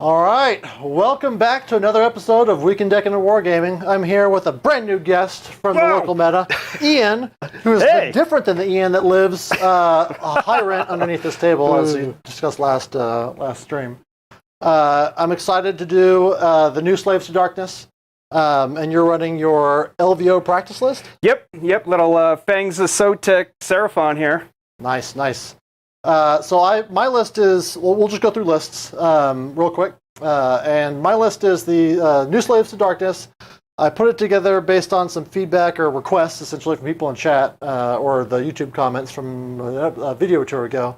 All right, welcome back to another episode of Week in Decadent Wargaming. I'm here with a brand new guest from the local meta, Ian, who is different than the Ian that lives a high rent underneath this table, as we discussed last stream. I'm excited to do the new Slaves to Darkness, and you're running your LVO practice list? Yep, little Fangs of Sotek Seraphon here. Nice. So my list is, we'll just go through lists real quick. And my list is the new Slaves to Darkness. I put it together based on some feedback or requests, essentially, from people in chat or the YouTube comments from a video or two ago.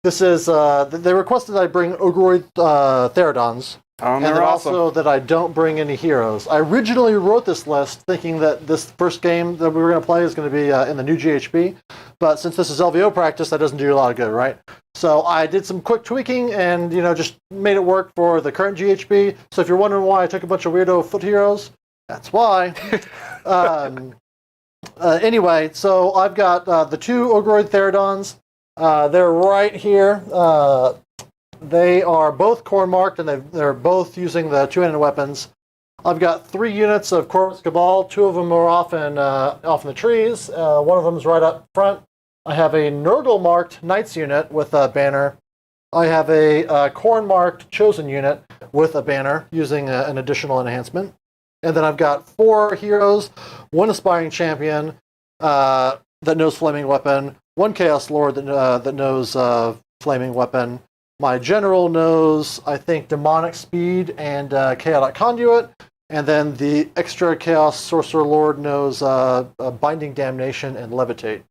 This is, they requested I bring Ogroid Theridons. And then also that I don't bring any heroes. I originally wrote this list thinking that this first game that we were going to play is going to be in the new GHB, but since this is LVO practice, that doesn't do you a lot of good, right? So I did some quick tweaking and just made it work for the current GHB. So if you're wondering why I took a bunch of weirdo foot heroes, that's why. Anyway, so I've got the two Ogroid Theridons. They're right here. They are both corn marked, and they're both using the two-handed weapons. I've got 3 units of Corvus Cabal. 2 of them are off in the trees. One of them is right up front. I have a Nurgle marked Knights unit with a banner. I have a corn marked Chosen unit with a banner using an additional enhancement. And then I've got 4 heroes, 1 Aspiring Champion that knows Flaming Weapon, 1 Chaos Lord that knows Flaming Weapon. My general knows, I think, Demonic Speed and Chaotic Conduit, and then the extra Chaos Sorcerer Lord knows Binding Damnation and Levitate.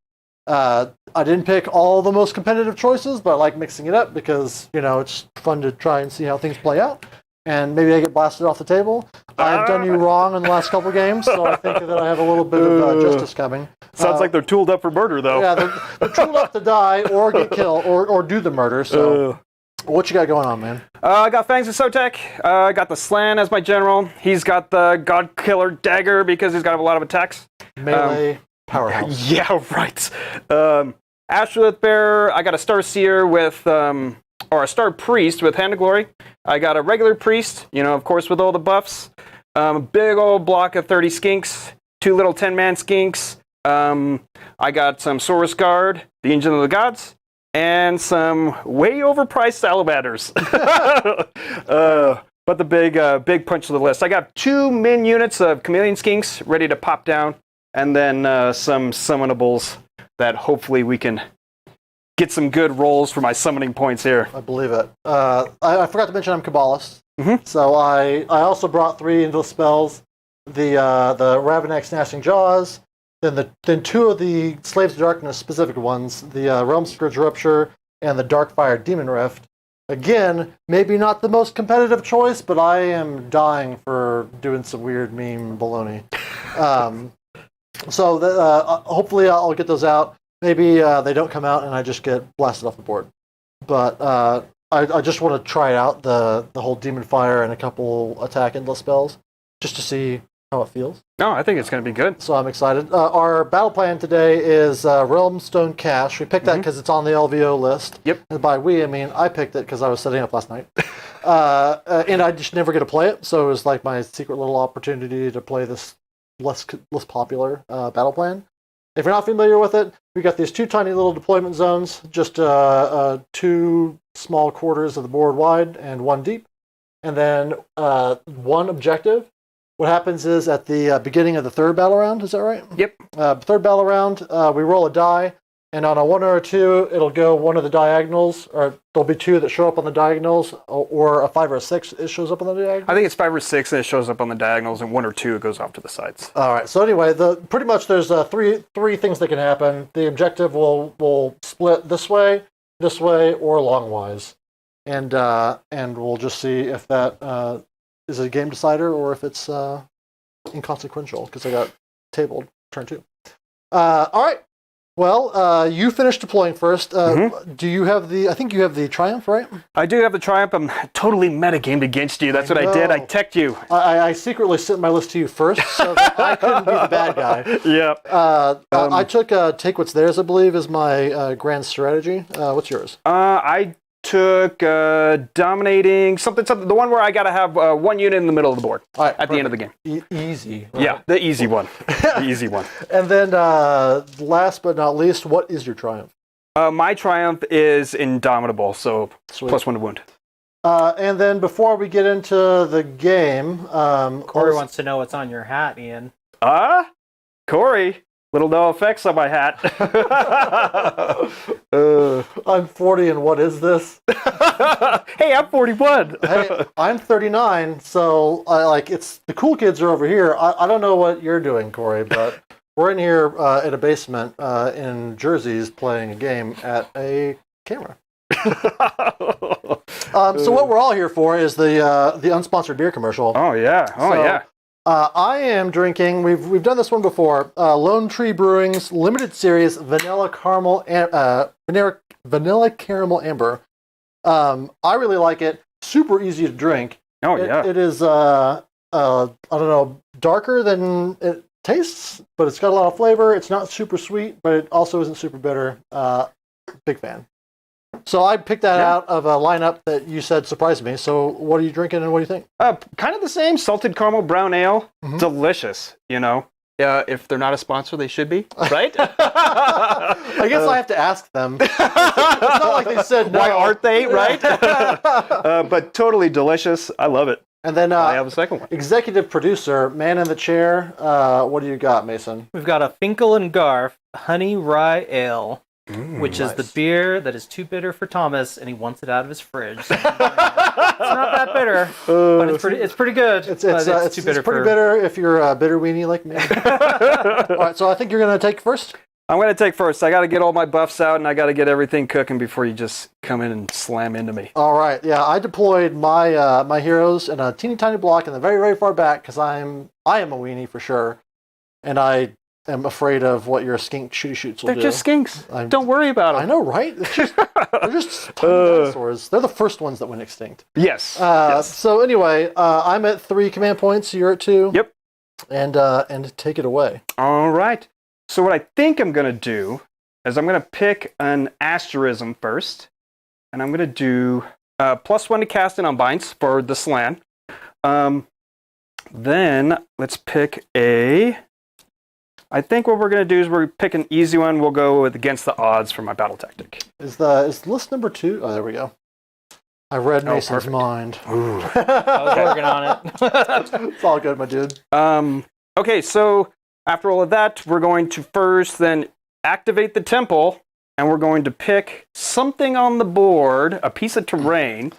I didn't pick all the most competitive choices, but I like mixing it up because, it's fun to try and see how things play out. And maybe I get blasted off the table. I've done you wrong in the last couple games, so I think that I have a little bit of justice coming. Sounds like they're tooled up for murder, though. Yeah, they're tooled up to die or get killed or do the murder, so... What you got going on, man? I got Fangs of Sotek. I got the Slan as my general. He's got the God Killer Dagger because he's got a lot of attacks. Melee powerhouse. Yeah, right. Astrolith Bearer. I got a Star Seer with, or a Star Priest with Hand of Glory. I got a regular Priest, of course, with all the buffs. Big old block of 30 skinks. 2 little 10-man skinks. I got some Saurus Guard, the Engine of the Gods. And some way overpriced salamanders. But the big punch to the list. I got 2 min units of Chameleon Skinks ready to pop down. And then some summonables that hopefully we can get some good rolls for my summoning points here. I believe it. I forgot to mention I'm Cabalists. Mm-hmm. So I also brought 3 into the spells. The Ravenex Gnashing Jaws. Then 2 of the Slaves of Darkness specific ones, the Realm Scourge Rupture and the Darkfire Demon Rift. Again, maybe not the most competitive choice, but I am dying for doing some weird meme baloney. Hopefully I'll get those out. Maybe they don't come out and I just get blasted off the board. But I just want to try out the whole Demon Fire and a couple attack endless spells just to see how it feels. No, I think it's going to be good. So I'm excited. Our battle plan today is Realm Stone Cache. We picked that because it's on the LVO list. Yep. And by we, I mean I picked it because I was setting up last night. And I just never get to play it, so it was like my secret little opportunity to play this less popular battle plan. If you're not familiar with it, we got these 2 tiny little deployment zones, just 2 small quarters of the board wide and 1 deep. And then 1 objective. What happens is at the beginning of the 3rd battle round, is that right? Yep. 3rd battle round, we roll a die, and on a 1 or a 2, it'll go one of the diagonals, or there'll be 2 that show up on the diagonals, or a 5 or a 6, it shows up on the diagonals? I think it's 5 or 6 and it shows up on the diagonals, and 1 or 2 it goes off to the sides. All right, so anyway, pretty much there's 3 things that can happen. The objective will split this way, or longwise. And we'll just see if that... is it a game decider or if it's inconsequential, because I got tabled turn 2. All right. Well, you finished deploying first. Do you have I think you have the Triumph, right? I do have the Triumph. I'm totally metagamed against you. That's what I did. I teched you. I secretly sent my list to you first, so that I couldn't be the bad guy. Yeah. I took Take What's Theirs, I believe, is my grand strategy. What's yours? I took dominating something. The one where I got to have one unit in the middle of the board at the end of the game. Easy. Right? Yeah, the easy one. The easy one. And then last but not least, what is your triumph? My triumph is indomitable, so Sweet. +1 to wound. And then before we get into the game, Corey wants to know what's on your hat, Ian. Corey, little no effects on my hat. I'm 40, and what is this? Hey, I'm 41. Hey, I'm 39, so it's the cool kids are over here. I don't know what you're doing, Corey, but we're in here in a basement in jerseys playing a game at a camera. So what we're all here for is the unsponsored beer commercial. Oh yeah, yeah. I am drinking. We've done this one before. Lone Tree Brewing's limited series vanilla caramel amber. I really like it. Super easy to drink. Yeah. It is I don't know, darker than it tastes, but it's got a lot of flavor. It's not super sweet, but it also isn't super bitter. Big fan. So I picked that out of a lineup that you said surprised me. So what are you drinking and what do you think? Kind of the same. Salted caramel brown ale. Mm-hmm. Delicious, you know. If they're not a sponsor, they should be, right? I guess I have to ask them. It's not like they said no. Why aren't they, right? But totally delicious. I love it. And then I have a second one. Executive producer, man in the chair. What do you got, Mason? We've got a Finkel and Garf Honey Rye Ale. Which is the beer that is too bitter for Thomas, and he wants it out of his fridge. It's not that bitter, but it's pretty good. It's too bitter. It's pretty bitter if you're a bitter weenie like me. All right, so I think you're going to take first. I'm going to take first. I got to get all my buffs out, and I got to get everything cooking before you just come in and slam into me. All right, yeah, I deployed my my heroes in a teeny tiny block in the very very far back because I am a weenie for sure, and I am afraid of what your skink shoots will do. They're just skinks. Don't worry about them. I know, right? They're just tiny dinosaurs. They're the first ones that went extinct. Yes. So anyway, I'm at 3 command points. You're at 2. Yep. And take it away. All right. So what I think I'm going to do is I'm going to pick an asterism first, and I'm going to do +1 to cast and unbinds for the slan. Then let's pick a... I think what we're going to do is we're pick an easy one. We'll go with against the odds for my battle tactic. Is list number 2? Oh, there we go. I read Mason's mind. Ooh. I was working on it. It's all good, my dude. Okay, so after all of that, we're going to first then activate the temple, and we're going to pick something on the board, a piece of terrain.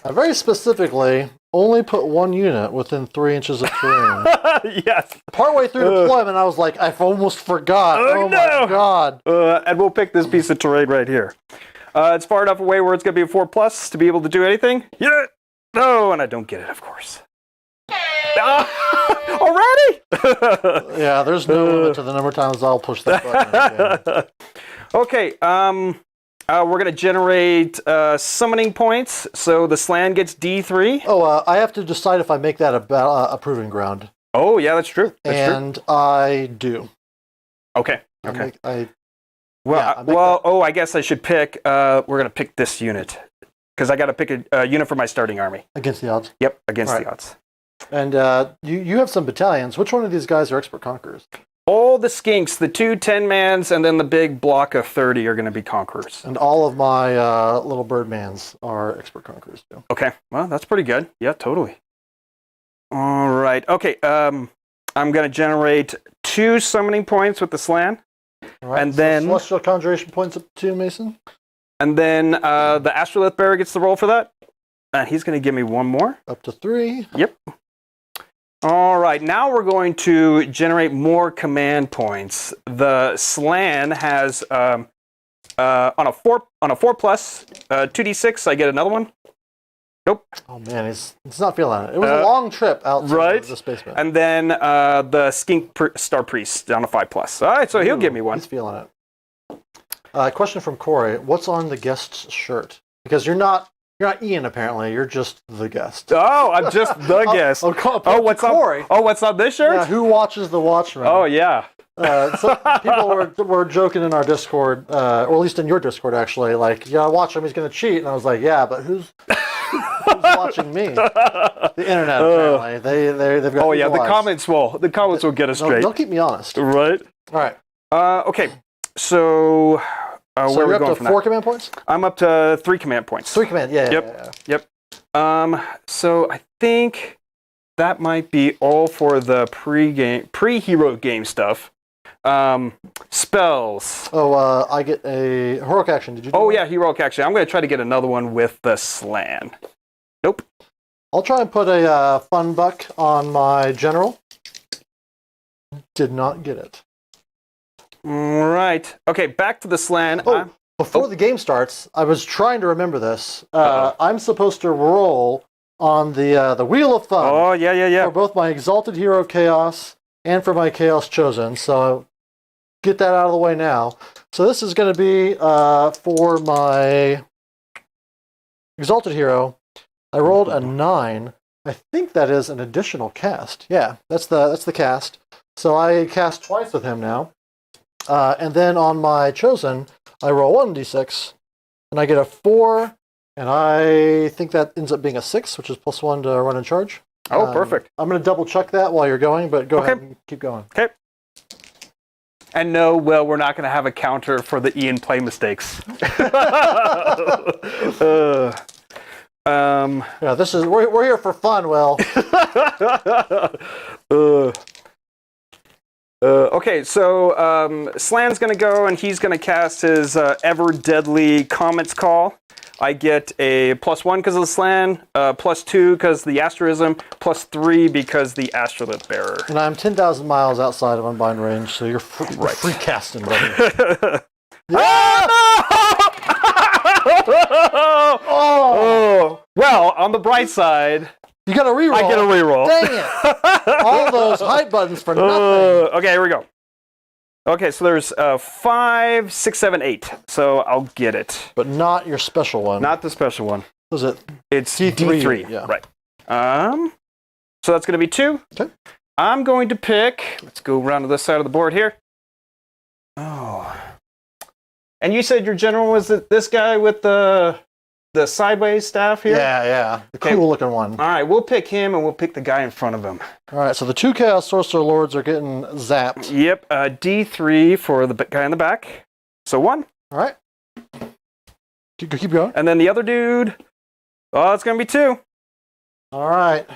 Very specifically, only put 1 unit within 3 inches of terrain. Yes. Partway through deployment, I was like, I've almost forgot. Oh no. My god. And we'll pick this piece of terrain right here. It's far enough away where it's going to be a 4+ to be able to do anything. Yeah. No, and I don't get it, of course. Already? Yeah, there's no limit to the number of times I'll push that button. Okay, we're going to generate summoning points, so the slan gets D3. Oh, I have to decide if I make that a proving ground. Oh, yeah, that's true. I do. Okay. I guess I should pick, we're going to pick this unit, because I got to pick a unit for my starting army. Against the odds? Yep, against the odds. And you have some battalions. Which one of these guys are expert conquerors? All the skinks, the 2 10-mans, and then the big block of 30 are going to be conquerors. And all of my little birdmans are expert conquerors too. Okay, well, that's pretty good. Yeah, totally. All right. Okay, I'm going to generate 2 summoning points with the slan. All right, and then celestial conjuration points up to Mason. And then the astrolith bearer gets the roll for that. And he's going to give me 1 more. Up to 3. Yep. All right, now we're going to generate more command points. The slan has on a 4 2d6. I get another one. Nope. Oh man, he's not feeling it. It was a long trip out to the space man. And then the skink star priest down to 5+. All right, so he'll give me 1. He's feeling it. Question from Corey: what's on the guest's shirt? Because you're not Ian, apparently. You're just the guest. Oh, I'm just the guest. What's Corey? On, what's on this shirt? Yeah, who watches the Watchmen? Oh, yeah. So people were joking in our Discord, or at least in your Discord, actually. Like, yeah, watch him; he's going to cheat. And I was like, yeah, but who's watching me? The internet, apparently. They've got. Oh yeah, evil eyes. the comments will get us straight. They'll keep me honest. Right. All right. Okay. So where So are we you're going up from to 4 now? command points. I'm up to 3 command points. 3 command. Yeah. Yep. Yeah. Yep. So I think that might be all for the pre-hero game stuff. Spells. Oh, I get a heroic action. Did you? Oh yeah, heroic action. I'm going to try to get another one with the slan. Nope. I'll try and put a fun buck on my general. Did not get it. Right. Okay, back to the slan. Oh, before the game starts, I was trying to remember this. I'm supposed to roll on the Wheel of Fun. Oh, yeah. For both my Exalted Hero of Chaos and for my Chaos Chosen. So get that out of the way now. So this is going to be for my Exalted Hero. I rolled a 9. I think that is an additional cast. Yeah, that's the cast. So I cast twice with him now. And then on my Chosen, I roll 1d6, and I get a 4, and I think that ends up being a 6, which is +1 to run and charge. Oh, perfect. I'm going to double check that while you're going, but go ahead and keep going. Okay. And no, Will, we're not going to have a counter for the Ian play mistakes. Yeah, this is we're here for fun, Will. Okay, so Slan's going to go, and he's going to cast his ever-deadly Comet's Call. I get a +1 because of the Slan, +2 because the Asterism, +3 because the Astrolith Bearer. And I'm 10,000 miles outside of unbind range, so you're free casting, buddy. Oh! Well, on the bright side, You got a reroll. I get a reroll. Dang it! All those hype buttons for nothing. Okay, here we go. Okay, so there's 5, 6, 7, 8. So I'll get it. But not your special one. Not the special one. Was it? It's D3, D3. yeah. Right. So that's going to be 2. Okay. I'm going to pick. Let's go around to this side of the board here. Oh. And you said your general was this guy with the sideways staff here? Yeah. The Okay. cool looking one. All right, we'll pick him, and we'll pick the guy in front of him. All right, so the 2 Chaos Sorcerer Lords are getting zapped. Yep, D3 for the guy in the back. So 1. All right. Keep going. And then the other dude, oh, it's going to be 2. All right.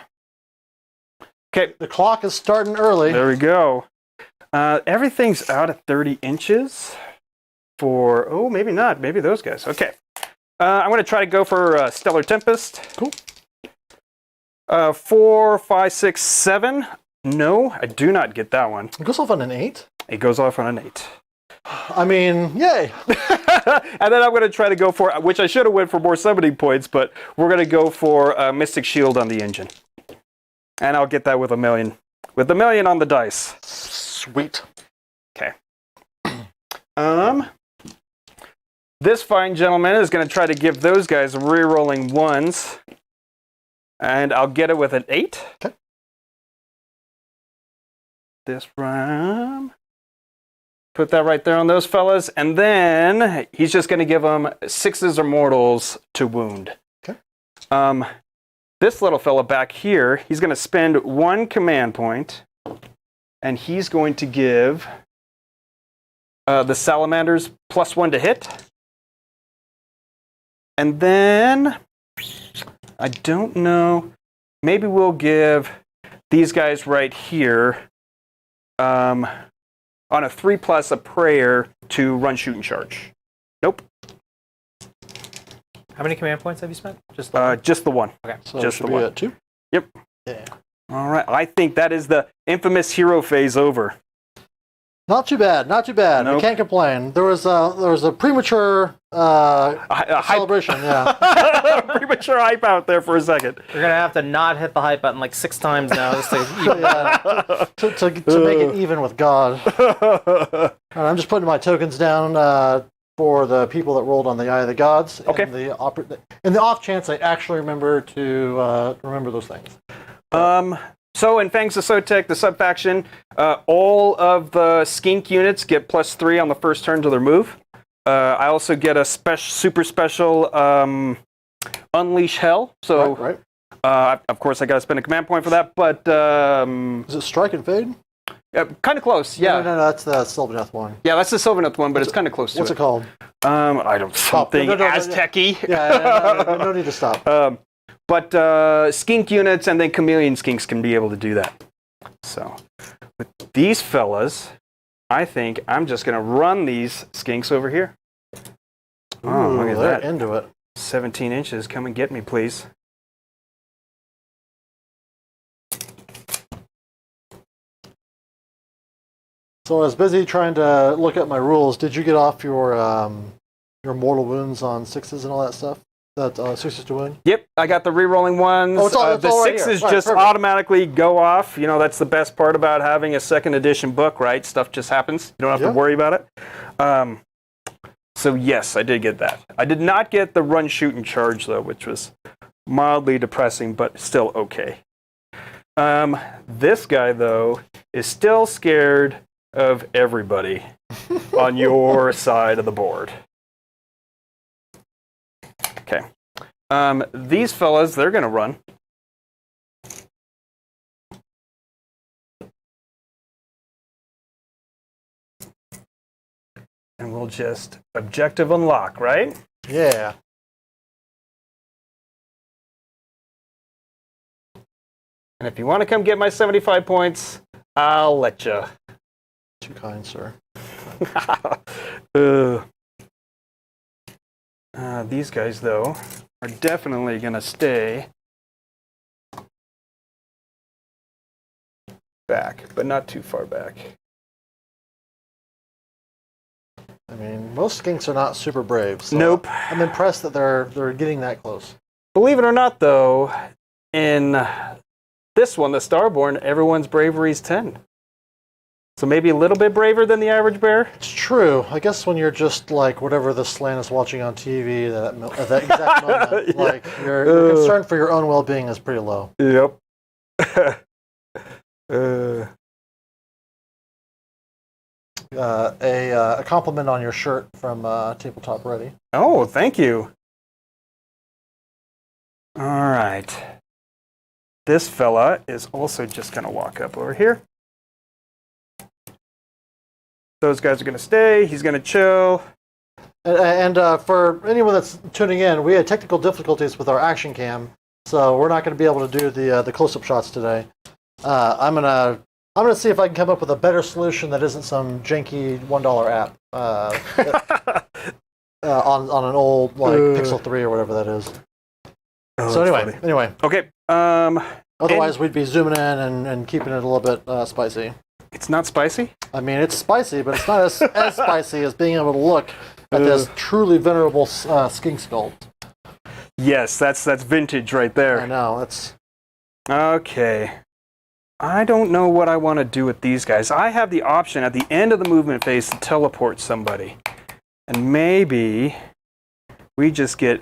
Okay. The clock is starting early. There we go. Everything's out at 30 inches for, oh, maybe not. Maybe those guys. Okay. I'm going to try to go for Stellar Tempest. Cool. 4, 5, 6, 7. No, I do not get that one. It goes off on an 8? It goes off on an 8. I mean, yay. And then I'm going to try to go for, which I should have went for more summoning points, but we're going to go for Mystic Shield on the engine. And I'll get that with 1,000,000. With 1,000,000 on the dice. Sweet. Okay. This fine gentleman is going to try to give those guys re-rolling 1s. And I'll get it with an 8. Okay. This round. Put that right there on those fellas. And then he's just going to give them 6s or mortals to wound. Okay. This little fella back here, he's going to spend 1 command point. And he's going to give the salamanders +1 to hit. And then, I don't know, maybe we'll give these guys right here on a 3+ a prayer to run, shoot, and charge. Nope. How many command points have you spent? Just the 1. Okay. So Just should the be 1. at 2? Yep. Yeah. All right. I think that is the infamous hero phase over. Not too bad. Not too bad. Nope. We can't complain. There was a premature celebration. Yeah. Premature hype out there for a second. You're gonna have to not hit the hype button like 6 times now just to to make it even with God. All right, I'm just putting my tokens down for the people that rolled on the Eye of the Gods. Okay. In the off chance I actually remember to remember those things. So in Fangs of Sotek, the sub-faction, all of the skink units get +3 on the first turn to their move. I also get a super special Unleash Hell. So, right. of course, I got to spend a command point for that. But is it Strike and Fade? kind of close. Yeah. No, that's the Sylvaneth one. Yeah, that's the Sylvaneth one, but it's kind of close to it. What's it called? I don't something Aztec-y. No need to stop. But skink units and then chameleon skinks can be able to do that. So with these fellas, I think I'm just going to run these skinks over here. Oh, look at that. Into it. 17 inches. Come and get me, please. So I was busy trying to look at my rules. Did you get off your mortal wounds on 6s and all that stuff? That 6s to wound? Yep, I got the re-rolling ones. Oh, it's all the right 6s here. just Perfect. automatically go off. You know, that's the best part about having a second edition book, right? Stuff just happens. You don't have to worry about it. So yes, I did get that. I did not get the run, shoot, and charge, though, which was mildly depressing, but still okay. This guy, though, is still scared of everybody on your side of the board. Okay. These fellas, they're going to run. And we'll just objective unlock, right? Yeah. And if you want to come get my 75 points, I'll let you. Too kind, sir. These guys, though, are definitely going to stay back, but not too far back. I mean, most skinks are not super brave. So Nope. I'm impressed that they're getting that close. Believe it or not, though, in this one, the Starborn, everyone's bravery is 10. So maybe a little bit braver than the average bear? It's true. I guess when you're just like whatever the slan is watching on TV at that exact moment, like your concern for your own well-being is pretty low. Yep. A compliment on your shirt from Tabletop Ready. Oh, thank you. All right. This fella is also just going to walk up over here. Those guys are going to stay. He's going to chill. And for anyone that's tuning in, we had technical difficulties with our action cam, so we're not going to be able to do the close-up shots today. I'm gonna see if I can come up with a better solution that isn't some janky $1 app on an old like Pixel 3 or whatever that is. Oh, so anyway. Okay. Otherwise, we'd be zooming in and keeping it a little bit spicy. It's not spicy? I mean, it's spicy, but it's not as spicy as being able to look at this truly venerable skink sculpt. Yes, that's vintage right there. I know. That's okay. I don't know what I want to do with these guys. I have the option at the end of the movement phase to teleport somebody. And maybe we just get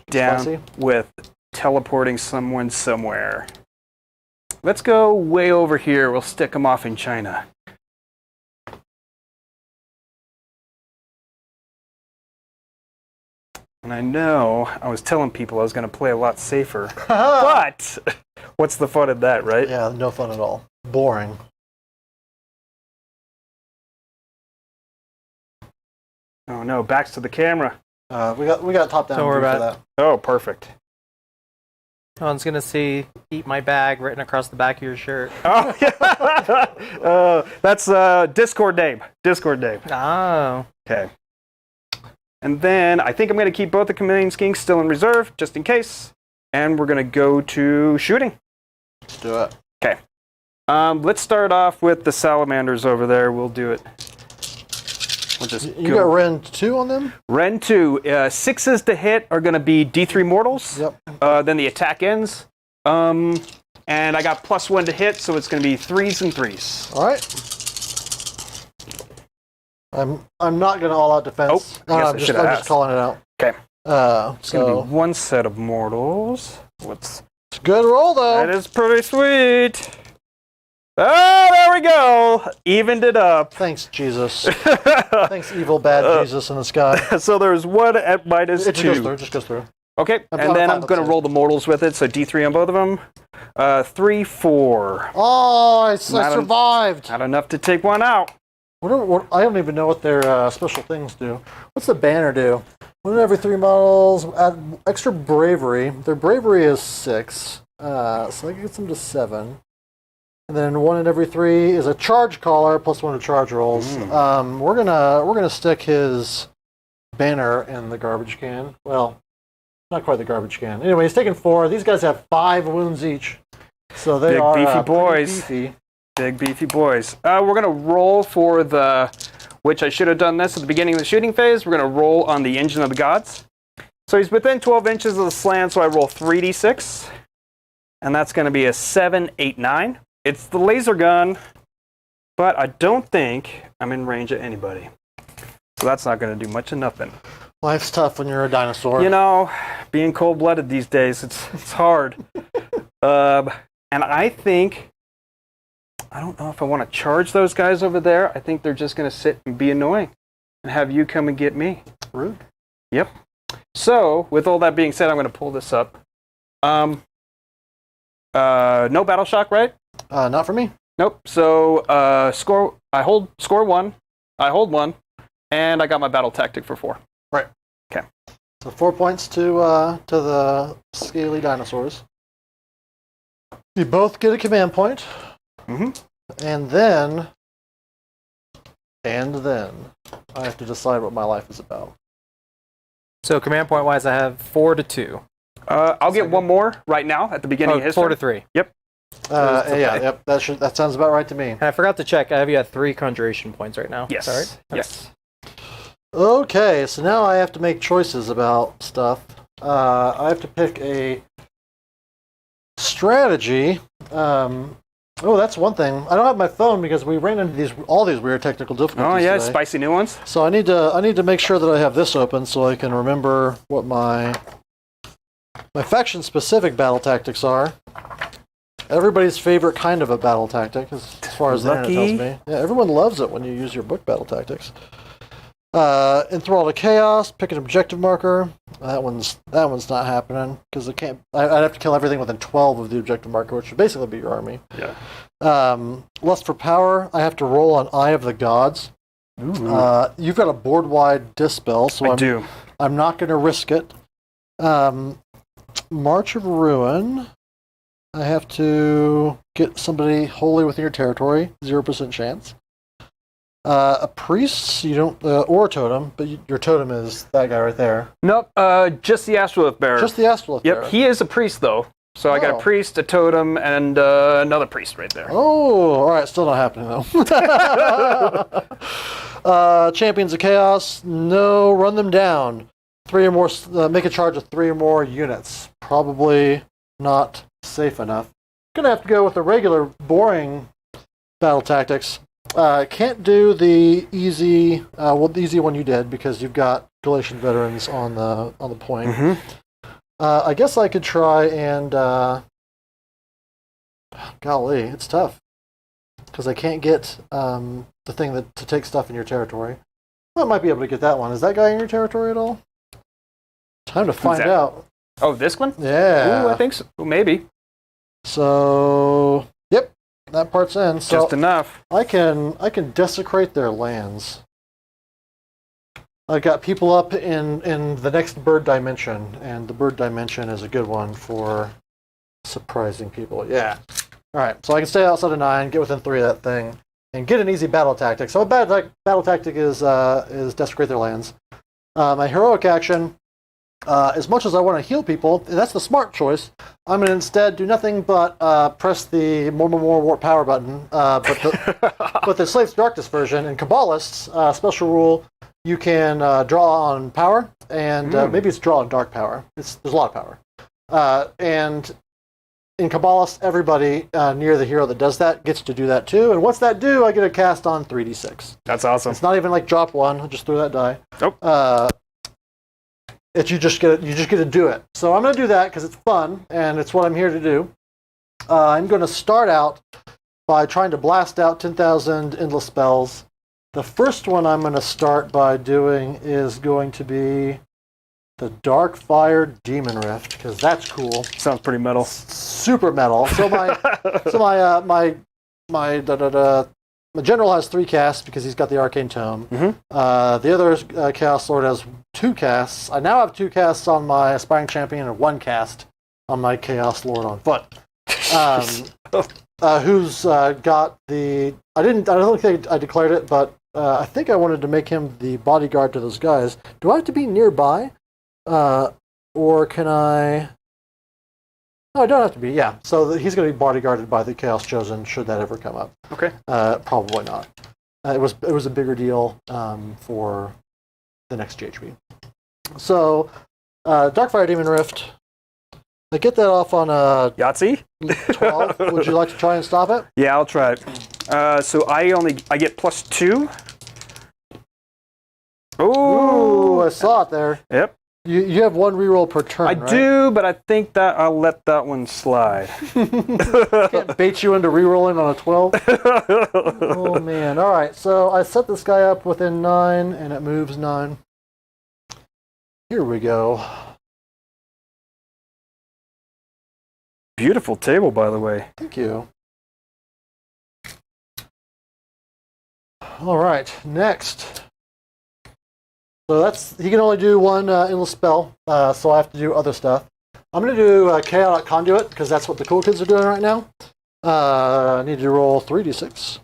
down spicy? with teleporting someone somewhere. Let's go way over here. We'll stick them off in China. And I know I was telling people I was going to play a lot safer. But what's the fun of that, right? yeah, no fun at all. Boring. Oh no, backs to the camera. We got top down Don't worry view for about that. Oh, perfect. No one's gonna see "Eat My Bag" written across the back of your shirt. Oh, yeah. That's Discord name. Discord name. Oh. Okay. And then I think I'm going to keep both the chameleon skinks still in reserve, just in case. And we're going to go to shooting. Let's do it. Okay. Let's start off with the salamanders over there. We'll do it. We'll just You got Ren 2 on them? Ren 2. 6s to hit are going to be D3 mortals. Yep. Then the attack ends. And I got +1 to hit, so it's going to be 3s and 3s. All right. I'm not going to all out defense. Oh, I guess I I'm should have just calling it out. Okay. It's going to So be one set of mortals. Let's It's a good roll, though. That is pretty sweet. Oh, there we go. Evened it up. Thanks, Jesus. Thanks, evil, bad Jesus in the sky. So there's 1 at minus 2. It just goes through. Okay, and then I'm going to roll the mortals with it, so D3 on both of them. 3, 4. Oh, I survived. Not enough to take one out. I don't even know what their special things do. What's the banner do? 1 in every 3 models, add extra bravery. Their bravery is 6, so that gets them to 7. And then 1 in every 3 is a charge caller plus 1 to charge rolls. We're gonna stick his banner in the garbage can. Well, not quite the garbage can. Anyway, he's taking 4. These guys have 5 wounds each, so they are beefy boys. beefy. Big beefy boys. We're gonna roll for the, which I should have done this at the beginning of the shooting phase. We're gonna roll on the engine of the gods. So he's within 12 inches of the slant, so I roll 3d6, and that's gonna be a 7, 8, 9. It's the laser gun, but I don't think I'm in range of anybody. So that's not gonna do much of nothing. Life's tough when you're a dinosaur. You know, being cold-blooded these days, it's hard. And I think, I don't know if I want to charge those guys over there. I think they're just going to sit and be annoying and have you come and get me. Rude. Yep. So, with all that being said, I'm going to pull this up. No battle shock, right? Not for me. Nope. So, score 1. I hold 1, and I got my battle tactic for 4. Right. Okay. So 4 points to the scaly dinosaurs. You both get a command point. Mm-hmm. And then I have to decide what my life is about. So command point wise, I have 4 to 2. I'll get one more right now at the beginning of his 4 turn. to 3. Yep. Okay. Yeah, yep. That sounds about right to me. And I forgot to check. I have you at 3 conjuration points right now. Yes. Is that right? Okay. Yes. Okay, so now I have to make choices about stuff. I have to pick a strategy. That's one thing. I don't have my phone because we ran into all these weird technical difficulties. Oh yeah, today. spicy new ones. So I need to make sure that I have this open so I can remember what my faction specific battle tactics are. Everybody's favorite kind of a battle tactic, as far as the internet tells me. Yeah, everyone loves it when you use your book battle tactics. Enthrall to chaos, pick an objective marker. That one's not happening because I'd have to kill everything within 12 of the objective marker, which would basically be your army. Yeah. Lust for power, I have to roll on Eye of the Gods. Ooh. You've got a board-wide dispel, so I'm not going to risk it. March of Ruin, I have to get somebody wholly within your territory, 0% chance. A priest, you don't, or a totem, but your totem is that guy right there. Nope, just the Astrolith Bearer. Just the Astrolith Bearer. Yep, he is a priest though. So I got a priest, a totem, and another priest right there. Oh, all right, still not happening though. Champions of Chaos, no, run them down. 3 or more, make a charge of 3 or more units. Probably not safe enough. Gonna have to go with the regular, boring battle tactics. Can't do the easy, the easy one you did because you've got Galatian veterans on the point. Mm-hmm. I guess I could try and, golly, it's tough because I can't get the thing to take stuff in your territory. Well, I might be able to get that one. Is that guy in your territory at all? Time to find out. Oh, this one? Yeah. Ooh, I think so. Ooh, maybe. So, yep. That part's in. So just enough. I can desecrate their lands. I've got people up in the next bird dimension, and the bird dimension is a good one for surprising people. Yeah. All right. So I can stay outside of 9, get within 3 of that thing, and get an easy battle tactic. So a battle tactic is desecrate their lands. My heroic action. As much as I want to heal people, and that's the smart choice, I'm going to instead do nothing but press the more warp power button. But the Slaves to Darkness version, in Cabalists, special rule, you can draw on power, and maybe it's draw on dark power. There's a lot of power. And in Cabalists, everybody near the hero that does that gets to do that too. And what's that do? I get a cast on 3d6. That's awesome. It's not even like drop 1, I'll just throw that die. Nope. It's you just get to do it. So I'm going to do that because it's fun and it's what I'm here to do. I'm going to start out by trying to blast out 10,000 endless spells. The first one I'm going to start by doing is going to be the Darkfire Demon Rift, because that's cool. Sounds pretty metal. Super metal. So my general has 3 casts because he's got the Arcane Tome. Mm-hmm. The other Chaos Lord has 2 casts. I now have 2 casts on my Aspiring Champion and 1 cast on my Chaos Lord on foot. Who's got the... I don't think I declared it, but I think I wanted to make him the bodyguard to those guys. Do I have to be nearby? Or can I... No, I don't have to be, yeah. So he's going to be bodyguarded by the Chaos Chosen, should that ever come up. Okay. Probably not. It was a bigger deal for the next GHB. So, Darkfire Demon Rift. I get that off on Yahtzee? 12. Would you like to try and stop it? Yeah, I'll try it. So I get +2. Ooh, I saw it there. Yep. You have 1 reroll per turn, I right? do, but I think that I'll let that one slide. Can't bait you into rerolling on a 12. Oh, man. All right, so I set this guy up within 9, and it moves 9. Here we go. Beautiful table, by the way. Thank you. All right, next. So he can only do 1 endless spell, so I have to do other stuff. I'm going to do Chaotic Conduit, because that's what the cool kids are doing right now. I need to roll 3d6.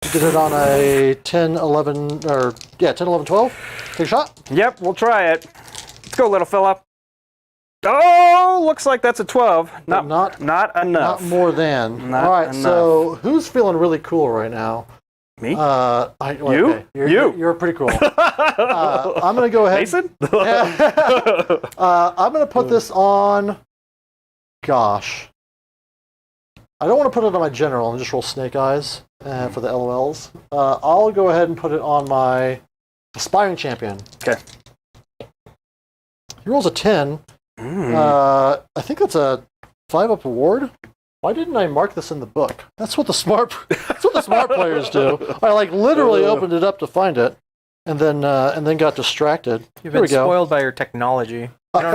Get it on a 10, 11, 12. Take a shot. Yep, we'll try it. Let's go, little fella. Oh, looks like that's a 12. Not enough. Not more than. Not all right, enough. So who's feeling really cool right now? Me? You? Okay. You're pretty cool. I'm going to go ahead. Mason? I'm going to put this on... Gosh. I don't want to put it on my general and just roll Snake Eyes for the LOLs. I'll go ahead and put it on my Aspiring Champion. Okay. He rolls a 10. I think that's a 5-up award. Why didn't I mark this in the book? That's what the smart players do. I literally opened it up to find it, and then got distracted. You've been spoiled by your technology. You don't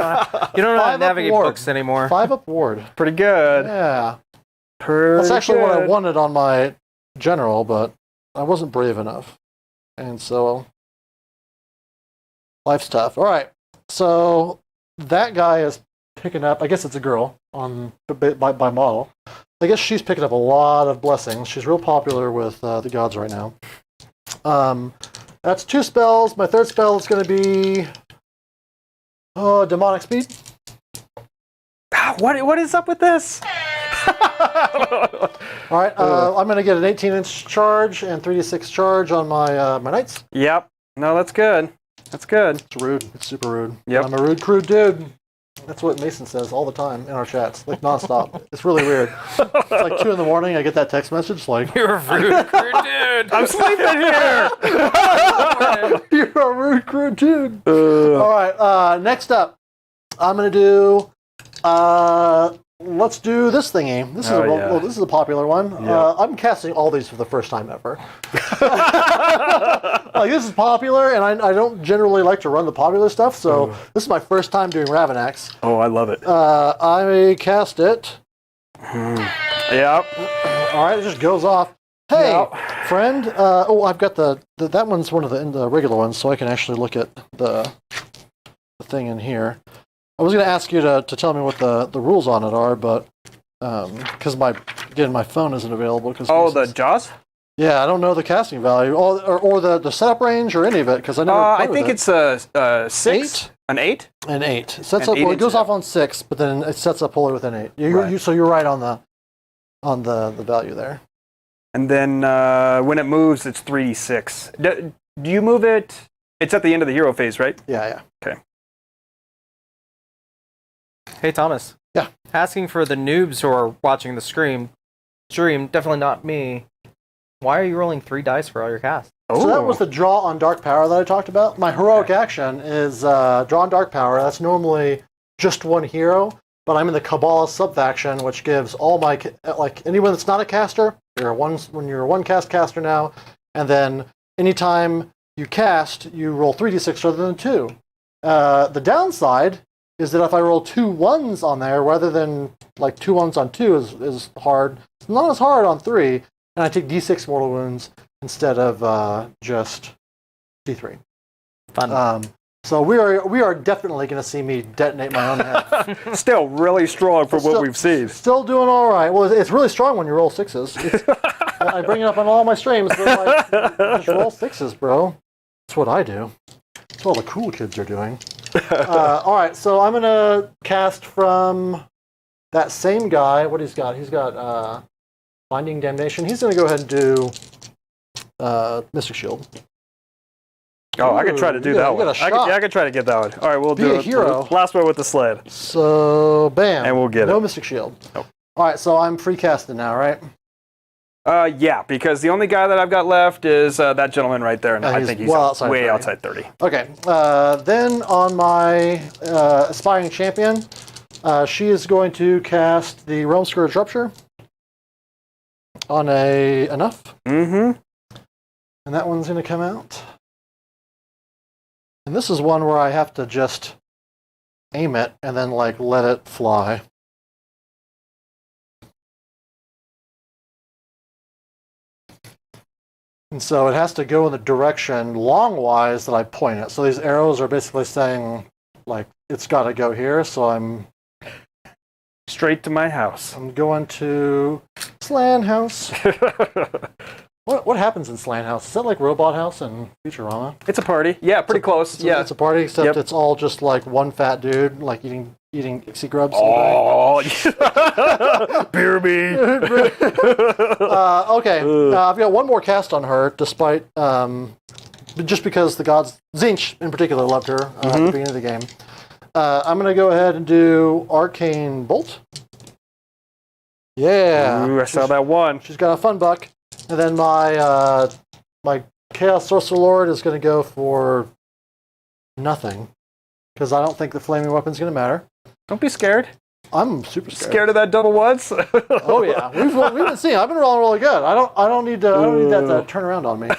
know how to navigate books anymore. 5-up award. Pretty good. Yeah. That's actually what I wanted on my general, but I wasn't brave enough, and so life's tough. All right, so that guy is picking up. I guess it's a girl by model. I guess she's picking up a lot of blessings. She's real popular with the gods right now. That's 2 spells. My 3rd spell is going to be Demonic Speed. What is up with this? All right, I'm going to get an 18-inch charge and 3d6 charge on my knights. Yep. No, that's good. That's good. It's rude. It's super rude. Yep. I'm a rude, crude dude. That's what Mason says all the time in our chats, nonstop. It's really weird. It's like 2 in the morning. I get that text message like, You're a rude, crude dude. I'm sleeping here. You're a rude, crude dude. All right. Next up, I'm gonna do. Let's do this thingy. This is a popular one. Yeah. I'm casting all these for the first time ever. This is popular, and I don't generally like to run the popular stuff, so this is my first time doing Ravanax. Oh, I love it. I cast it. Yep. All right, it just goes off. Hey, friend. I've got that one's one of the regular ones, so I can actually look at the thing in here. I was going to ask you to tell me what the rules on it are, but because my phone isn't available. The Jaws? Yeah, I don't know the casting value or the setup range or any of it because I never. I think it's a 6, 8? an 8, an 8. It sets up. Well, it goes off on 6, but then it sets up fully with an 8. So you're right on the value there. And then when it moves, it's 3d6. Do you move it? It's at the end of the hero phase, right? Yeah. Okay. Hey, Thomas. Yeah. Asking for the noobs who are watching the stream, definitely not me. Why are you rolling 3 dice for all your casts? So that was the draw on dark power that I talked about. My heroic action is draw on dark power. That's normally just 1 hero, but I'm in the Cabalists subfaction, which gives all my anyone that's not a caster, you're a 1 caster now, and then anytime you cast, you roll 3d6 rather than 2. The downside is that if I roll 2 1s on there rather than 2 1s on 2 is hard. It's not as hard on 3, and I take d6 mortal wounds instead of just d3. Fun. So we are definitely going to see me detonate my own head. Still really strong from what we've seen. Still doing all right. Well, it's really strong when you roll 6s. I bring it up on all my streams. But just roll 6s, bro. That's what I do. That's what all the cool kids are doing. All right, so I'm going to cast from that same guy. What he's got? He's got Binding Damnation. He's going to go ahead and do Mystic Shield. Oh, I could try to do that one. I could try to get that one. All right, we'll do it. Hero. Last one with the sled. So, bam. And we'll get no it. Mystic Shield. Nope. All right, so I'm free casting now, right? Yeah, because the only guy that I've got left is that gentleman right there, and I think he's way outside 30. Okay. Then on my Aspiring Champion, she is going to cast the Realm Scourge Rupture on a enough. Mm-hmm. And that one's going to come out. And this is one where I have to just aim it and then let it fly. And so it has to go in the direction long-wise that I point it. So these arrows are basically saying, it's got to go here. So I'm straight to my house. I'm going to Slan House. What happens in Slan House? Is that like Robot House in Futurama? It's a party. Yeah, pretty close. Yeah, it's a party, except it's all just one fat dude eating Ixie grubs. Oh, beer me. Okay, I've got one more cast on her, despite just because the gods, Zinch in particular, loved her at the beginning of the game. I'm going to go ahead and do Arcane Bolt. Yeah. Ooh, I saw that one. She's got a fun buck. And then my Chaos Sorcerer Lord is going to go for nothing, because I don't think the flaming weapon's going to matter. Don't be scared. I'm super scared. Scared of that double once? Oh yeah, we've been seeing. I've been rolling really good. I don't need that to turn around on me.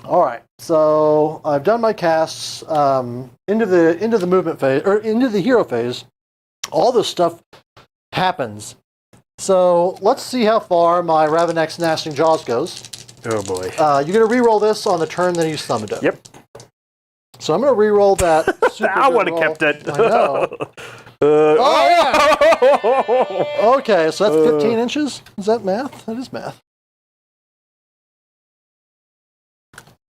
All right, so I've done my casts into the movement phase or into the hero phase. All this stuff happens. So let's see how far my Ravenex Gnashing Jaws goes. Oh boy. You're going to re-roll this on the turn that you summoned it. Yep. So I'm going to re-roll that. I would have kept it. I know. Yeah! Okay, so that's 15 inches? Is that math? That is math.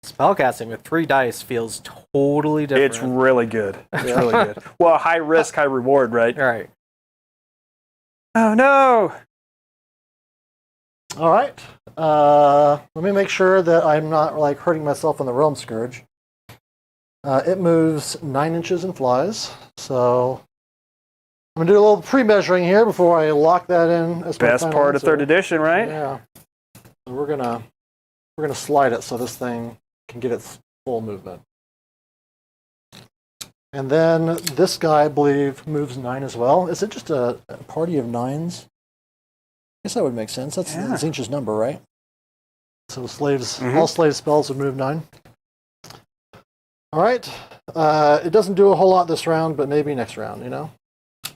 Spellcasting with 3 dice feels totally different. It's really good. It's really good. Well, high risk, high reward, right? All right. Oh no! All right. Let me make sure that I'm not hurting myself on the Realm Scourge. It moves 9 inches and flies. So I'm gonna do a little pre-measuring here before I lock that in. As my best final part of answer. 3rd edition, right? Yeah. So we're gonna slide it so this thing can get its full movement. And then this guy, I believe, moves 9 as well. Is it just a party of 9s? I guess that would make sense. That's Zinch's number, right? So slaves, all slave spells would move 9. All right. It doesn't do a whole lot this round, but maybe next round,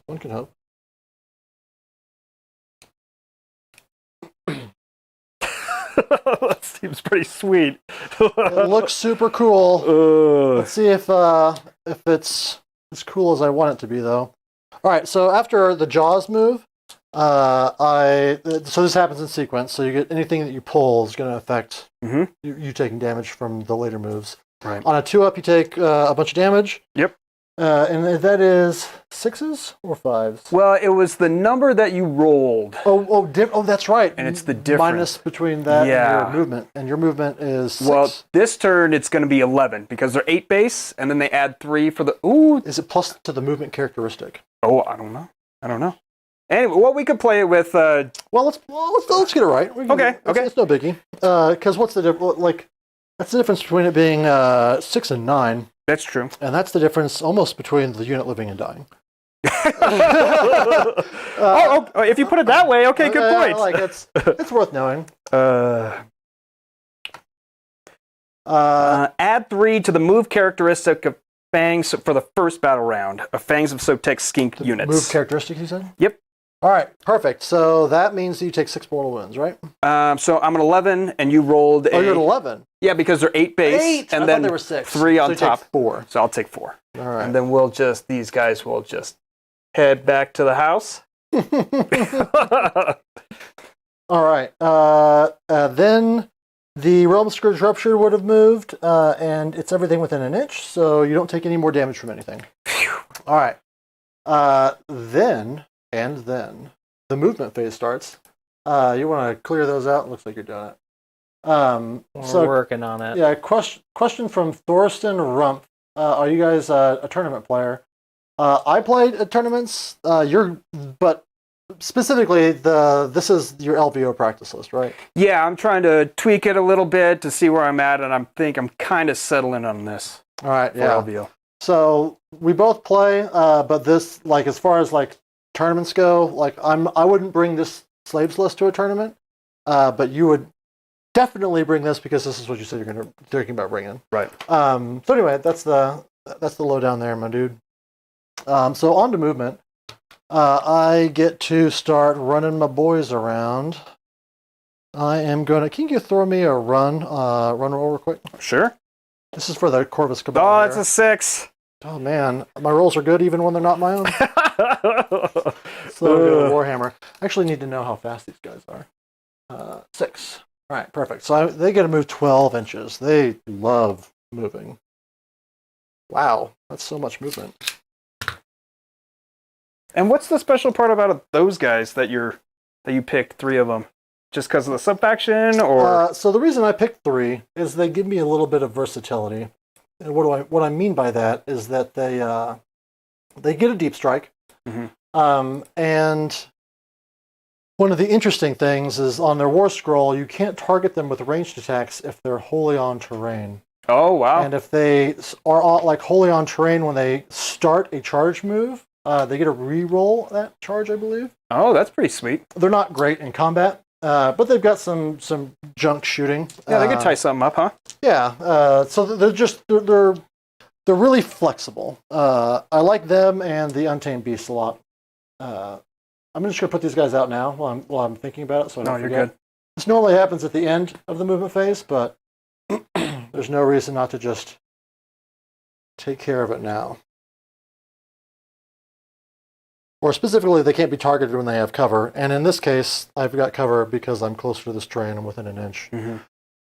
One can hope. That seems pretty sweet. It looks super cool. Let's see if it's as cool as I want it to be, though. All right, so after the Jaws move, so this happens in sequence. So you get anything that you pull is going to affect you taking damage from the later moves. Right. On a 2-up, you take a bunch of damage. Yep. And that is 6s or 5s? Well, it was the number that you rolled. Oh, that's right. And it's the difference. Minus between that and your movement. And your movement is 6. Well, this turn it's going to be 11 because they're 8 base, and then they add 3 for the... Ooh. Is it plus to the movement characteristic? Oh, I don't know. Anyway, well, we could play it with. Well, let's get it right. Okay. It's no biggie. Because what's the difference? Like, that's the difference between it being 6 and 9. That's true. And that's the difference almost between the unit living and dying. If you put it that way, okay, good point. Like it's worth knowing. Add 3 to the move characteristic of Fangs for the first battle round of Fangs of Sotek's skink units. Move characteristic, you said? Yep. All right, perfect. So that means you take 6 mortal wounds, right? So I'm at 11, and you rolled you're at 11. Yeah, because they're 8 base, 8. and I then thought there were 6. 3 on so you top. Take 4. So I'll take 4. All right. And then these guys will just head back to the house. All right. Then the Realm Scourge Rupture would have moved, and it's everything within an inch, so you don't take any more damage from anything. All right. Then the movement phase starts. You want to clear those out? Looks like you're doing it. We're working on it. Yeah. Question from Thorsten Rumpf. Are you guys a tournament player? I played at tournaments. But specifically, this is your LVO practice list, right? Yeah, I'm trying to tweak it a little bit to see where I'm at, and I'm kind of settling on this. All right. For Yeah. LVO. So we both play, but this, like, as far as like tournaments go, like I wouldn't bring this slaves list to a tournament, but you would definitely bring this because this is what you said you're thinking about bringing. Right. So anyway, that's the lowdown there, my dude. So on to movement. I get to start running my boys around. I am gonna. Can you throw me a run roll real quick? Sure. This is for the Corvus Cabal. Oh, it's a 6. Oh man, my rolls are good even when they're not my own. So good at Warhammer. I actually need to know how fast these guys are. 6. All right, perfect. So they get to move 12 inches. They love moving. Wow, that's so much movement. And what's the special part about those guys that you picked 3 of them? Just because of the sub-faction, or? So the reason I picked 3 is they give me a little bit of versatility. And what I mean by that is that they get a deep strike. Mm-hmm. And one of the interesting things is on their war scroll, you can't target them with ranged attacks if they're wholly on terrain. Oh, wow. And if they are like wholly on terrain when they start a charge move, they get a re-roll that charge, I believe. Oh, that's pretty sweet. They're not great in combat, but they've got some junk shooting. Yeah, they could tie something up, huh? Yeah. So they're really flexible. I like them and the Untamed Beast a lot. I'm just gonna put these guys out now while I'm thinking about it, so I don't forget. You're good. This normally happens at the end of the movement phase, but there's no reason not to just take care of it now. Or specifically, they can't be targeted when they have cover. And in this case, I've got cover because I'm closer to this terrain and within an inch. Mm-hmm.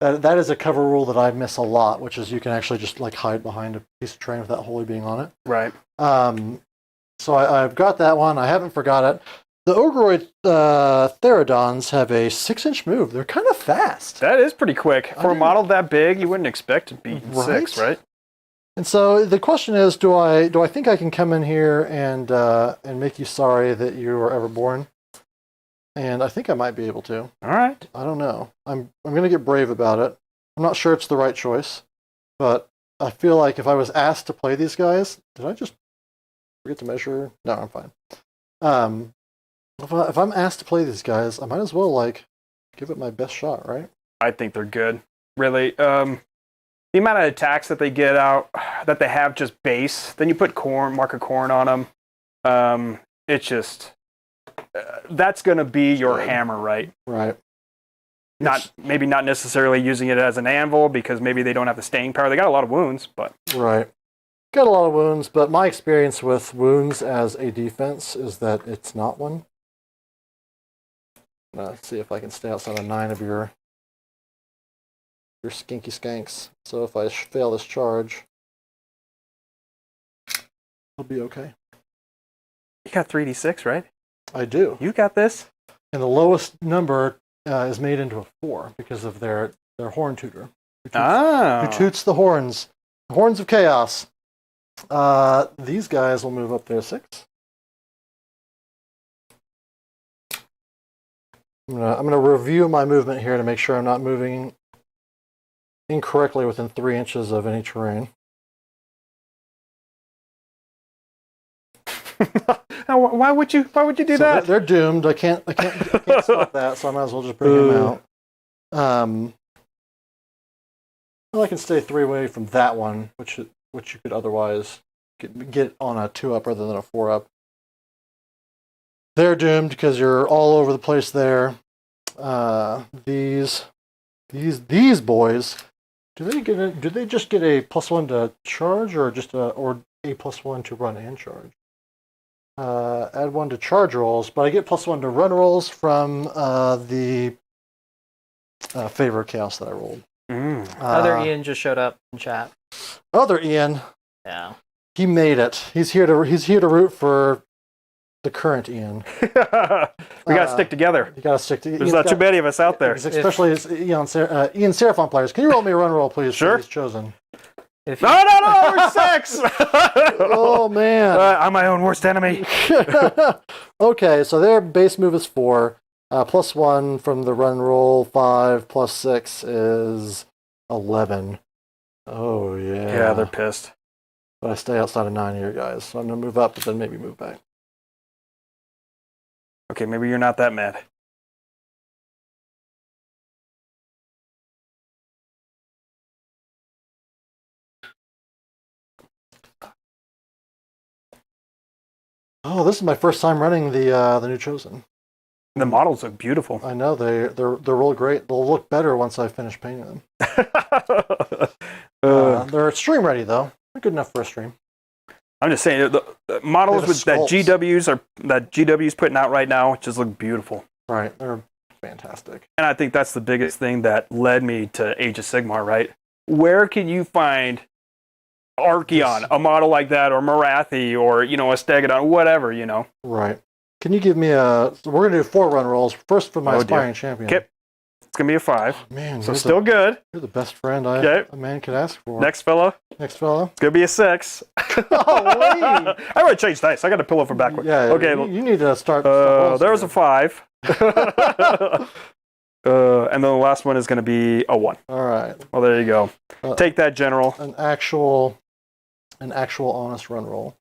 That is a cover rule that I miss a lot, which is you can actually just like hide behind a piece of terrain without wholly being on it. Right. So I've got that one. I haven't forgot it. The Ogroid Theridons have a 6-inch move. They're kind of fast. That is pretty quick. For a model that big, you wouldn't expect to be 6, right? And so the question is, do I think I can come in here and make you sorry that you were ever born? And I think I might be able to. All right. I don't know. I'm going to get brave about it. I'm not sure it's the right choice, but I feel like if I was asked to play these guys, did I just forget to measure? No, I'm fine. If I'm asked to play these guys, I might as well like give it my best shot, right? I think they're good. Really. The amount of attacks that they get out, that they have just base, then you put mark a corn on them. It's just, that's going to be your hammer, right? Right. Maybe not necessarily using it as an anvil because maybe they don't have the staying power. They got a lot of wounds, but. Right. Got a lot of wounds, but my experience with wounds as a defense is that it's not one. Let's see if I can stay outside of 9 of your skinky skanks. So if I fail this charge, I'll be okay. You got 3d6, right? I do. You got this. And the lowest number is made into a 4 because of their horn tutor. Who toots the horns. The horns of chaos. These guys will move up there 6. I'm gonna review my movement here to make sure I'm not moving incorrectly within 3 inches of any terrain. Why would you do that? They're doomed. I can't stop that, so I might as well just bring him out. Well, I can stay 3 away from that one, which you could otherwise get on a 2-up rather than a 4-up. They're doomed because you're all over the place there. These boys, do they just get a +1 to charge, or just a +1 to run and charge? Add 1 to charge rolls, but I get +1 to run rolls from the favor chaos that I rolled. Other Ian just showed up in chat. Other Ian, Yeah. he made it. He's here to root for the current Ian. We gotta stick together. You gotta stick together. There's not too many of us out there. Especially Ian Seraphon players. Can you roll me a run roll, please? Sure. He's chosen. No, we're 6! Oh, man. I'm my own worst enemy. Okay, so their base move is 4. +1 from the run roll, 5 + 6 is 11. Oh, yeah. Yeah, they're pissed. But I stay outside of 9 here, guys. So I'm going to move up, but then maybe move back. Okay, maybe you're not that mad. Oh, this is my first time running the new Chosen. The models look beautiful. I know they're real great. They'll look better once I finish painting them. They're stream ready though. They're good enough for a stream. I'm just saying the models that GW's putting out right now just look beautiful. Right, they're fantastic. And I think that's the biggest thing that led me to Age of Sigmar. Right, where can you find Archeon, a model like that, or Marathi, or a Stegodon, whatever, Right. Can you give me so we're gonna do 4 run rolls first for my aspiring champion. Okay. It's gonna be a 5. Man, so still good. You're the best friend a man could ask for. Next fella. Next fella. It's gonna be a 6. I would change dice. I got a pillow for backward. Yeah. Okay. You need to start. There's a 5. And then the last one is gonna be a 1. All right. Well, there you go. Take that, General. An actual honest run roll.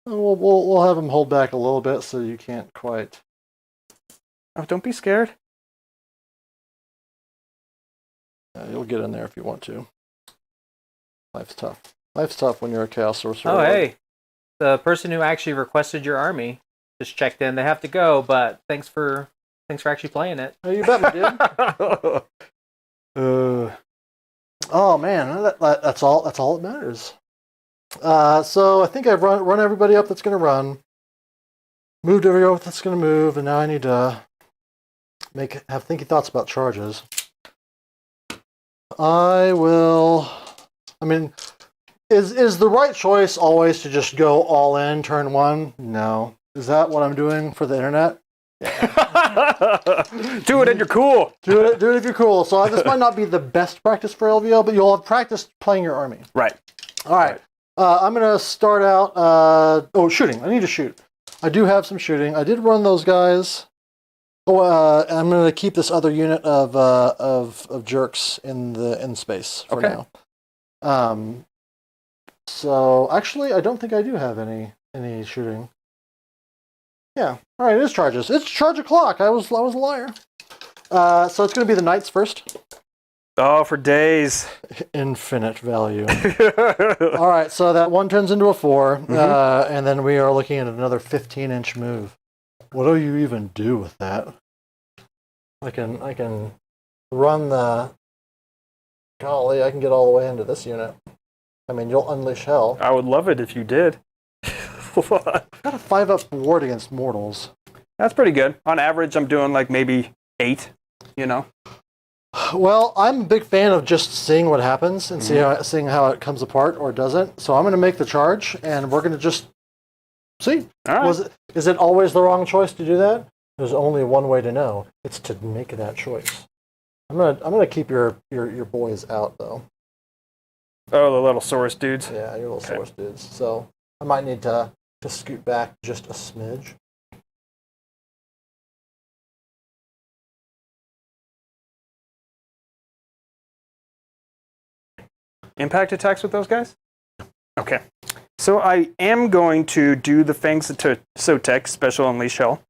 We'll have him hold back a little bit so you can't quite. Oh, don't be scared. Yeah, you'll get in there if you want to. Life's tough. Life's tough when you're a chaos sorcerer. Oh, hey. The person who actually requested your army just checked in. They have to go, but thanks for actually playing it. Oh, you bet me, dude. Oh man, that's all that matters. So I think I've run everybody up that's going to run, moved everybody up that's going to move, and now I need to have thinking thoughts about charges. Is the right choice always to just go all in turn 1? No. Is that what I'm doing for the internet? Do it and you're cool. Do it if you're cool. So this might not be the best practice for LVO, but you'll have practiced playing your army. Right. All right. I'm going to start out... shooting. I need to shoot. I do have some shooting. I did run those guys. I'm going to keep this other unit of jerks in space for now. So, actually, I don't think I do have any shooting. Yeah. All right, it is charges. It's charge o'clock. I was a liar. So it's going to be the knights first. Oh, for days. Infinite value. All right, so that 1 turns into a 4, and then we are looking at another 15-inch move. What do you even do with that? I can run the... Golly, I can get all the way into this unit. I mean, you'll unleash hell. I would love it if you did. Got a 5-up ward against mortals. That's pretty good. On average, I'm doing like maybe 8, Well, I'm a big fan of just seeing what happens and seeing how it comes apart or doesn't. So I'm going to make the charge, and we're going to just see. All right. Is it always the wrong choice to do that? There's only one way to know. It's to make that choice. I'm gonna keep your boys out though. Oh, the little Saurus dudes. Yeah, your little Saurus dudes. So I might need to scoot back just a smidge. impact attacks with those guys? Okay. So I am going to do the Fangs of Sotek Special Unleash Shell.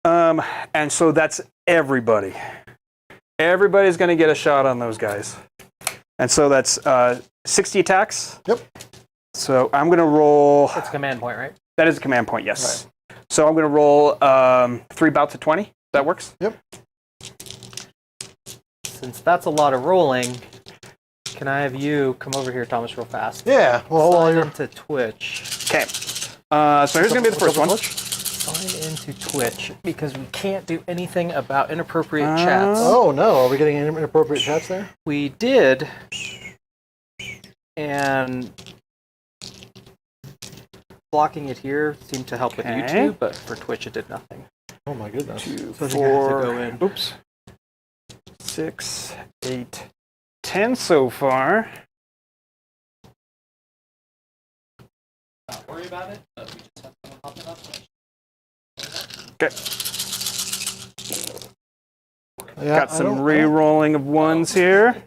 And so that's everybody. Everybody's going to get a shot on those guys. And so that's 60 attacks. Yep. So I'm going to roll... It's a command point, right? That is a command point, yes. Right. So I'm going to roll 3 bouts of 20. That works? Yep. Since that's a lot of rolling, can I have you come over here, Thomas, real fast? Yeah. Well, sign into Twitch. Okay. So here's going to be the first one. Sign into Twitch, because we can't do anything about inappropriate chats. Oh, no. Are we getting inappropriate chats there? We did. And blocking it here seemed to help with YouTube, but for Twitch it did nothing. Oh, my goodness. 2, So 4, go in. Oops. 6, 8, 10 so far. Don't worry about it, but we just have someone hop it up. Okay. Got some re-rolling of ones here.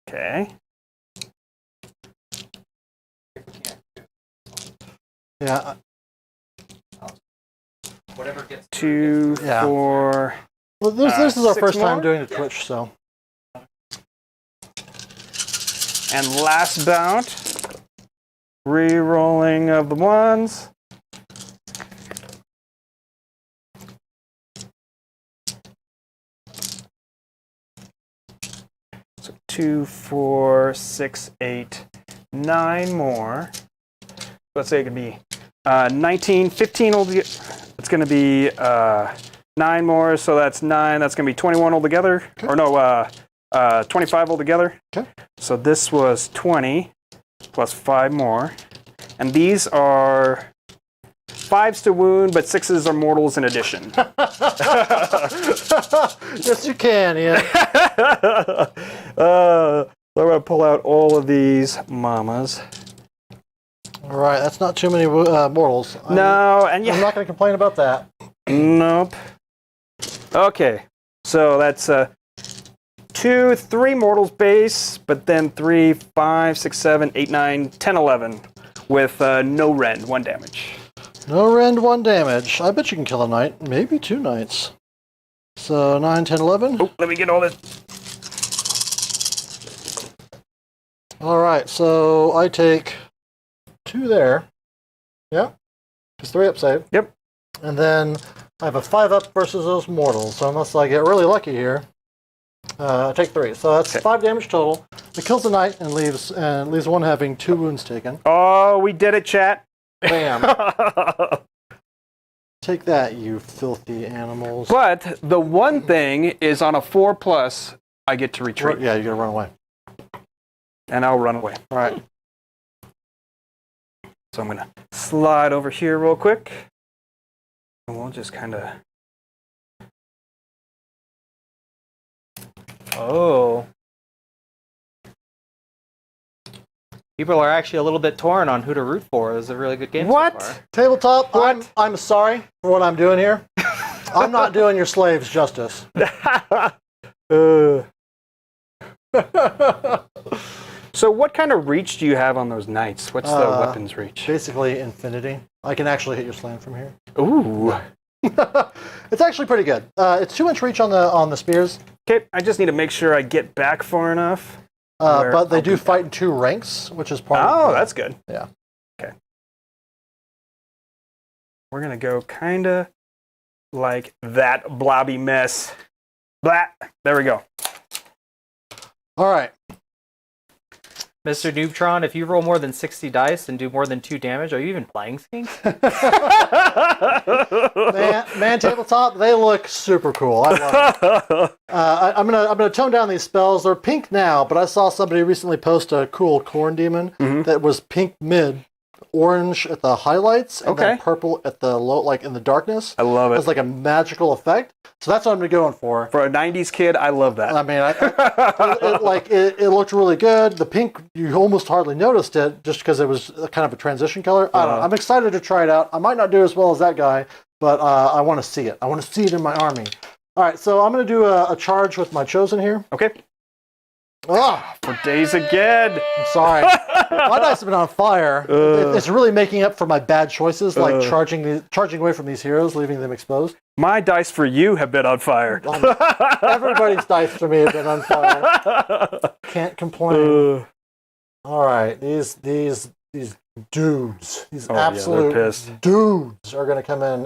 Okay. Yeah. Whatever gets 2, 4. Well, this is our 6 first time more? doing the Twitch, so. And last bout. Re-rolling of the ones. So 2, 4, 6, 8, 9 more. Let's say it could be 19, 15 it's going to be 9 more, so that's 9. That's going to be 21 altogether. Okay. Or no, 25 altogether. Okay. So this was 20 plus 5 more. And these are 5s to wound, but 6s are mortals in addition. Yes, you can, Ian. I'm going to pull out all of these mamas. All right, that's not too many mortals. I'm not going to complain about that. Nope. Okay, so that's 2, 3 mortals base, but then 3, 5, 6, 7, 8, 9, 10, 11 with no rend, 1 damage. No rend, 1 damage. I bet you can kill a knight. Maybe 2 knights. So 9, 10, 11. Oh, let me get all this. All right, so I take 2 there. Yeah. Because 3 up save. Yep. And then I have a 5 up versus those mortals. So unless I get really lucky here, I take 3. So that's 5 damage total. It kills the knight and leaves one having 2 wounds taken. Oh, we did it, chat. Bam. Take that, you filthy animals. But the one thing is on a 4+, I get to retreat. Yeah, you gotta run away. And I'll run away. All right. So I'm gonna slide over here real quick. And we'll just kind of... Oh. People are actually a little bit torn on who to root for. It was a really good game What? so far. Tabletop, What? I'm sorry for what I'm doing here. I'm not doing your slaves justice. So what kind of reach do you have on those knights? What's the weapons reach? Basically infinity. I can actually hit your slam from here. Ooh. It's actually pretty good. It's 2-inch reach on the spears. Okay, I just need to make sure I get back far enough. But they do fight in 2 ranks, which is part of Oh, that's good. Yeah. Okay. We're going to go kind of like that blobby mess. Blah. There we go. All right. Mr. Noobtron, if you roll more than 60 dice and do more than 2 damage, are you even playing Skinks? Man, tabletop, they look super cool. I love it. I'm gonna tone down these spells. They're pink now, but I saw somebody recently post a cool corn demon that was pink mid, orange at the highlights, and then purple at the low, like in the darkness. I love it. It's like a magical effect. So that's what I'm going for. For a 90s kid, I love that. I mean, it looked really good. The pink, you almost hardly noticed it just because it was kind of a transition color. I don't know. I'm excited to try it out. I might not do as well as that guy, but I want to see it. I want to see it in my army. All right, so I'm going to do a charge with my chosen here. Okay. Oh, For days again. I'm sorry. My dice have been on fire. It's really making up for my bad choices, like charging away from these heroes, leaving them exposed. My dice for you have been on fire. Everybody's dice for me have been on fire. Can't complain. All right, these dudes, these absolute dudes, are going to come in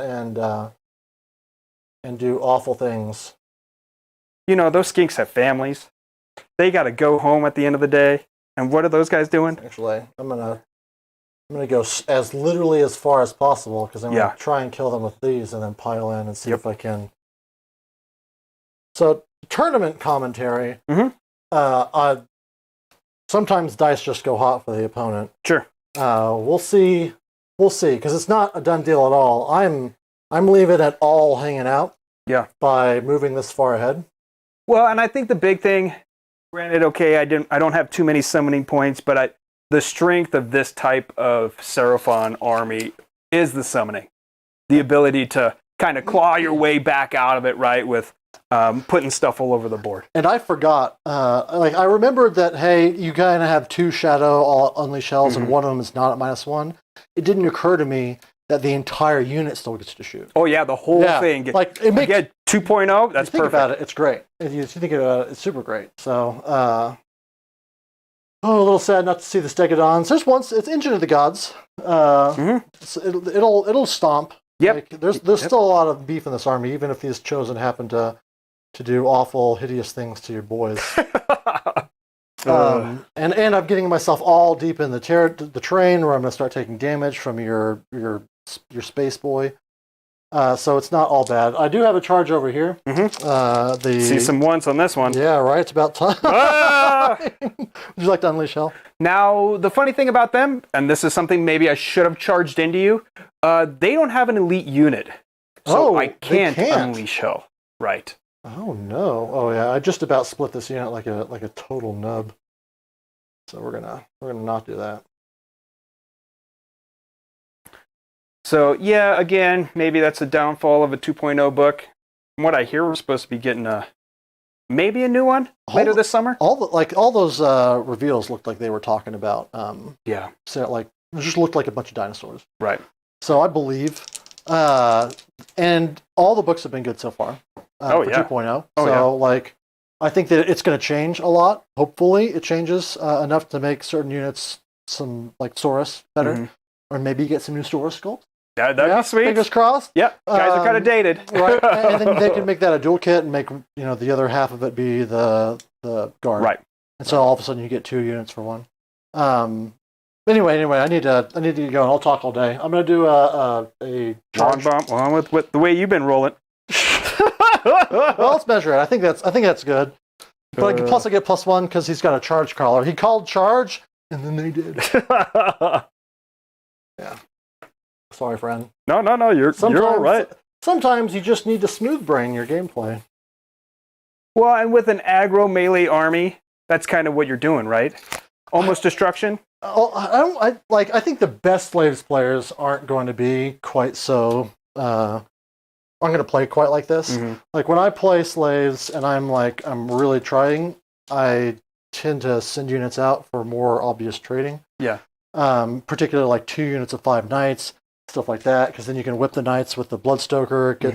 and do awful things. You know, those skinks have families. They got to go home at the end of the day. And what are those guys doing? Actually, I'm gonna go as literally as far as possible because I'm gonna try and kill them with these and then pile in and see if I can. So tournament commentary. Sometimes dice just go hot for the opponent. Sure. We'll see because it's not a done deal at all. I'm leaving it all hanging out. Yeah. By moving this far ahead. Well, and I think the big thing. Granted, okay, I don't have too many summoning points, but the strength of this type of Seraphon army is the summoning. The ability to kind of claw your way back out of it, right, with putting stuff all over the board. And I forgot, I remembered that, hey, you kind of have 2 Shadow Unleash Shells, and one of them is not at -1. It didn't occur to me that the entire unit still gets to shoot. Oh yeah, the whole thing. Like it makes 2.0. That's think perfect. About it, it's great. If you think about it, it's super great. So, a little sad not to see the Stegodons. There's once it's Engine of the Gods. It'll stomp. Yep. Like, there's still a lot of beef in this army, even if these chosen happen to do awful, hideous things to your boys. And I'm getting myself all deep in the terrain where I'm going to start taking damage from your space boy. So it's not all bad. I do have a charge over here. See some ones on this one. Yeah, right. It's about time. Would you like to unleash hell? Now, the funny thing about them, and this is something maybe I should have charged into you, they don't have an elite unit. So I can't unleash hell. Right. Oh no! Oh yeah, I just about split this unit like a total nub. So we're gonna not do that. So yeah, again, maybe that's a downfall of a 2.0 book. From what I hear, we're supposed to be getting maybe a new one later this summer. All those reveals looked like they were talking about. So it just looked like a bunch of dinosaurs. Right. So I believe, and all the books have been good so far. For 2.0. I think that it's going to change a lot. Hopefully, it changes enough to make certain units some like Saurus better, or maybe get some new Saurus sculpts. Yeah, that'd be sweet. Fingers crossed. Yep, guys are kind of dated, right? And then they can make that a dual kit and make the other half of it be the guard, right? And so all of a sudden you get 2 units for one. Anyway, I need to get going. I'll talk all day. I'm going to do a long bomb. Well, with the way you've been rolling. Well, let's measure it. I think that's good. But plus I get +1 because he's got a charge caller. He called charge, and then they did. Yeah. Sorry, friend. No. You're all right. Sometimes you just need to smooth brain your gameplay. Well, and with an aggro melee army, that's kind of what you're doing, right? Almost destruction. I think the best Slaves players aren't going to be quite so. I'm going to play quite like this. Like when I play Slaves and I'm really trying, I tend to send units out for more obvious trading. Yeah. Particularly like 2 units of 5 knights, stuff like that, because then you can whip the knights with the Bloodstoker, get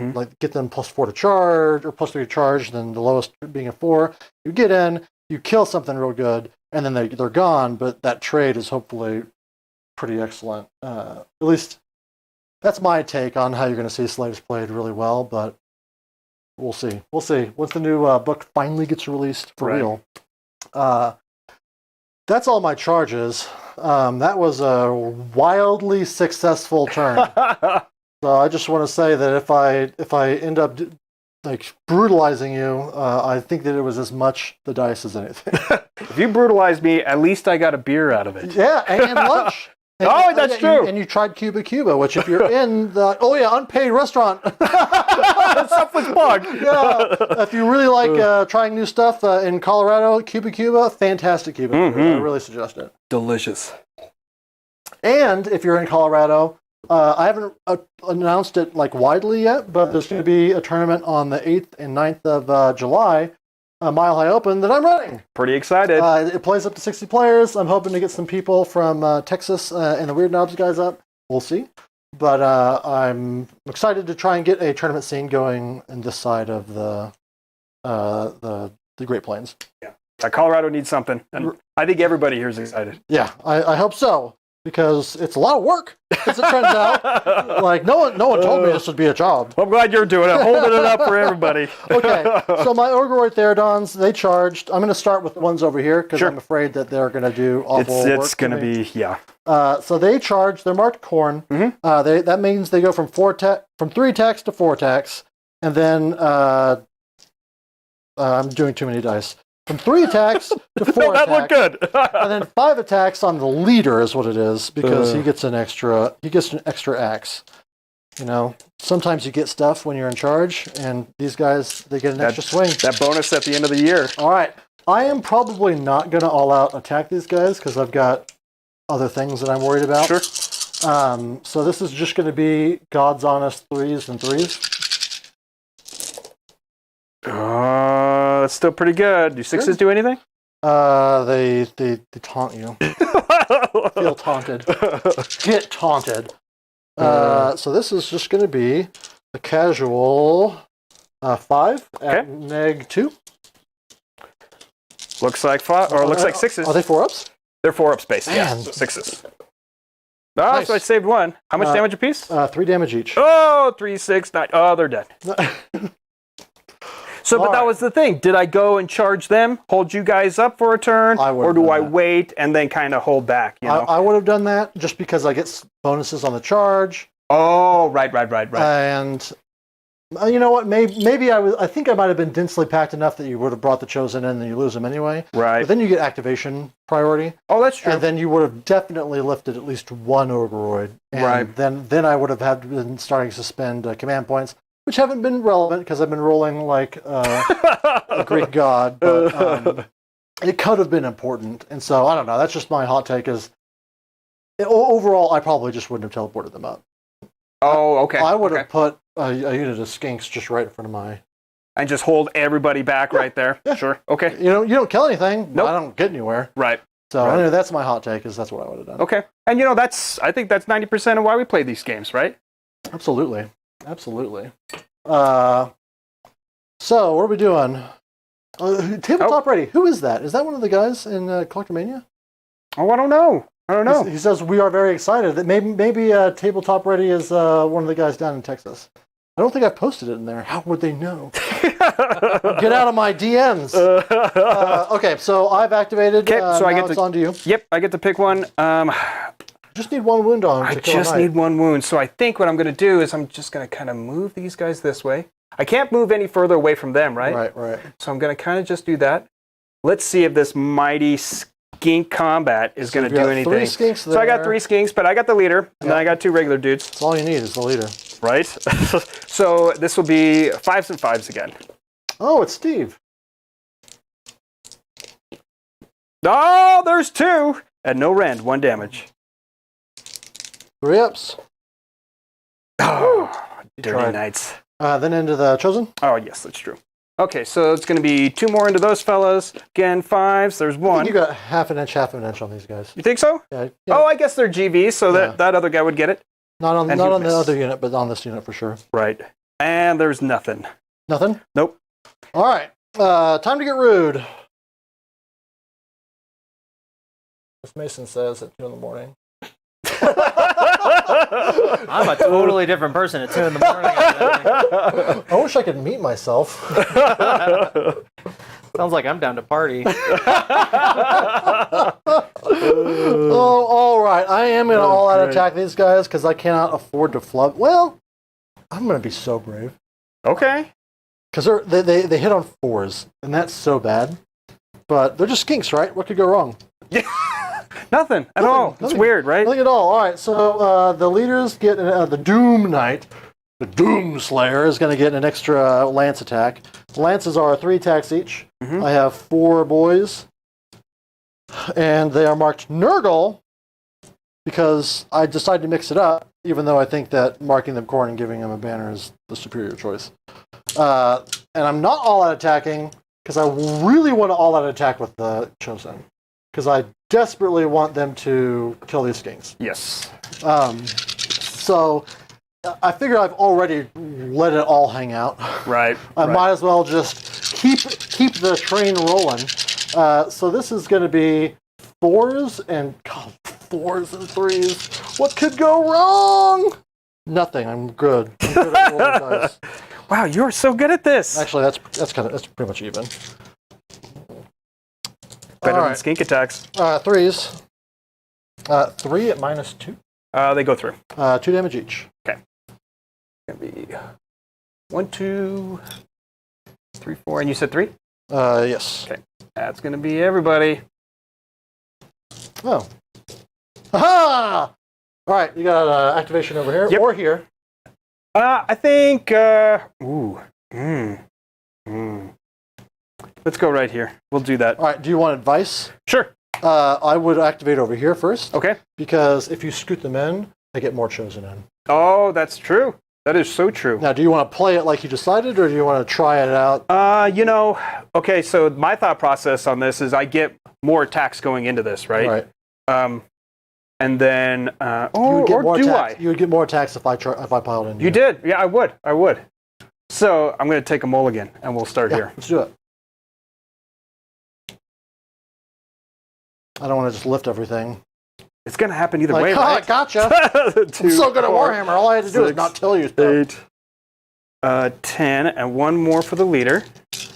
them +4 to charge or +3 to charge, then the lowest being a 4. You get in, you kill something real good, and then they're gone. But that trade is hopefully pretty excellent. At least. That's my take on how you're going to see Slaves played really well, but we'll see. We'll see. Once the new book finally gets released for real. That's all my charges. That was a wildly successful turn. So I just want to say that if I end up brutalizing you, I think that it was as much the dice as anything. If you brutalized me, at least I got a beer out of it. Yeah, and lunch. That's true. And you tried Cuba, which if you're in the unpaid restaurant, selfless plug. Yeah, if you really like trying new stuff in Colorado, Cuba, fantastic Cuba. I really suggest it. Delicious. And if you're in Colorado, I haven't announced it widely yet, but there's going to be a tournament on the 8th and 9th of July a Mile High Open that I'm running. Pretty excited. It plays up to 60 players. I'm hoping to get some people from Texas and the Weird Knobs guys up. We'll see. But I'm excited to try and get a tournament scene going in this side of the Great Plains. Yeah. Colorado needs something, and I think everybody here is excited. Yeah, I hope so, because it's a lot of work, as it turns out. Like, no one told me this would be a job. I'm glad you're doing it, holding it up for everybody. Okay, so my Orgoroid Theridons, they charged. I'm going to start with the ones over here, because Sure. I'm afraid that they're going to do awful work. It's going to be, yeah. So they charge. They're marked corn. Mm-hmm. That means they go from 3 attacks to 4 attacks, and then I'm doing too many dice. From 3 attacks to 4 No, that attacks. looked good. And then 5 attacks on the leader is what it is, because he gets an extra axe. You know, sometimes you get stuff when you're in charge, and these guys, they get an extra swing. That bonus at the end of the year. All right. I am probably not going to all-out attack these guys, because I've got other things that I'm worried about. Sure. So this is just going to be God's honest 3s and 3s. That's still pretty good. Do 6s do anything? They taunt you. Feel taunted. Get taunted. So this is just going to be a casual 5 at -2. Looks like 5, or looks like 6s. Are they 4-ups? They're 4-up space. Yeah, Man. so 6s. Oh, Nice. so I saved 1. How much damage apiece? 3 damage each. Oh, 3, 6, 9. Oh, they're dead. So, but All that right. was the thing. Did I go and charge them, hold you guys up for a turn, I would've or do done I that. wait and then kind of hold back? You know? I would have done that just because I get bonuses on the charge. Oh, right. And you know what? Maybe I think I might have been densely packed enough that you would have brought the chosen in, and you lose them anyway. Right. But then you get activation priority. Oh, that's true. And then you would have definitely lifted at least 1 Orgoroid. And Right. then I would have been starting to spend command points, which haven't been relevant because I've been rolling like a Greek god. But it could have been important. And so, I don't know. That's just my hot take is, overall, I probably just wouldn't have teleported them up. Oh, okay. I would okay. have put a unit of skinks just right in front of my... And just hold everybody back right there. Yeah. Sure. Okay. You don't kill anything. Nope. I don't get anywhere. Right. So Right. anyway, that's my hot take, is that's what I would have done. Okay. And I think that's 90% of why we play these games, right? Absolutely. So what are we doing? Tabletop Ready. Who is that? Is that one of the guys in Collectormania? Oh, I don't know. He says we are very excited that maybe Tabletop Ready is one of the guys down in Texas. I don't think I posted it in there. How would they know? Get out of my DMs. Okay, so I've activated. Okay, so I now get it's to. on to you. Yep, I get to pick one. Just need 1 wound on. I to kill a just knight. need 1 wound, so I think what I'm going to do is I'm just going to kind of move these guys this way. I can't move any further away from them, right? Right. So I'm going to kind of just do that. Let's see if this mighty skink combat is going to you've do got anything. 3 skinks So I got there. 3 skinks, but I got the leader, and then I got 2 regular dudes, That's all you need is the leader. right? So this will be 5s and 5s again. Oh, it's Steve. Oh, there's 2! At no rend, 1 damage. 3 ups. Oh, dirty tried. knights. Then into the chosen. Oh, yes, that's true. Okay, so it's going to be 2 more into those fellas. Again, 5s. There's I 1. think you got half an inch on these guys. You think so? Yeah. Oh, I guess they're GVs, so Yeah. that other guy would get it. Not on and the he missed. other unit, but on this unit for sure. Right. And there's nothing. Nothing? Nope. All right. Time to get rude. As Mason says at 2 in the morning. I'm a totally different person at 2 in the morning. I wish I could meet myself. Sounds like I'm down to party. Oh, all right. I am going to all-out great. attack these guys because I cannot afford to flub. Well, I'm going to be so brave. Okay. Because they hit on 4s, and that's so bad. But they're just skinks, right? What could go wrong? Nothing at all. It's nothing. weird, right? Nothing at all. All right, so the leaders get the Doom Knight. The Doom Slayer is going to get an extra lance attack. Lances are 3 attacks each. Mhm. I have 4 boys. And they are marked Nurgle because I decided to mix it up, even though I think that marking them corn and giving them a banner is the superior choice. And I'm not all out attacking because I really want to all-out attack with the Chosen. Because I desperately want them to kill these skinks. Yes. So I figure I've already let it all hang out. Right. I might as well just keep the train rolling. So this is going to be 4s and 3s. What could go wrong? Nothing. I'm good. I'm good at rolling dice. Wow, you're so good at this. Actually, that's pretty much even. Better All than skink attacks. 3s. 3 at -2. They go through. 2 damage each. Okay. Gonna be 1, 2, 3, 4, and you said 3? Yes. Okay. That's gonna be everybody. Oh. Aha! All right, you got activation over here or here. I think. Let's go right here. We'll do that. All right. Do you want advice? Sure. I would activate over here first. Okay. Because if you scoot them in, they get more chosen in. Oh, that's true. That is so true. Now, do you want to play it like you decided, or do you want to try it out? Okay, so my thought process on this is I get more attacks going into this, right? Right. And then, You would get more attacks if I piled in. You did? Yeah, I would. So I'm going to take a mulligan, and we'll start here. Let's do it. I don't want to just lift everything. It's going to happen either way, right? Gotcha. I'm so good at Warhammer. All I had to do is not tell you stuff. 8, 10, and 1 more for the leader.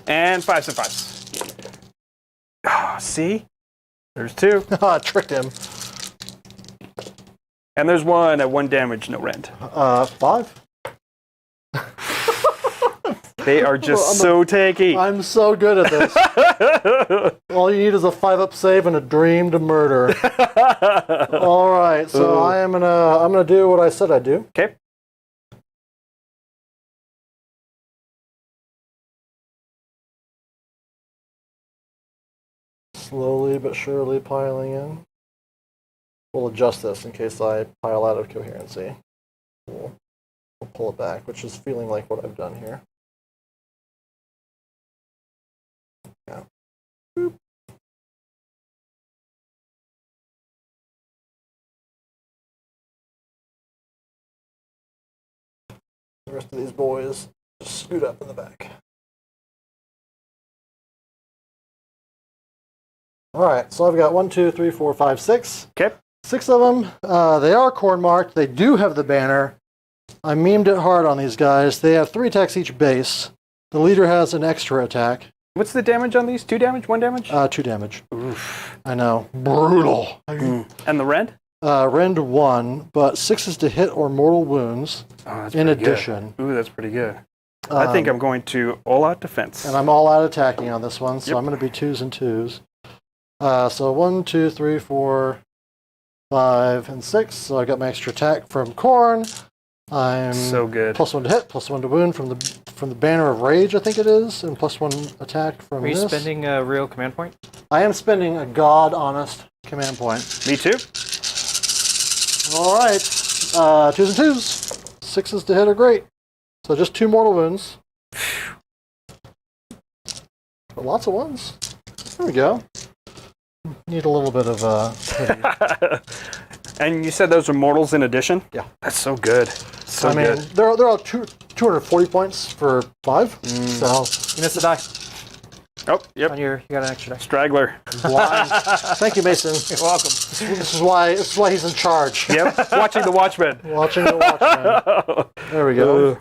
And 5s and 5s. Oh, see? There's 2. I tricked him. And there's 1 at 1 damage, no rend. 5? They are just so tanky. I'm so good at this. All you need is a 5-up save and a dream to murder. All right, so I'm gonna do what I said I'd do. Okay. Slowly but surely piling in. We'll adjust this in case I pile out of coherency. We'll pull it back, which is feeling like what I've done here. Yeah. Boop. The rest of these boys just scoot up in the back. All right, so I've got 1, 2, 3, 4, 5, 6. Okay. 6 of them. They are corn marked. They do have the banner. I memed it hard on these guys. They have 3 attacks each base. The leader has an extra attack. What's the damage on these? 2 damage? 1 damage? 2 damage. Oof. I know. Brutal. And the rend? Rend 1, but 6s to hit or mortal wounds. Oh, that's in pretty addition. Good. Ooh, that's pretty good. I think I'm going to all-out defense. And I'm all-out attacking on this one, so I'm going to be 2s and 2s. So 1, 2, 3, 4, 5, and 6. So I got my extra attack from Corn. I'm so good. +1 to hit, +1 to wound from the Banner of Rage, I think it is, and +1 attack from this. Are you spending a real command point? I am spending a god-honest command point. Me too. All right. 2s and 2s. 6s to hit are great. So just 2 mortal wounds. But lots of 1s. There we go. Need a little bit of And you said those are mortals in addition? Yeah. That's so good. So good. they're all 240 points for 5. So You missed a die. Oh, yep. You got an extra die. Straggler. blind. Thank you, Mason. You're welcome. This is why he's in charge. Yep. Watching the Watchmen. Watching the Watchmen. There we go.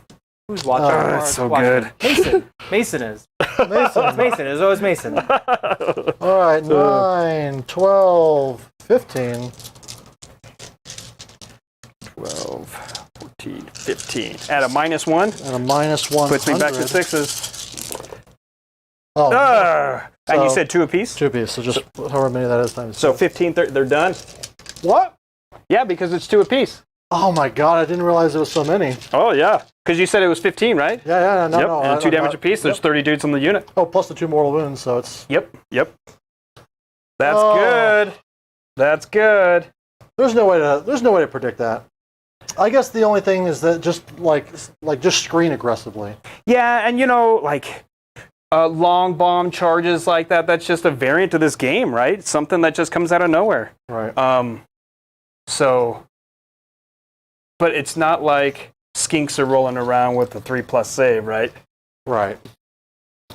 Who's watching? That's so good. Mason. Mason is. Mason. It's Mason. It's always Mason. All right, 9, 12, 15. 12, 14, 15. At a -1. And a -1. Puts me back to 6s. Oh, And you So- said 2 apiece? 2 piece. So just however many that is times. So 15, they're done? What? Yeah, because it's 2 apiece. Oh my god, I didn't realize there was so many. Oh, yeah. Because you said it was 15, right? Yeah, no, yep. no. And 2 damage apiece. There's 30 dudes on the unit. Oh, plus the 2 mortal wounds, so it's... Yep. That's good. That's good. There's no way to predict that. I guess the only thing is that just screen aggressively. Yeah, and long bomb charges like that. That's just a variant of this game, right? Something that just comes out of nowhere. Right. But it's not like skinks are rolling around with a 3+ save, right? Right.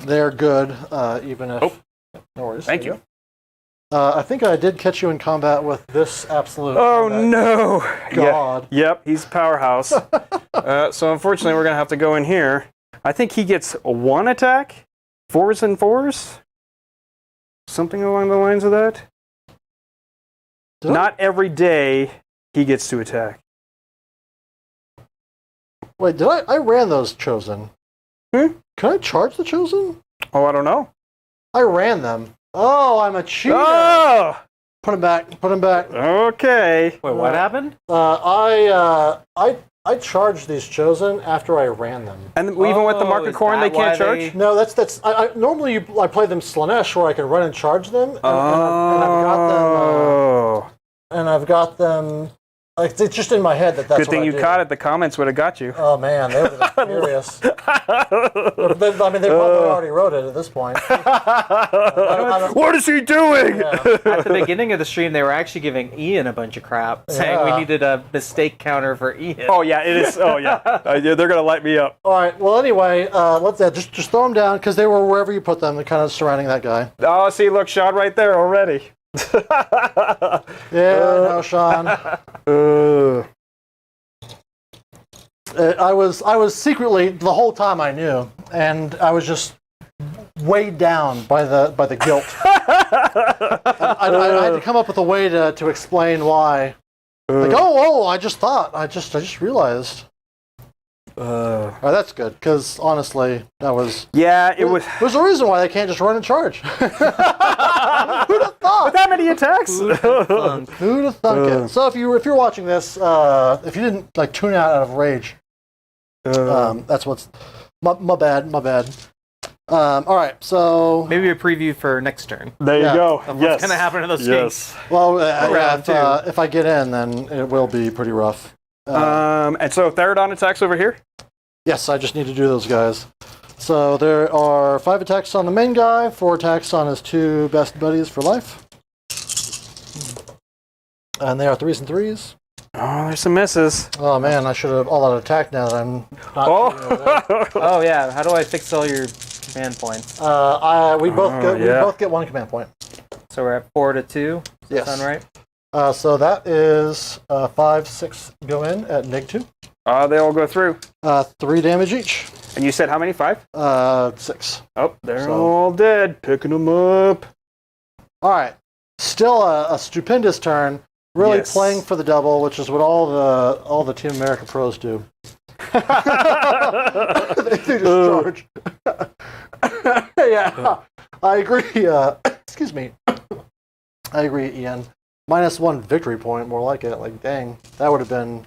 They're good, even if... Oh. No worries. Thank you. I think I did catch you in combat with this absolute... Oh, no. God. Yeah. Yep, he's powerhouse. So unfortunately, we're going to have to go in here. I think he gets 1 attack? 4s and 4s? Something along the lines of that? Not every day he gets to attack. Wait, did I ran those Chosen. Can I charge the Chosen? Oh, I don't know. I ran them. Oh, I'm a cheater. Oh! Put him back. Put him back. Okay. Wait, what happened? I charged these Chosen after I ran them. And even with the market corn, they can't charge? No, that's. Normally I play them Slanesh where I can run and charge them, and I've got them. Like, it's just in my head that's Good thing you caught it. The comments would have got you. Oh man, they would have been furious. They probably already wrote it at this point. What is he doing? Yeah. At the beginning of the stream, they were actually giving Ian a bunch of crap, saying we needed a mistake counter for Ian. Oh yeah, it is. Oh yeah, they're gonna light me up. All right. Well, anyway, let's just throw them down because they were wherever you put them. They're kind of surrounding that guy. Oh, see, look, shot right there already. Yeah, no, Sean. I was secretly the whole time I knew, and I was just weighed down by the guilt. I had to come up with a way to explain why. Like, I just thought, I just realized. Oh, that's good, because honestly, that was... Yeah, it was... There's a reason why they can't just run and charge. Who'd have thought? With that many attacks? Who'd have thunk it? So if you're watching this, if you didn't tune out of rage, that's what's... My bad. All right, so... Maybe a preview for next turn. There you go. Of what's going to happen to those things. Well, if I get in, then it will be pretty rough. And so Theridon attacks over here? Yes, I just need to do those guys. So there are 5 attacks on the main guy, 4 attacks on his 2 best buddies for life. And they are 3s and 3s. Oh, there's some misses. Oh man, I should have all out attack now that I'm not. Oh yeah, how do I fix all your command points? We both get 1 command point. So we're at 4 to 2. Does Yes. that sound right? So that is 5, 6 go in at -2. They all go through. 3 damage each. And you said how many? 5? 6. Oh, they're all dead. Picking them up. All right. Still a stupendous turn. Really playing for the double, which is what all the Team America pros do. They just charge. Yeah, I agree. Excuse me. I agree, Ian. -1 victory point, more like it. Like, dang, that would have been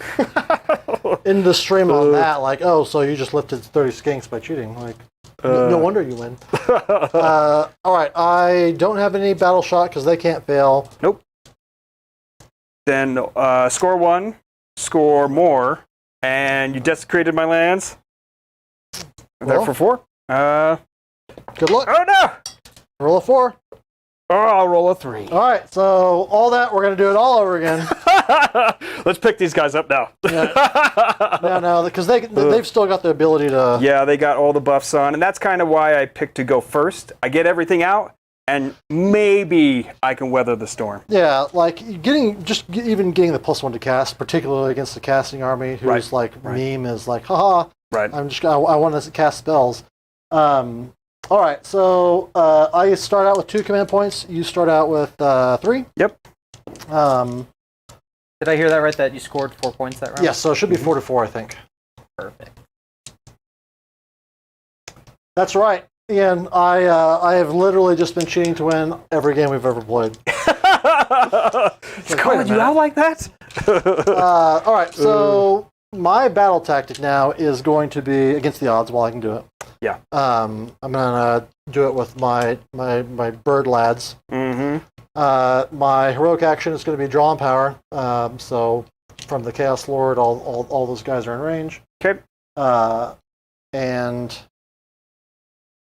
in the stream on that. Like, oh, so you just lifted 30 skinks by cheating. Like, no wonder you win. All right, I don't have any battle shot because they can't fail. Nope. Then score 1, score more, and you desecrated my lands. There for 4. Good luck. Oh no! Roll a 4. Oh, I'll roll a 3. All right, so all that, we're going to do it all over again. Let's pick these guys up now. No, because they've still got the ability to... Yeah, they got all the buffs on, and that's kind of why I picked to go first. I get everything out, and maybe I can weather the storm. Yeah, like even getting the +1 to cast, particularly against the casting army, who's meme is like, haha, right. I want to cast spells. All right, so I start out with 2 command points. You start out with 3. Yep. Did I hear that right? That you scored 4 points that round? Yes, so it should be 4 to 4, I think. Perfect. That's right, Ian. I have literally just been cheating to win every game we've ever played. It's calling you out like that? All right, so my battle tactic now is going to be against the odds while I can do it. Yeah. I'm gonna do it with my bird lads. Mm-hmm. My heroic action is going to be draw and power. So from the Chaos Lord, all those guys are in range. Okay. And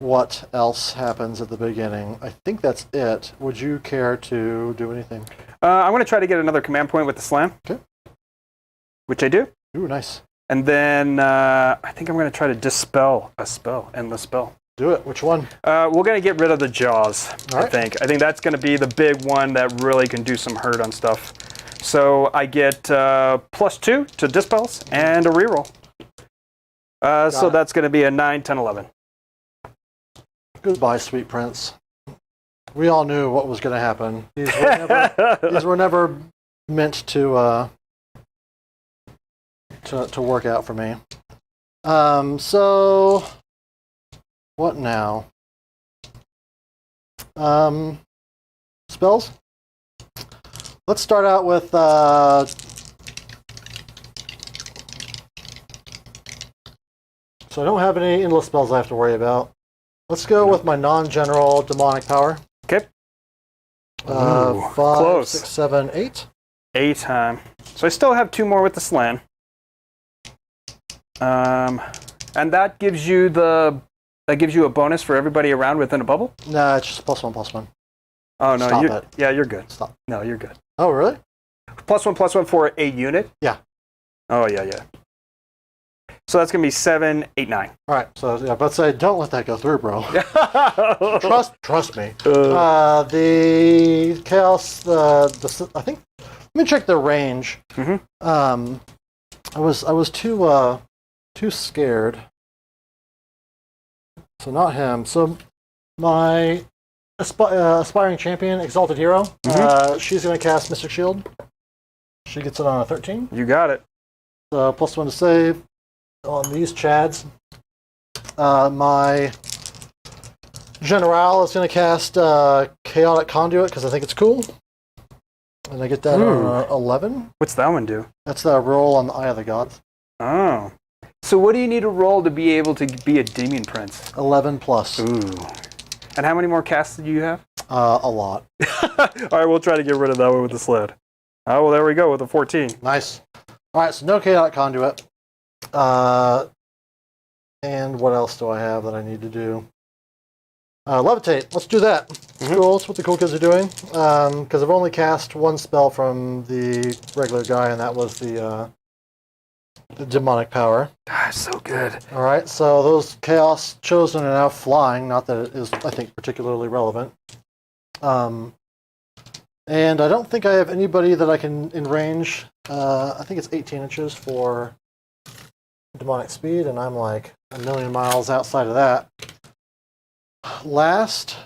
what else happens at the beginning. I think that's it. Would you care to do anything? I'm going to try to get another command point with the slam. Okay. Which I do. Ooh, nice. And then I think I'm going to try to dispel a spell, endless spell. Do it. Which one? We're going to get rid of the jaws, All right. I think that's going to be the big one that really can do some hurt on stuff. So I get +2 to dispels and a reroll. So that's going to be a 9, 10, 11. Goodbye, sweet prince. We all knew what was going to happen. These were never meant to work out for me. So what now? Spells? Let's start out with so I don't have any endless spells I have to worry about. Let's go with my non-general demonic power. Okay. 5, close. 6, 7, 8. 8 time. So I still have 2 more with the slam. And that gives you a bonus for everybody around within a bubble? Nah, it's just +1/+1. Oh no, Stop it. Yeah, you're good. Stop. No, you're good. Oh, really? +1/+1 for a unit? Yeah. Oh yeah. So that's gonna be 7, 8, 9. All right. So yeah, but say don't let that go through, bro. Trust me. The chaos. I think. Let me check the range. Mm-hmm. I was too scared. So not him. So my aspiring champion, exalted hero. She's gonna cast Mystic Shield. She gets it on a 13. You got it. +1 to save on these chads. My general is going to cast Chaotic Conduit because I think it's cool. And I get that on 11. What's that one do? That's the roll on the Eye of the Gods. Oh. So what do you need to roll to be able to be a demon prince? 11 plus. Ooh. And how many more casts do you have? A lot. All right, we'll try to get rid of that one with the sled. Oh, well, there we go with a 14. Nice. All right, so no Chaotic Conduit. And what else do I have that I need to do? Levitate. Let's do that. Cool. That's what the cool kids are doing. Because I've only cast one spell from the regular guy, and that was the demonic power. So good. All right. So those chaos chosen are now flying. Not that it is, I think, particularly relevant. And I don't think I have anybody that I can in range. I think it's 18 inches for demonic speed, and I'm like a million miles outside of that. Last, I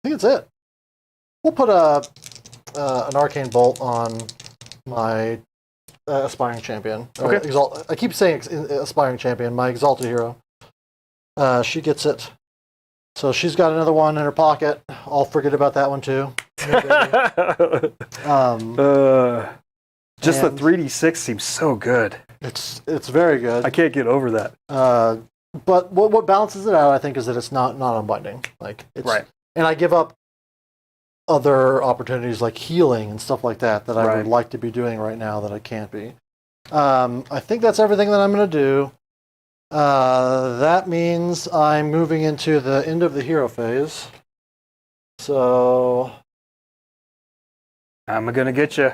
think it's it. We'll put an arcane bolt on my aspiring champion. Okay. I keep saying aspiring champion. My exalted hero. She gets it. So she's got another one in her pocket. I'll forget about that one too. Just the 3d6 seems so good. It's very good. I can't get over that. But what balances it out, I think, is that it's not unbinding. Like it's, right. And I give up other opportunities like healing and stuff like that I would like to be doing right now that I can't be. I think that's everything that I'm going to do. That means I'm moving into the end of the hero phase. So I'm going to get you.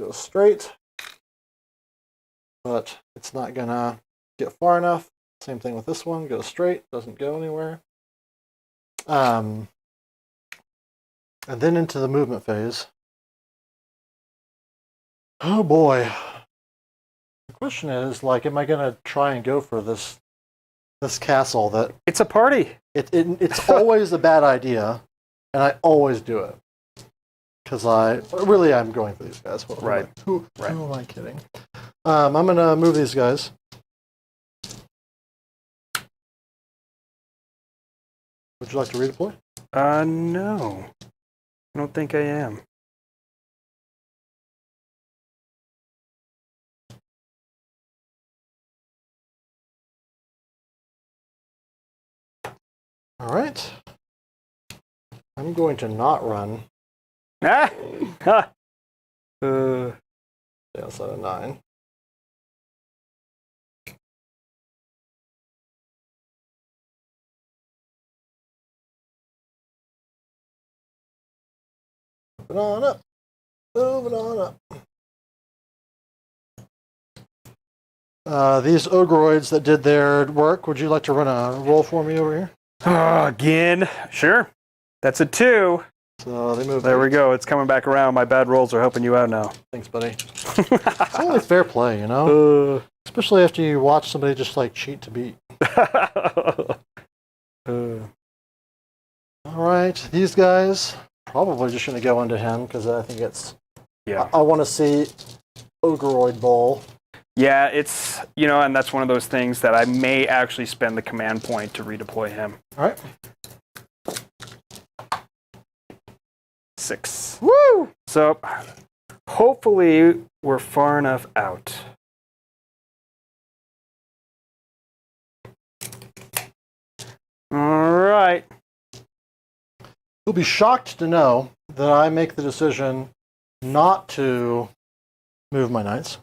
Go straight. But it's not going to get far enough. Same thing with this one. Go straight. Doesn't go anywhere. And then into the movement phase. Oh boy. The question is, like, am I going to try and go for this castle that... It's a party. It's always a bad idea, and I always do it. Because I'm going for these guys. Right. Who am I kidding? I'm going to move these guys. Would you like to redeploy? No. I don't think I am. All right. I'm going to not run. Ah! Outside of 9. Moving on up. Moving on up. These Ogroids that did their work, would you like to run a roll for me over here? Again? Sure. That's a 2. So they move. There we go. It's coming back around. My bad rolls are helping you out now. Thanks, buddy. It's only fair play, you know? Especially after you watch somebody just like cheat to beat. Alright, these guys probably just going to go into him because I think it's... Yeah. I want to see Ogroid Bowl. Yeah, it's, and that's one of those things that I may actually spend the command point to redeploy him. Alright. 6. Woo! So, hopefully we're far enough out. Alright. You'll be shocked to know that I make the decision not to move my knights.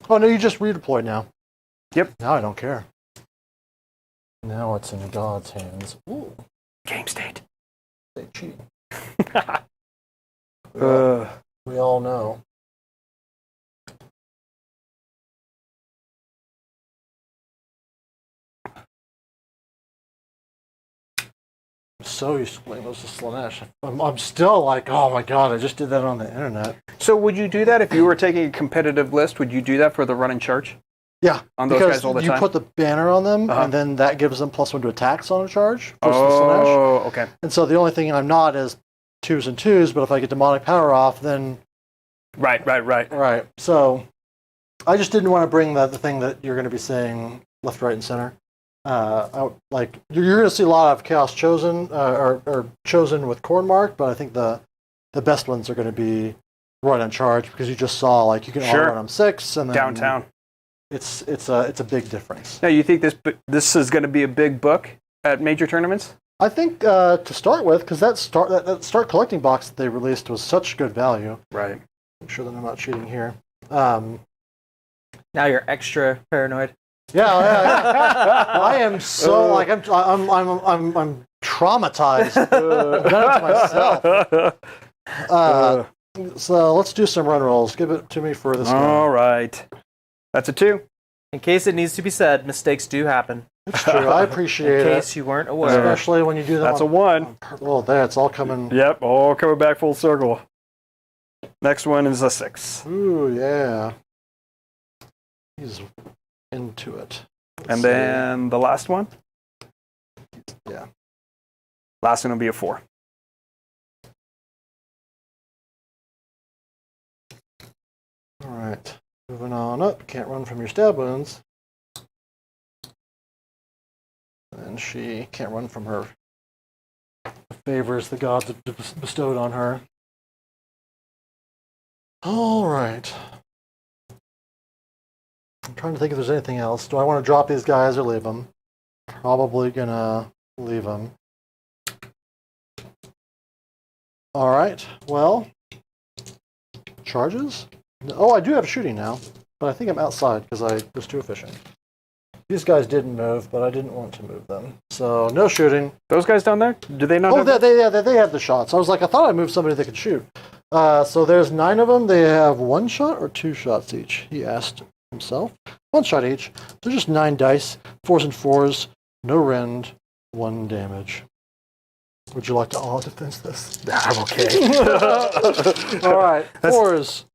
Oh, no, you just redeployed now. Yep. Now I don't care. Now it's in God's hands. Ooh. Game state. They cheat. Uh, We all know. I'm so used to playing those with Slanesh. I'm still like, oh my god, I just did that on the internet. so would you do that if you were taking a competitive list? Would you do that for the run and charge? Yeah, On those because guys all the you time? put the banner on them, Uh-huh. and then that gives them +1 to attacks on a charge versus the Slanesh. Oh, okay. And so the only thing I'm not is 2s and 2s, but if I get demonic power off, then Right. right. So I just didn't want to bring the thing that you're going to be saying left, right, and center. Like you're going to see a lot of Chaos Chosen or Chosen with Corn Mark, but I think the best ones are going to be Run and Charge because you just saw like you can Sure. all run them 6 and then Downtown. It's a big difference. Now, you think this is going to be a big book at major tournaments? I think to start with, because that start collecting box that they released was such good value. Right. Make sure that I'm not cheating here. Now you're extra paranoid. Yeah. I am so like I'm traumatized. I've done it to myself. So let's do some run rolls. Give it to me for this guy. All right. That's a 2. In case it needs to be said, mistakes do happen. It's true. I appreciate In it. case you weren't aware. Especially when you do that. That's a 1. Oh, there, it's all coming. Yep, all coming back full circle. Next one is a 6. Ooh, yeah. He's into it. And then the last one? Yeah. Last one will be a 4. All right. Moving on up. Can't run from your stab wounds. And she can't run from her favors the gods have bestowed on her. All right. I'm trying to think if there's anything else. Do I want to drop these guys or leave them? Probably gonna leave them. All right. Well, charges? Oh, I do have shooting now, but I think I'm outside because I was too efficient. These guys didn't move, but I didn't want to move them. So no shooting. Those guys down there? Do they not Oh, have they have the shots. I was like, I thought I moved somebody that could shoot. So there's 9 of them. They have 1 shot or 2 shots each, he asked himself. 1 shot each. So just 9 dice, 4s and 4s, no rend, 1 damage. Would you like to all defense this? I'm okay. All right, 4s.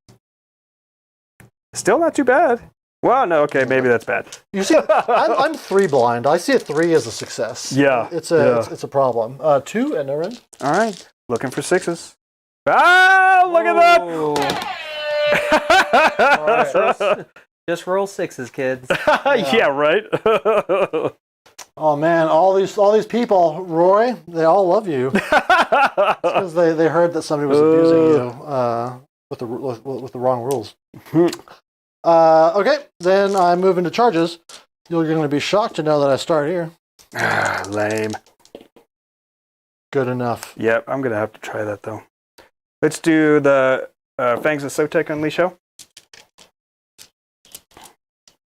Still not too bad. Well, no, okay, maybe that's bad. You see, I'm 3 blind. I see a 3 as a success. Yeah, It's yeah. a problem. 2 and no rend. All right, looking for 6s. Ah, look at that! All right. Just roll 6s, kids. Yeah, right. Oh man, all these people, Roy, they all love you because they heard that somebody was abusing you with the wrong rules. Okay, then I move into charges. You're going to be shocked to know that I start here. Lame. Good enough. Yep, I'm gonna have to try that though. Let's do the Fangs of Sotek on Lisho.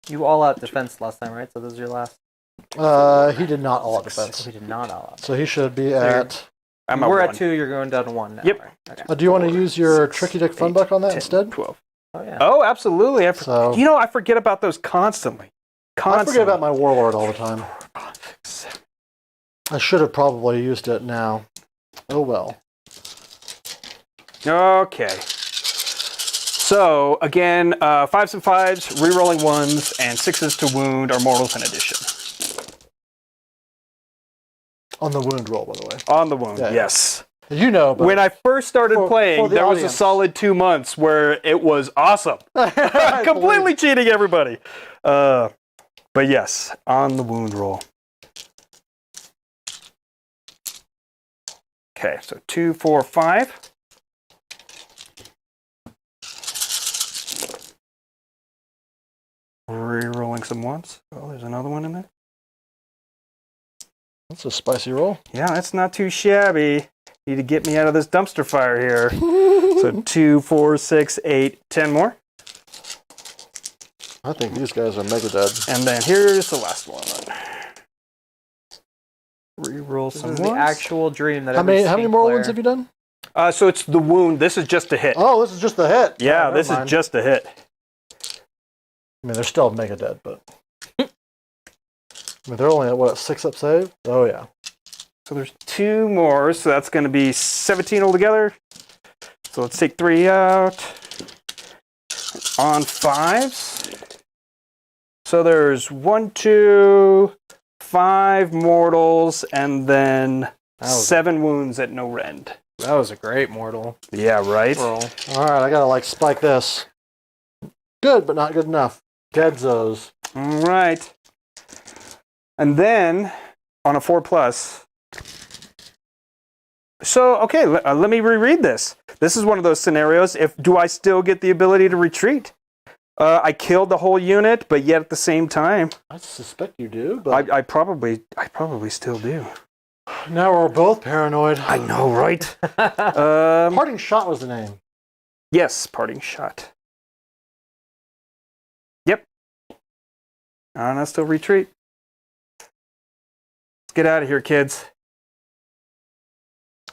You all out defense last time, right? So this is your last. He did not all out So defense. we did not all out. So he should be at I'm at We're 1. at 2. You're going down to 1 now. Yep. Right? Okay. Do you want to use your Tricky Dick Fun Buck on that 10, instead? 12. Oh yeah. Oh, absolutely. So- You know, I forget about those constantly. I forget about my Warlord all the time. I should have probably used it now. Oh well. Okay. So, again, 5s and 5s, rerolling 1s, and 6s to wound are mortals in addition. On the wound roll, by the way. On the wound, Yeah. yes. You know, but When I first started for playing, the there was a audience. solid 2 months where it was awesome. I Completely cheating everybody. But yes, on the wound roll. Okay, so 2, 4, 5. Rerolling some ones. Oh, there's another one in there. That's a spicy roll. Yeah, that's not too shabby. Need to get me out of this dumpster fire here. So 2, 4, 6, 8, 10 more. I think these guys are mega dead. And then here's the last one. Reroll This some is ones. the actual dream that How every many Skink more player- ones have you done? So it's the wound. This is just a hit. Oh, this is just the hit. Yeah, Oh, this never is mind. just a hit. I mean, they're still mega dead, but I mean, they're only at what, 6 up save? Oh yeah. So there's 2 more, so that's going to be 17 altogether. So let's take 3 out. On 5s. So there's 1, 2, 5 mortals, and then That was- 7 wounds at no rend. That was a great mortal Yeah, right? roll. All right, I gotta like spike this. Good, but not good enough. Deadzos. All right. And then on a 4+. So, okay, let me reread this. This is one of those scenarios. Do I still get the ability to retreat? I killed the whole unit, but yet at the same time, I suspect you do, but I probably still do. now we're both paranoid. I know, right? Parting Shot was the name. Yes, parting shot. Yep. And I still retreat. Let's get out of here, kids.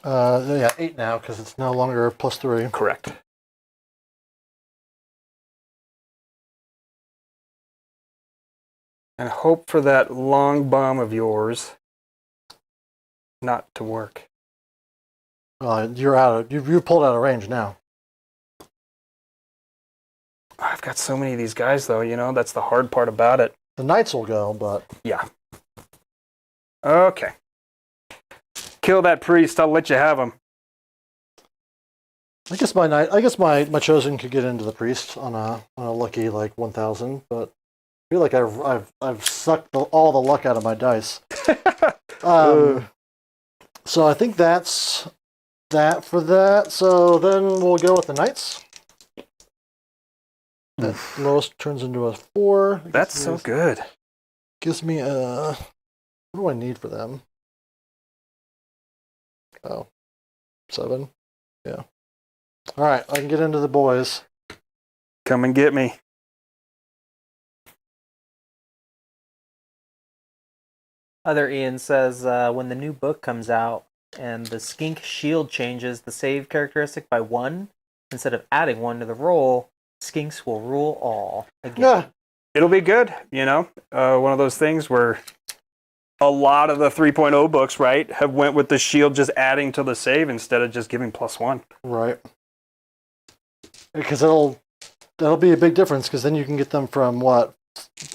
Yeah, 8 now because it's no longer +3. Correct. And hope for that long bomb of yours not to work. You're out. You pulled out of range now. I've got so many of these guys, though, you know, that's the hard part about it. The Knights will go, but Yeah. Okay. Kill that priest, I'll let you have him. I guess my chosen could get into the priest on a lucky like 1,000, but I feel like I've sucked all the luck out of my dice. So I think that's that for that. So then we'll go with the Knights. That lowest turns into a 4. That's so good. Gives me a. What do I need for them? Oh, 7. Yeah. All right, I can get into the boys. Come and get me. Other Ian says when the new book comes out and the skink shield changes the save characteristic by 1, instead of adding 1 to the roll, skinks will rule all again. Yeah. It'll be good, you know? One of those things where a lot of the 3.0 books, right, have went with the shield just adding to the save instead of just giving +1. Right. Because that'll be a big difference. Because then you can get them from what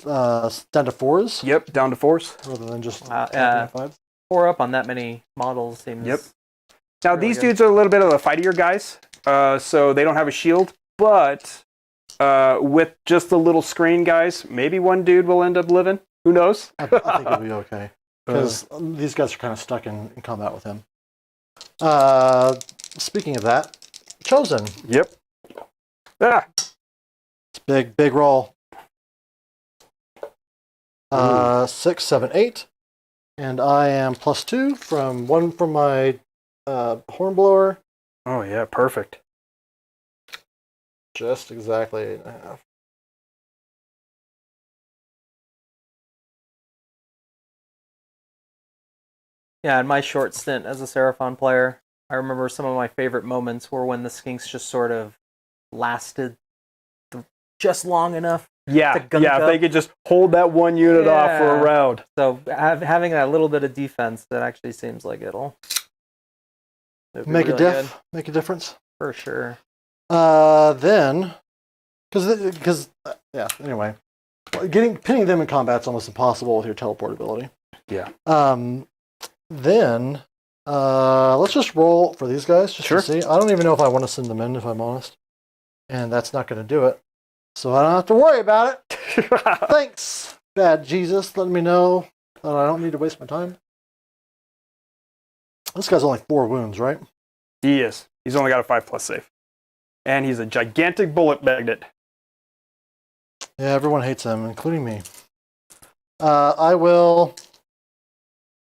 down to 4s. Yep, down to 4s. Rather than just Wow, 5s. 4 up on that many models seems. Yep. Now, really these good. dudes are a little bit of the fightier guys, so they don't have a shield, but with just the little screen guys, maybe one dude will end up living. Who knows? I think it'll be okay. Because these guys are kind of stuck in combat with him. Speaking of that, chosen. Yep. Ah, It's big roll. 6, 7, 8, and I am +2 from 1 from my hornblower. oh, yeah, perfect. Just exactly 8.5. Yeah, in my short stint as a Seraphon player, I remember some of my favorite moments were when the skinks just sort of lasted just long enough. Yeah, to gunk if up. they could just hold that one unit off for a Yeah. round. So having that little bit of defense, that actually seems like it'll be Make really a good, make a difference. for sure. Then, because yeah. Anyway, pinning them in combat's almost impossible with your teleport ability. Yeah. Then, let's just roll for these guys just Sure. to see. I don't even know if I want to send them in, if I'm honest. And that's not going to do it. So I don't have to worry about it. Thanks, bad Jesus, letting me know that I don't need to waste my time. This guy's only 4 wounds, right? He is. He's only got a 5+ save. And he's a gigantic bullet magnet. Yeah, everyone hates him, including me. I will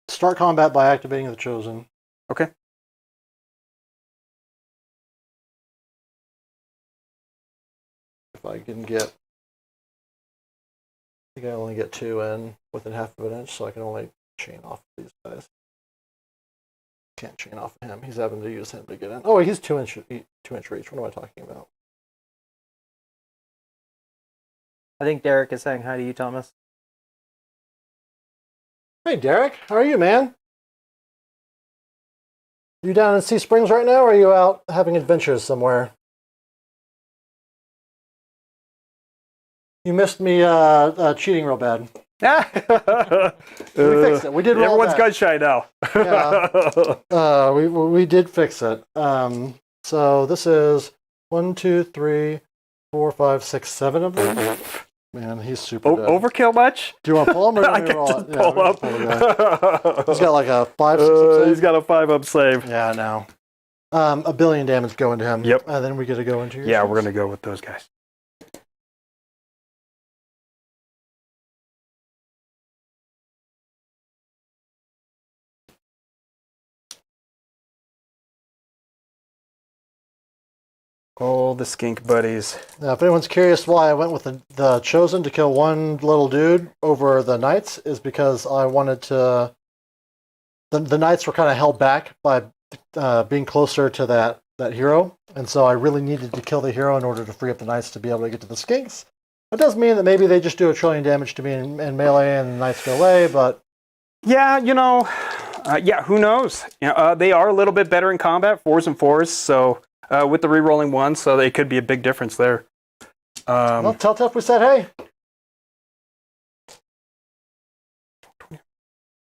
start combat by activating the Chosen. Okay. If I can get... I think I only get 2 in within half of an inch, so I can only chain off these guys. Can't chain off of him. He's having to use him to get in. Oh, he's 2 inch reach. What am I talking about? I think Derek is saying hi to you, Thomas. Hey, Derek. How are you, man? You down in Sea Springs right now, or are you out having adventures somewhere? You missed me cheating real bad. We fixed it. We did roll Everyone's that. gun shy now. Yeah. We did fix it. So this is 1, 2, 3, 4, 5, 6, 7 of them. Man, he's super dead. Overkill much? Do you want to pull him or do you I want me to can roll just it? pull we're up. gonna pull the guy. He's got like a 5, 6 up save. He's got a 5-up save. Yeah, no. 1 billion damage going to him. Yep. And then we get to go into your Yeah, we're going to go with those guys. Oh, the skink buddies. Now, if anyone's curious why I went with the Chosen to kill one little dude over the Knights, is because I wanted to... The Knights were kind of held back by being closer to that hero, and so I really needed to kill the hero in order to free up the Knights to be able to get to the skinks. It does mean that maybe they just do 1 trillion damage to me in melee and the Knights go away, but... Yeah, who knows? They are a little bit better in combat, 4s and 4s, so... with the re-rolling 1, so they could be a big difference there. Well, tell Tough we said hey.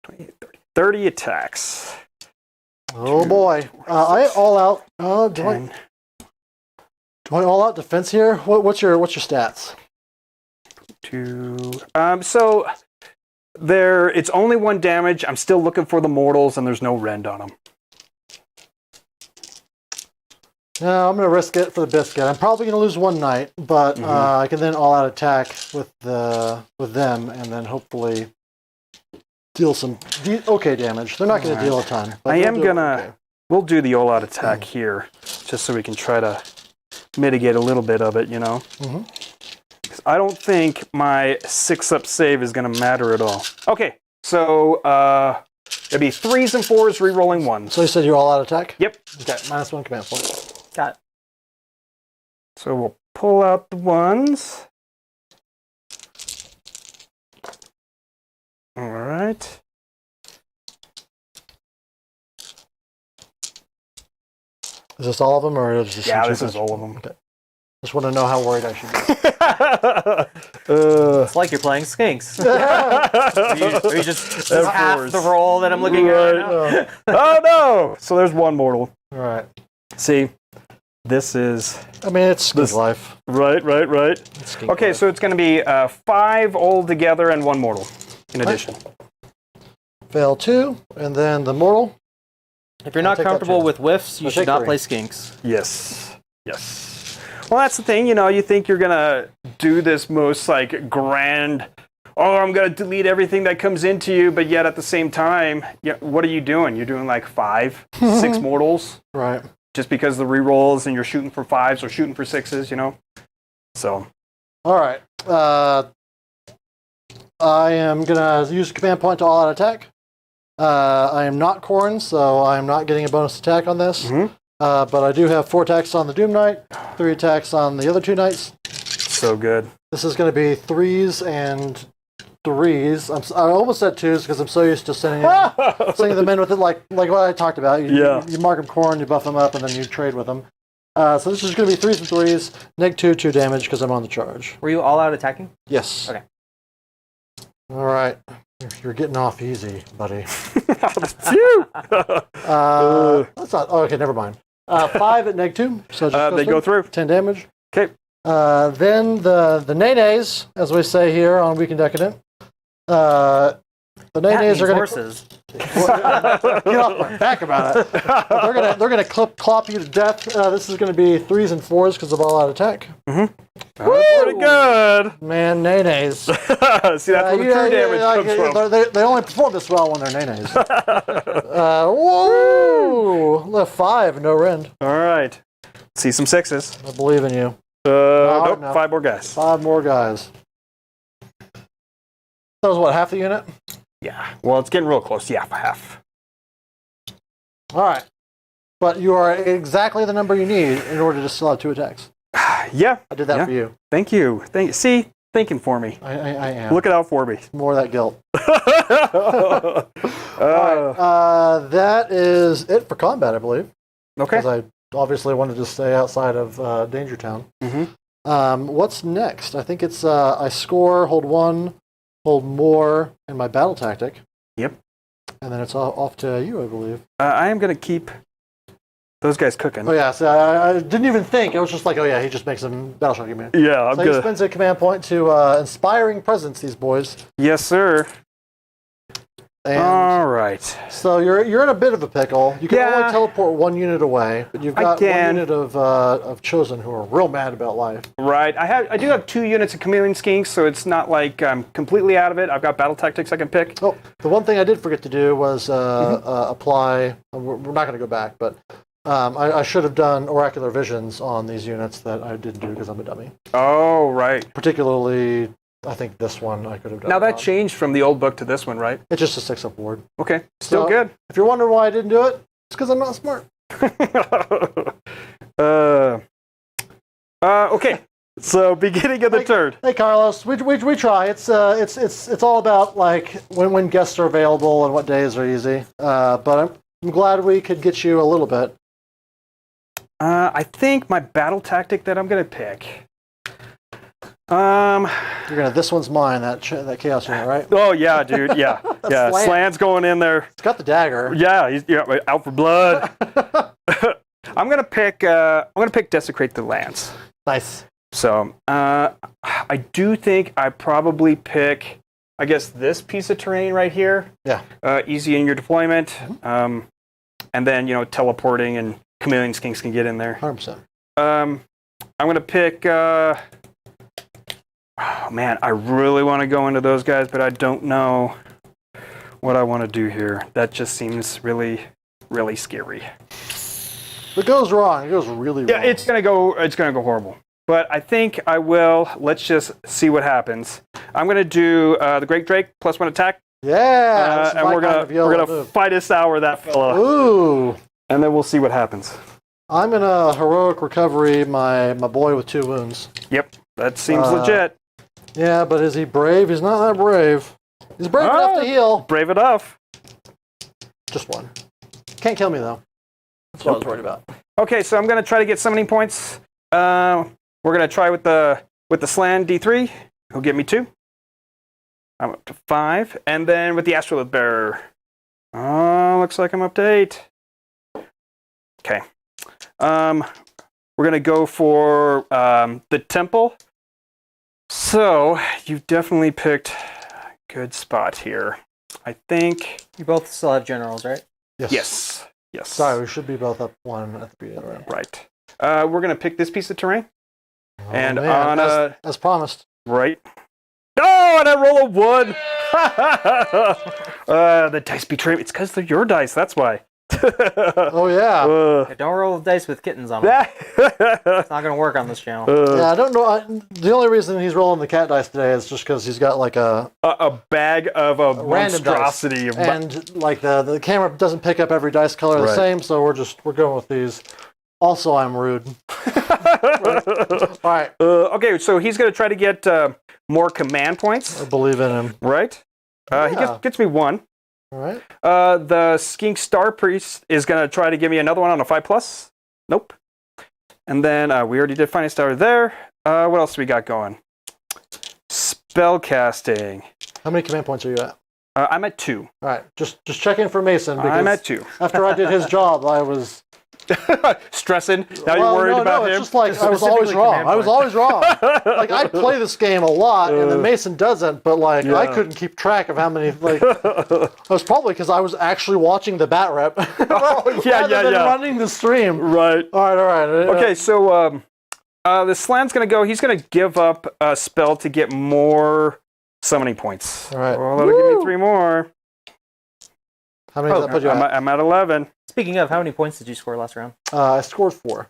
28, 30 attacks. Oh boy. I all out... do I all out defense here? What's your stats? 2... so... It's only 1 damage. I'm still looking for the mortals, and there's no rend on them. No, I'm going to risk it for the biscuit. I'm probably going to lose 1 knight, but I can then all-out attack with them, and then hopefully deal some okay damage. They're not going to deal a ton. But I am going to... Okay. We'll do the all-out attack here, just so we can try to mitigate a little bit of it, Mm-hmm. 'Cause I don't think my 6-up save is going to matter at all. Okay, so it'd be 3s and 4s, re-rolling 1s. So you said you're all-out attack? Yep. Okay, -1 command point. Got it. So we'll pull out the 1s. All right. Is this all of them, or is this... Yeah, this is all of them. Okay. Just want to know how worried I should be. It's like you're playing skinks. Are you just half the roll that I'm looking at right now? Oh no! So there's 1 mortal. All right. See, this is... I mean, it's skink life. Right. It's skink Okay, life. so it's going to be 5 all together and 1 mortal in addition. Fail 2, and then the mortal. If you're not take that comfortable too. with whiffs, you I'll should take not 3. play skinks. Yes. Well, that's the thing, you think you're going to do this most, grand, I'm going to delete everything that comes into you, but yet at the same time, what are you doing? You're doing, 5, 6 mortals? Right. Just because the rerolls and you're shooting for 5s or shooting for 6s, So. All right. I am going to use a command point to all-out attack. I am not Khorne, so I am not getting a bonus attack on this. But I do have 4 attacks on the Doom Knight, 3 attacks on the other 2 knights. So good. This is going to be 3s and 3s. I almost said 2s because I'm so used to sending them in with it like what I talked about. You mark them Khorne, you buff them up, and then you trade with them. So this is going to be 3s and 3s. Neg 2 damage because I'm on the charge. Were you all out attacking? Yes. Okay. All right. You're getting off easy, buddy. That's you. That's not. Oh, okay, never mind. 5 at neg 2. So just they go through. 10 damage. Okay. Then the Nenes, as we say here on Weekend Decadent. The Nenes are going horses. Get off my back about it. They're gonna clop you to death. This is going to be 3s and 4s because of all out attack. Pretty good. Man, Nenes. See, that's where the true damage comes from. They only perform this well when they're Nenes. Whoa! 5, no rend. All right. See some 6s. I believe in you. Nope, no. 5 more guys. 5 more guys. That was what, half the unit? Yeah. Well, it's getting real close. Yeah, half. All right. But you are exactly the number you need in order to still have 2 attacks. Yeah. I did that for you. Thank you. See, thinking for me. I am. Looking out for me. More of that guilt. All right. That is it for combat, I believe. Okay. Because I obviously wanted to stay outside of Danger Town. What's next? I think it's I score, hold 1, hold more, and my battle tactic. Yep. And then it's off to you, I believe. I am going to keep those guys cooking. Oh, yeah. So I didn't even think. I was just like, oh, yeah, he just makes them battle shock me. Yeah, I'm so good. he spends a command point to inspiring presence, these boys. Yes, sir. And all right. So you're in a bit of a pickle. You can only teleport 1 unit away, but you've got 1 unit of Chosen who are real mad about life. Right. I do have 2 units of Chameleon Skinks, so it's not like I'm completely out of it. I've got battle tactics I can pick. Oh, the one thing I did forget to do was apply. We're not going to go back, but I should have done oracular visions on these units that I didn't do because I'm a dummy. Oh, right. Particularly, I think this one I could have done. Now that changed from the old book to this one, right? It's just a 6-up ward. Okay, still So, good. If you're wondering why I didn't do it, it's because I'm not smart. Okay. So beginning of the turn. Hey Carlos, we try. It's all about like when guests are available and what days are easy. But I'm glad we could get you a little bit. I think my battle tactic that I'm gonna pick. This one's mine. That chaos unit, right? Oh yeah, dude. Yeah, yeah. Slan's going in there. It's got the dagger. Yeah, he's out for blood. I'm gonna pick Desecrate the Lands. Nice. So I do think I probably pick, I guess, this piece of terrain right here. Yeah. Easy in your deployment, and then teleporting and Chameleon Skinks can get in there. 100%. I'm gonna pick. Oh man, I really want to go into those guys, but I don't know what I want to do here. That just seems really, really scary. If it goes wrong, it goes really wrong. Yeah, it's gonna go horrible. But I think I will. Let's just see what happens. I'm gonna do the Great Drake +1 attack. Yeah, and we're gonna fight us out that fella. Ooh. And then we'll see what happens. I'm gonna heroic recovery my boy with 2 wounds. Yep, that seems legit. Yeah, but is he brave? He's not that brave. He's brave enough to heal. Brave enough. Just 1. Can't kill me though. That's what I was worried about. Okay, so I'm gonna try to get summoning points. We're gonna try with the Slan D3. He'll get me 2. I'm up to 5, and then with the Astrolith Bearer. Looks like I'm up to 8. Okay. We're gonna go for the Temple. So you've definitely picked a good spot here. I think You both still have generals, right? Yes. Yes. Sorry, we should be both up 1 at the beginning of the round. Right. We're gonna pick this piece of terrain. Oh, And man. on as promised. right. Oh, and I roll a 1. The dice betray me. It's because they're your dice. That's why. Oh yeah. Yeah, don't roll the dice with kittens on them. It's not going to work on this channel. Yeah, I don't know. The only reason he's rolling the cat dice today is just because he's got like a bag of a random monstrosity dice. of And like the camera doesn't pick up every dice color the same, so we're going with these. Also, I'm rude. All right. Okay, so he's going to try to get more command points. I believe in him. Right? He gets me 1. All right. The Skink Star Priest is going to try to give me another one on a 5+. Nope. And then we already did Finest Star there. What else we got going? Spellcasting. How many command points are you at? I'm at 2. All right. Just check in for Mason. Because I'm at 2. After I did his job, I was stressing. Now you're worried about him. It's just like I was always wrong. I was always wrong. Like I play this game a lot, and then Mason doesn't. But like I couldn't keep track of how many. Like it was probably because I was actually watching the bat rep. rather than running the stream. Right. All right. Okay, so the Slan's gonna go. He's gonna give up a spell to get more summoning points. All right. Well, that'll give me 3 more. How many does that put you at? I'm at 11. Speaking of, how many points did you score last round? I scored 4.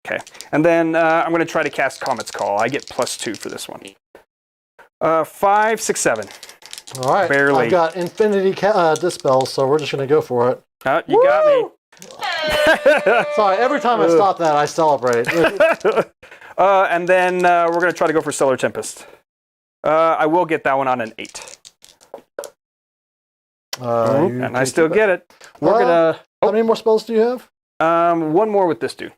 Okay, and then I'm going to try to cast Comet's Call. I get +2 for this one. 5, 6, 7. All right. Barely. I've got Infinity Dispel, so we're just going to go for it. You got me. Sorry, every time I stop that, I celebrate. And then we're going to try to go for Stellar Tempest. I will get that one on an 8. And I still get it. We're gonna. How many more spells do you have? 1 more with this dude.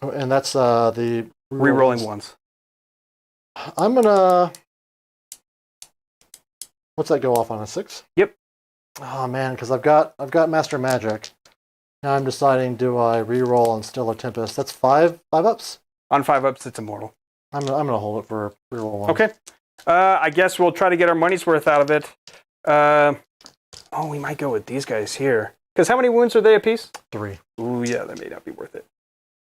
And that's the Rerolling ones. I'm gonna. What's that go off on, a 6? Yep. Oh man, because I've got Master Magic. Now I'm deciding, do I reroll on Stellar Tempest? That's 5 ups. On 5 ups, it's immortal. I'm gonna hold it for reroll 1. Okay. I guess we'll try to get our money's worth out of it. We might go with these guys here. Because how many wounds are they apiece? 3. Ooh, yeah, that may not be worth it.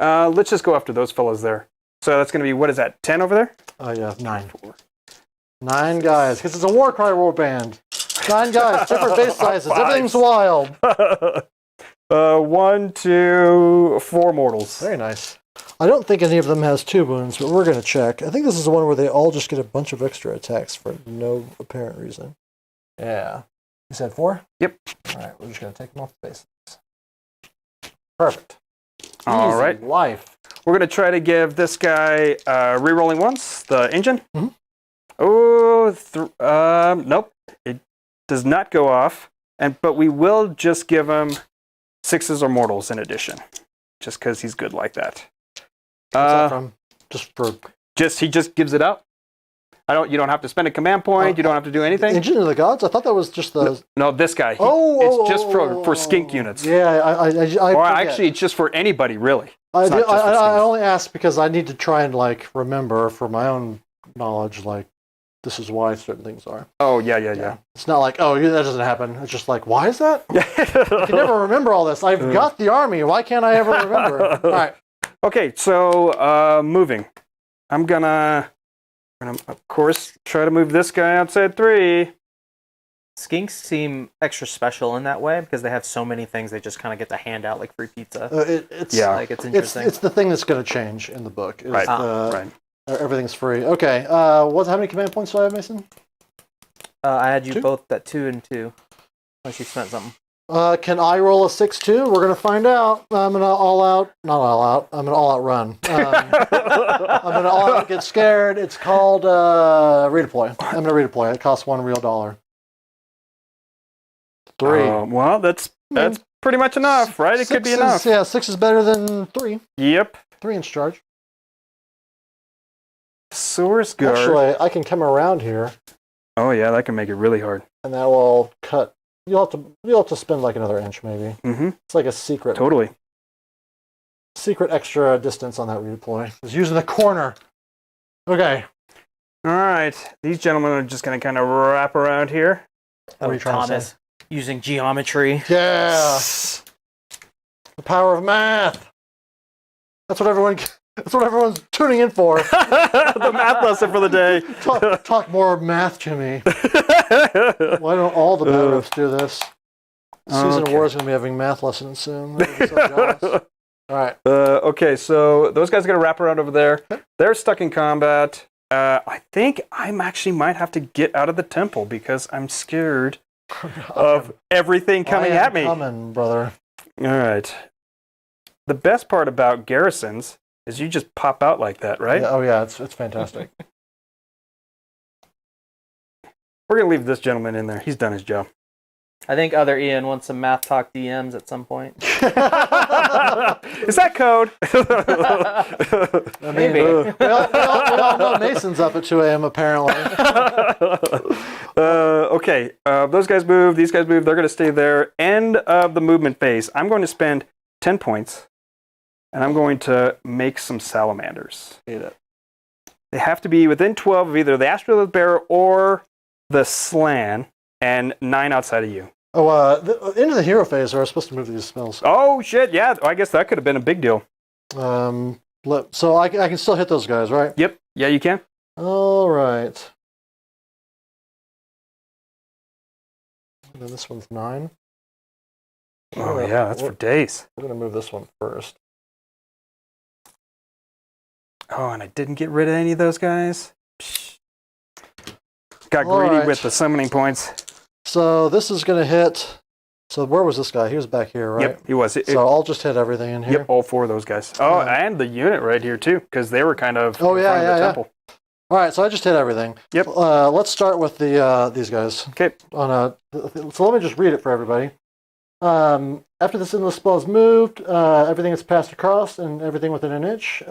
Let's just go after those fellas there. So that's going to be, what is that, 10 over there? Yeah, 9. 9 guys, because it's a Warcry war band. 9 guys, different base sizes, everything's wild. 1, 2, 4 mortals. Very nice. I don't think any of them has 2 wounds, but we're going to check. I think this is the one where they all just get a bunch of extra attacks for no apparent reason. Yeah. You said 4? Yep. All right, we're just going to take them off the bases. Perfect. All Easy right. Life. We're going to try to give this guy rerolling once, the engine. Mm-hmm. Oh, nope. It does not go off. But we will just give him 6s or mortals in addition, just because he's good like that. What's that from? He just gives it up. You don't have to spend a command point. You don't have to do anything. Engine of the Gods? I thought that was just the... No, this guy. It's just for skink units. Yeah, Or actually, it's just for anybody, really. I only asked because I need to try and, like, remember for my own knowledge, like, this is why certain things are. Oh, yeah. It's not like, that doesn't happen. It's just like, why is that? I can never remember all this. I've got the army. Why can't I ever remember? All right. Okay, so moving. I'm gonna, of course, try to move this guy outside 3. Skinks seem extra special in that way because they have so many things they just kind of get to hand out like free pizza. It's interesting. It's the thing that's going to change in the book. Right. Everything's free. Okay. How many command points do I have, Mason? I had you 2? both at 2 and 2. Unless you spent something. Can I roll a 6-2? We're going to find out. I'm going to I'm going to all out run. I'm going to all out get scared. It's called redeploy. I'm going to redeploy. It costs $1 real. 3. Well, that's pretty much enough, right? It could be enough. Yeah, 6 is better than 3. Yep. 3 inch charge. Source guard. Actually, I can come around here. Oh yeah, that can make it really hard. And that will cut. You'll have to spend like another inch maybe. Mm-hmm. It's like a secret. Totally. Secret extra distance on that redeploy. It's using the corner. Okay. All right. These gentlemen are just going to kind of wrap around here. What are you trying to Thomas say? using geometry. Yeah. The power of math. That's what everyone's tuning in for. The math lesson for the day. Talk more math to me. Why don't all the battlers do this? Susan Okay. Ward's going to be having math lessons soon. I'm so jealous. All right. Okay, so those guys are going to wrap around over there. They're stuck in combat. I think I actually might have to get out of the temple because I'm scared of everything coming at me. Coming, brother. All right. The best part about garrisons is you just pop out like that, right? Yeah, oh yeah, it's fantastic. We're going to leave this gentleman in there. He's done his job. I think other Ian wants some math talk DMs at some point. Is that code? I mean, Maybe. we all know Mason's up at 2 a.m. apparently. Okay, those guys move, these guys move, they're going to stay there. End of the movement phase. I'm going to spend 10 points, and I'm going to make some salamanders. Hate it. They have to be within 12 of either the astrolith bearer or the slan, and 9 outside of you. Oh, into the hero phase, we're supposed to move these spells. Oh, shit, yeah, I guess that could have been a big deal. So I can still hit those guys, right? Yep, yeah, you can. All right. And then this one's 9. Oh, yeah, that's for days. We're going to move this one first. Oh, and I didn't get rid of any of those guys. Psh. Got All greedy right. with the summoning points. So this is going to hit. So where was this guy? He was back here, right? Yep, he was. So I'll just hit everything in here. Yep, all 4 of those guys. Oh, and the unit right here, too, because they were kind of Oh, in yeah, front of the yeah. temple. All right, so I just hit everything. Yep. Let's start with these guys. Okay. So let me just read it for everybody. After this endless spell is moved, everything is passed across, and everything within an inch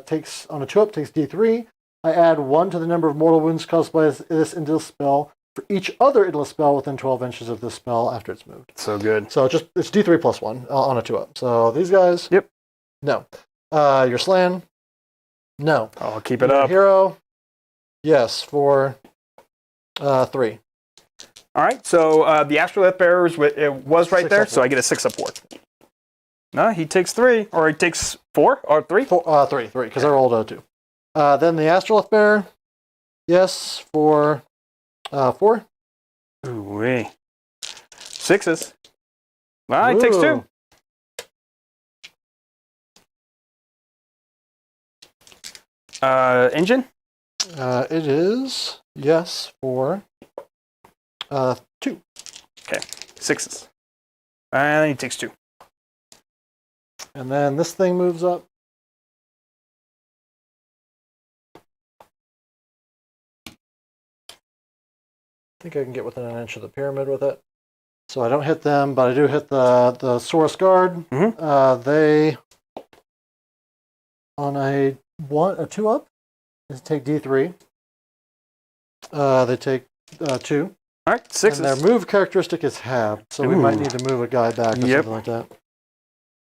takes on a 2-up takes D3. I add 1 to the number of mortal wounds caused by this endless spell for each other endless spell within 12 inches of this spell after it's moved. So good. So it's D3 plus 1 on a 2-up. So these guys. Yep. No. Your slan. No. I'll keep it Your up. hero. Yes, for 3. All right, so the astrolith bearer it was right 6 there, up so I get a 6 up ward. No, he takes 3, or he takes 4, or 3. 3, because I rolled a 2. Then the astrolith bearer. Yes, for 4. Ooh-wee. 6s. Well, he takes 2. Engine? It is, yes, for 2. Okay, 6s. And he takes 2. And then this thing moves up. I think I can get within an inch of the pyramid with it. So I don't hit them, but I do hit the Saurus Guard. Mhm. They, on a 2-up, they take D3. They take 2. All right, 6s. And their move characteristic is halved, so we might Ooh. need to move a guy back or Yep. something like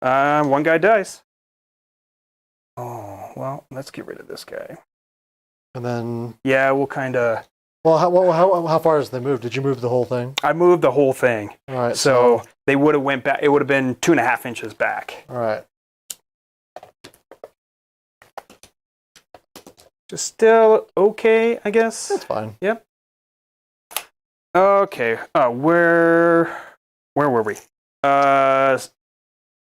that. 1 guy dies. Oh, well, let's get rid of this guy. And then, Yeah, we'll kind of... well, how far has they moved? Did you move the whole thing? I moved the whole thing. All right. So they would have went back. It would have been 2.5 inches back. All right. Just still okay, I guess. That's fine. Yep. Okay. Where were we? You were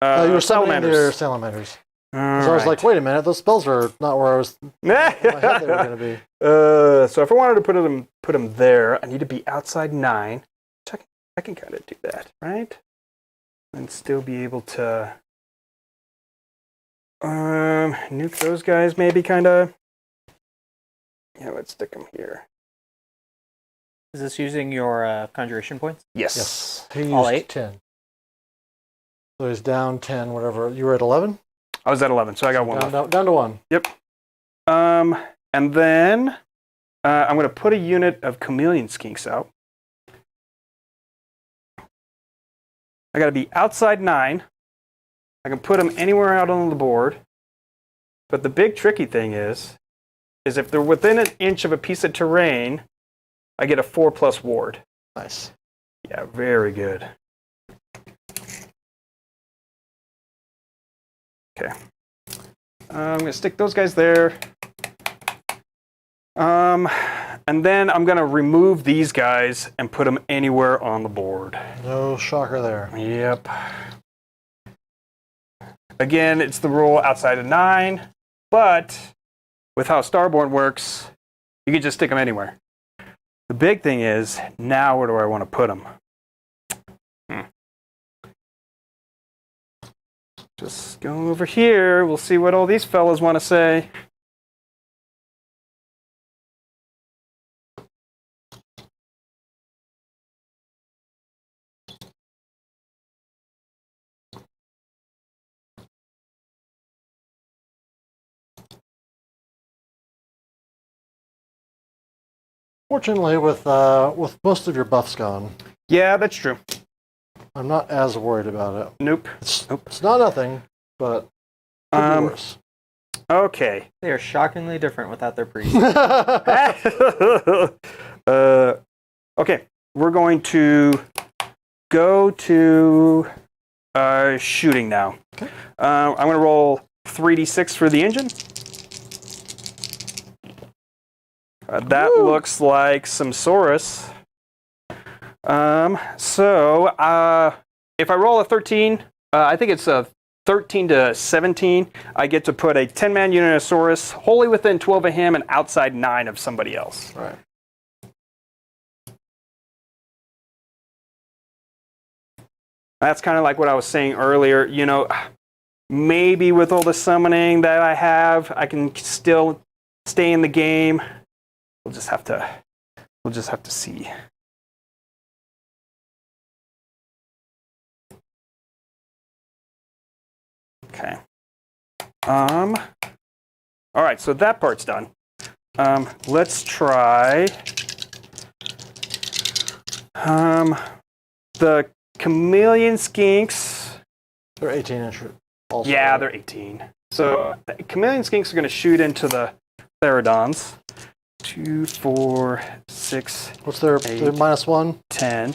summoning salamanders. their salamanders. All So I was right. like, wait a minute, those spells are not where I was. In my head they were going to be. So if I wanted to put them there, I need to be outside 9. I can kind of do that, right? And still be able to nuke those guys, maybe kind of. Yeah, let's stick them here. Is this using your conjuration points? Yes. Yes. He used All 8? 10. So he's down 10, whatever. You were at 11? I was at 11, so I got 1 left. Down to 1. Yep. And then I'm going to put a unit of chameleon skinks out. I got to be outside 9. I can put them anywhere out on the board. But the big tricky thing is if they're within an inch of a piece of terrain, I get a 4+ ward. Nice. Yeah, very good. Okay. I'm going to stick those guys there. And then I'm going to remove these guys and put them anywhere on the board. No shocker there. Yep. Again, it's the rule outside of 9, but with how Starborn works, you can just stick them anywhere. The big thing is, now where do I want to put them? Just go over here. We'll see what all these fellas want to say. Fortunately, with most of your buffs gone, Yeah, that's true. I'm not as worried about it. Nope. It's not nothing, but could be worse. Okay. They are shockingly different without their priest. Okay, we're going to go to shooting now. Okay. I'm going to roll 3d6 for the engine. That Woo! looks like some Saurus. If I roll a 13, I think it's a 13 to 17, I get to put a 10-man unit of Saurus wholly within 12 of him and outside 9 of somebody else. All right. That's kind of like what I was saying earlier. You know, maybe with all the summoning that I have, I can still stay in the game. We'll just have to see. Okay. All right, so that part's done. Let's try the chameleon skinks. They're 18-inch. Also. Yeah, they're 18. So chameleon skinks are going to shoot into the Theridons. 2, 4, 6. What's their -1? 10.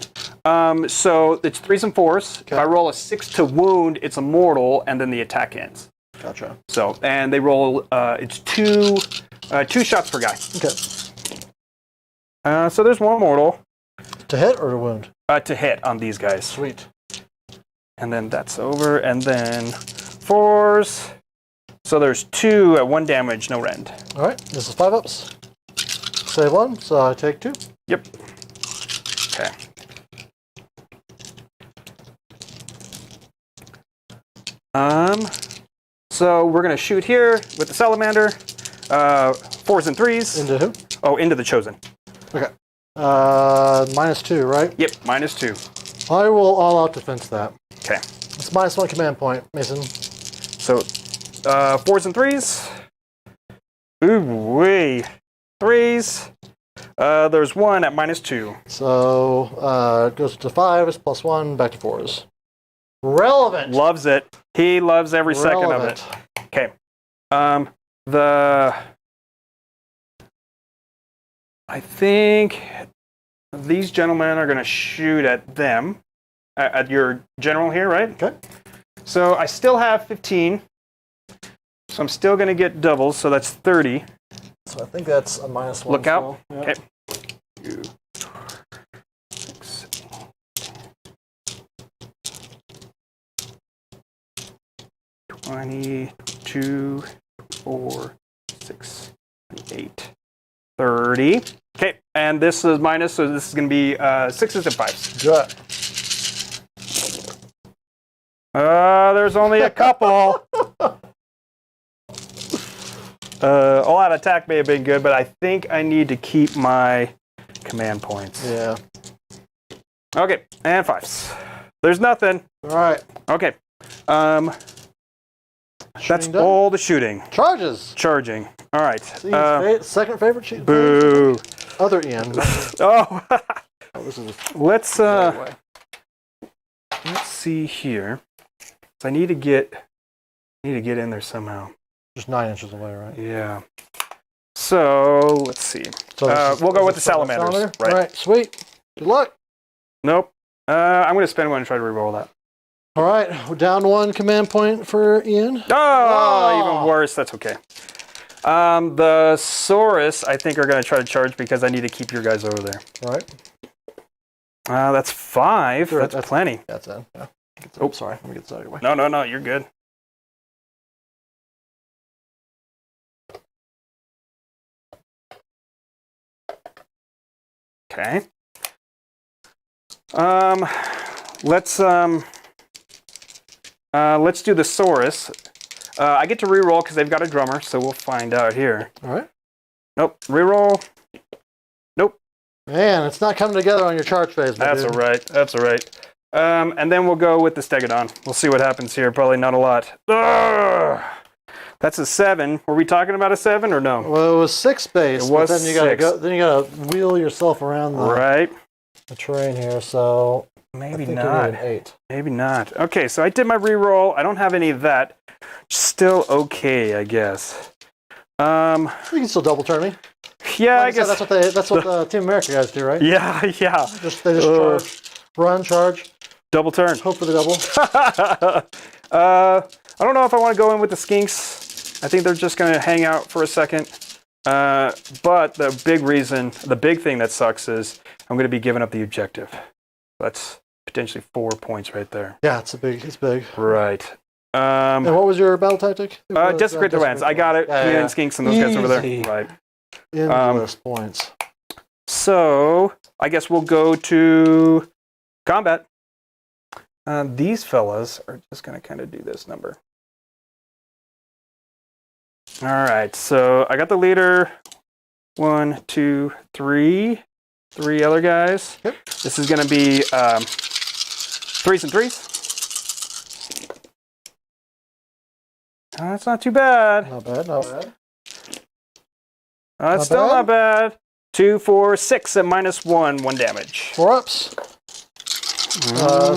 So it's 3s and 4s. Okay. If I roll a 6 to wound, it's a mortal, and then the attack ends. Gotcha. So, and they roll, it's two shots per guy. Okay. So there's one mortal. To hit or to wound? To hit on these guys. Sweet. And then that's over, and then 4s. So there's 2 at 1 damage, no rend. All right. This is 5-ups. Save 1, so I take 2. Yep. Okay. So we're gonna shoot here with the salamander. 4s and 3s. Into who? Oh, into the chosen. Okay. -2, right? Yep, -2. I will all-out defense that. Okay. It's -1 command point, Mason. So 4s and 3s. Ooh, wee. 3s. There's 1 at -2. So it goes to 5s, +1, back to 4s. Relevant. Loves it. He loves every second of it. Okay. I think these gentlemen are going to shoot at them, at your general here, right? Okay. So I still have 15. So I'm still going to get doubles, so that's 30. So I think that's a -1. Look out. Still. Yep. Okay. 2, 6, 20, 2, 4, 6, 8, 30. Okay, and this is minus, so this is going to be 6s and 5s. Good. There's only a couple. All-out attack may have been good, but I think I need to keep my command points. Yeah. Okay, and 5s. There's nothing. All right. Okay. That's Shooting done. all the shooting. Charges. Charging. All right. See, second favorite sheet. Boo. Other Ian. Oh. Oh, this is Let's way. see here. So I need to get in there somehow. Just 9 inches away, right? Yeah. So let's see. So We'll go with the salamanders. Right. All right. Sweet. Good luck. Nope. I'm going to spend 1 and try to reroll that. All right. We're down 1 command point for Ian. Oh, even worse. That's okay. The Saurus, I think, are going to try to charge because I need to keep your guys over there. All right. That's 5. Sure, that's plenty. That's it. Yeah. Oh, sorry. Let me get this out of your way. No, you're good. Okay. Let's do the Saurus. I get to reroll because they've got a drummer, so we'll find out here. All right. Nope. Reroll. Nope. Man, it's not coming together on your charge phase. That's all right. That's all right. And then we'll go with the Stegodon. We'll see what happens here. Probably not a lot. Ugh! That's a 7. Were we talking about a 7 or no? Well, it was 6 base. It was but then you gotta 6. go. Then you gotta wheel yourself around the terrain here. So Maybe I think not. you need an 8. Maybe not. Okay, so I did my reroll. I don't have any of that. Still okay, I guess. You can still double turn me. Yeah, Like I guess. that's what the Team America guys do, right? Yeah. They just charge, run, charge, Double turn. hope for the double. I don't know if I want to go in with the Skinks. I think they're just going to hang out for a second. But the big thing that sucks is I'm going to be giving up the objective. That's potentially 4 points right there. Yeah, it's big. Right. And what was your battle tactic? Desecrate the lands. I got it. Yeah, Me yeah. and Skinks and those guys over there. Easy. Right. Endless points. So I guess we'll go to combat. These fellas are just going to kind of do this number. All right, so I got the leader. 1, 2, 3. 3 other guys. Yep. This is going to be 3s and 3s. That's not too bad. Not bad. That's Not still bad. not bad. 2, 4, 6 at -1 damage. 4 ups.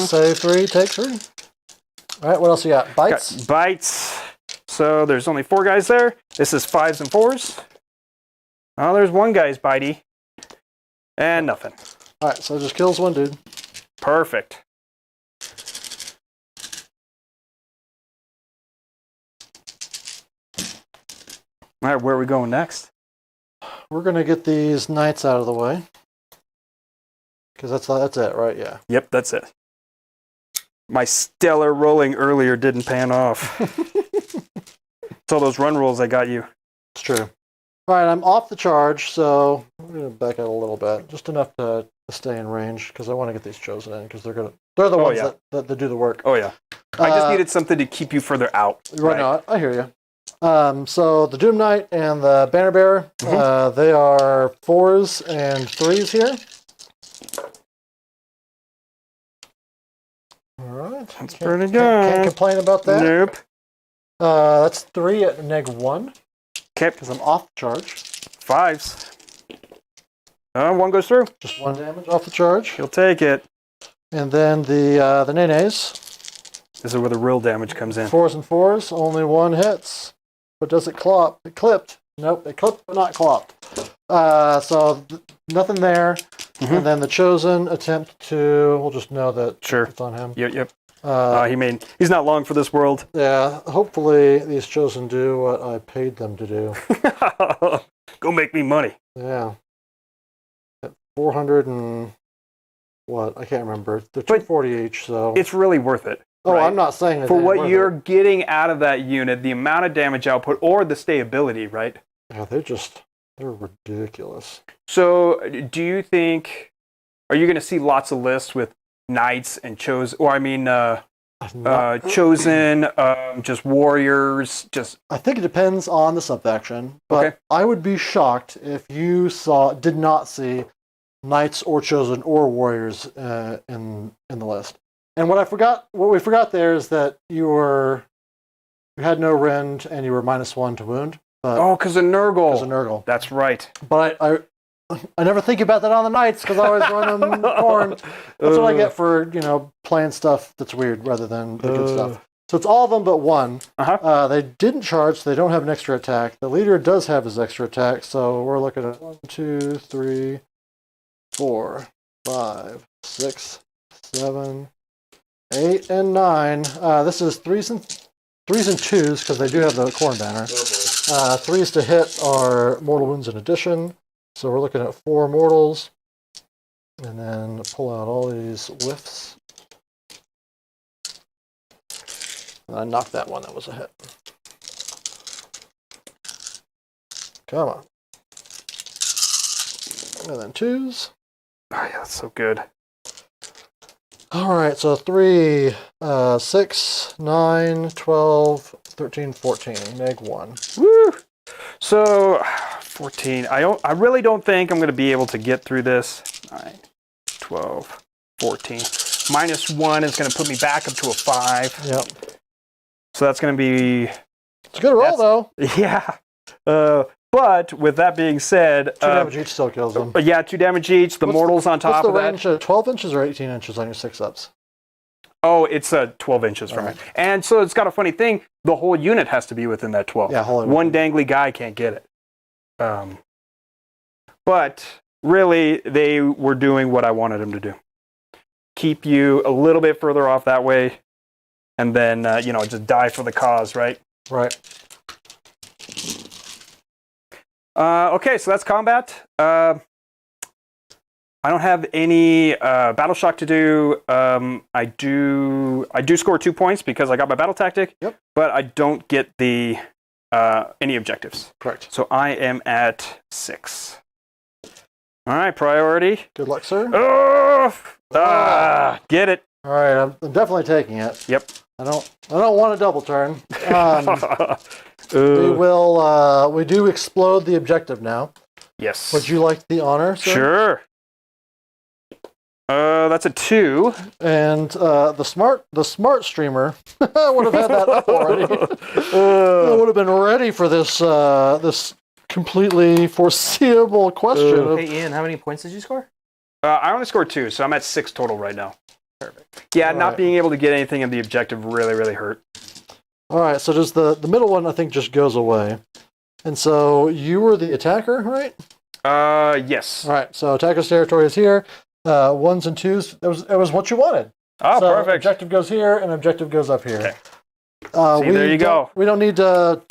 Save 3, take 3. All right, what else you got? Bites? Got bites. So there's only 4 guys there. This is 5s and 4s. Oh, there's one guy's bitey. And nothing. All right, so it just kills one dude. Perfect. All right, where are we going next? We're going to get these knights out of the way. Because that's it, right? Yeah. Yep, that's it. My stellar rolling earlier didn't pan off. It's all those run rolls I got you. It's true. All right, I'm off the charge, so I'm going to back out a little bit. Just enough to stay in range, because I want to get these chosen in, because they're the ones that do the work. Oh, yeah. I just needed something to keep you further out. Right now, I hear you. So the Doom Knight and the Banner Bearer, they are 4s and 3s here. All right. That's pretty good. Can't complain about that. Nope. That's 3 at -1. Okay. Because I'm off the charge. 5s. 1 goes through. Just 1 damage off the charge. He'll take it. And then the Nenes. This is where the real damage comes in. 4s and 4s, only 1 hits. But does it clop? It clipped. Nope, it clipped but not clopped. So nothing there. And then the chosen attempt to, we'll just know that it's on him. Yep. He's not long for this world. Yeah, hopefully these chosen do what I paid them to do. Go make me money. Yeah. At 400 and what? I can't remember. They're 240 each, so. It's really worth it. Oh, right? I'm not saying it for ain't what worth you're it. getting out of that unit, the amount of damage output or the stability, right? Yeah, they're ridiculous. So, do you think, are you going to see lots of lists with knights and chosen, or I mean, chosen, just warriors, just... I think it depends on the sub-faction, but Okay. I would be shocked if you did not see knights or chosen or warriors in the list. And what we forgot there is that you had no rend and you were -1 to wound. Because of Nurgle. Because of Nurgle. That's right. But I never think about that on the knights because I always run them corn. That's what I get for playing stuff that's weird rather than the good stuff. So it's all of them but 1. They didn't charge, so they don't have an extra attack. The leader does have his extra attack, so we're looking at 1, 2, 3, 4, 5, 6, 7, 8, and 9. This is 3s and 2s because they do have the corn banner. Threes to hit are mortal wounds in addition. So we're looking at 4 mortals. And then pull out all these whiffs. And I knocked that one. That was a hit. Come on. And then 2s. Oh, yeah, that's so good. All right, so 3, 6, 9, 12, 13, 14. Neg 1. Woo! So, 14. I really don't think I'm going to be able to get through this. 9, 12, 14. Minus 1 is going to put me back up to a 5. Yep. So that's going to be... It's a good roll, though. Yeah. But with that being said... 2 damage each still kills them. Yeah, 2 damage each. The mortals on top of that. What's the range? 12 inches or 18 inches on your 6-ups? Oh, it's 12 inches from it. And so it's got a funny thing. The whole unit has to be within that 12. Yeah, one dangly guy can't get it. But really, they were doing what I wanted them to do. Keep you a little bit further off that way, and then, just die for the cause, right? Right. Okay, so that's combat. I don't have any battle shock to do. I do score 2 points because I got my battle tactic. Yep. But I don't get the any objectives. Correct. So I am at 6. All right, priority. Good luck, sir. Get it. All right, I'm definitely taking it. Yep. I don't want a double turn. We do explode the objective now. Yes. Would you like the honor, sir? Sure. That's a 2. And the smart streamer would have had that up already. Would have been ready for this this completely foreseeable question. Hey Ian, how many points did you score? I only scored 2, so I'm at 6 total right now. Perfect. Yeah, not being able to get anything in the objective really, really hurt. All right, so just the middle one, I think, just goes away. And so you were the attacker, right? Yes. All right, so attacker's territory is here. 1s and 2s. It was what you wanted. Oh, so perfect. Objective goes here, and objective goes up here. Okay. See, there you go. We don't need to,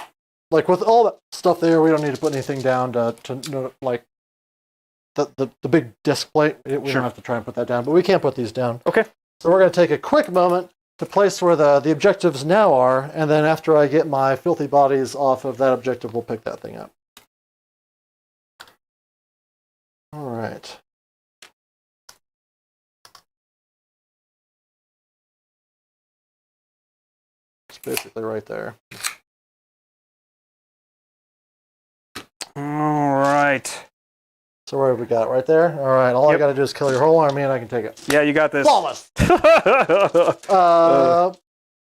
like with all that stuff there, we don't need to put anything down to like the big disc plate. We don't have to try and put that down, but we can put these down. Okay. So we're going to take a quick moment to place where the objectives now are, and then after I get my filthy bodies off of that objective, we'll pick that thing up. All right. It's basically right there. All right. So where have we got it? Right there? All right. All I got to do is kill your whole army, and I can take it. Yeah, you got this. Flawless!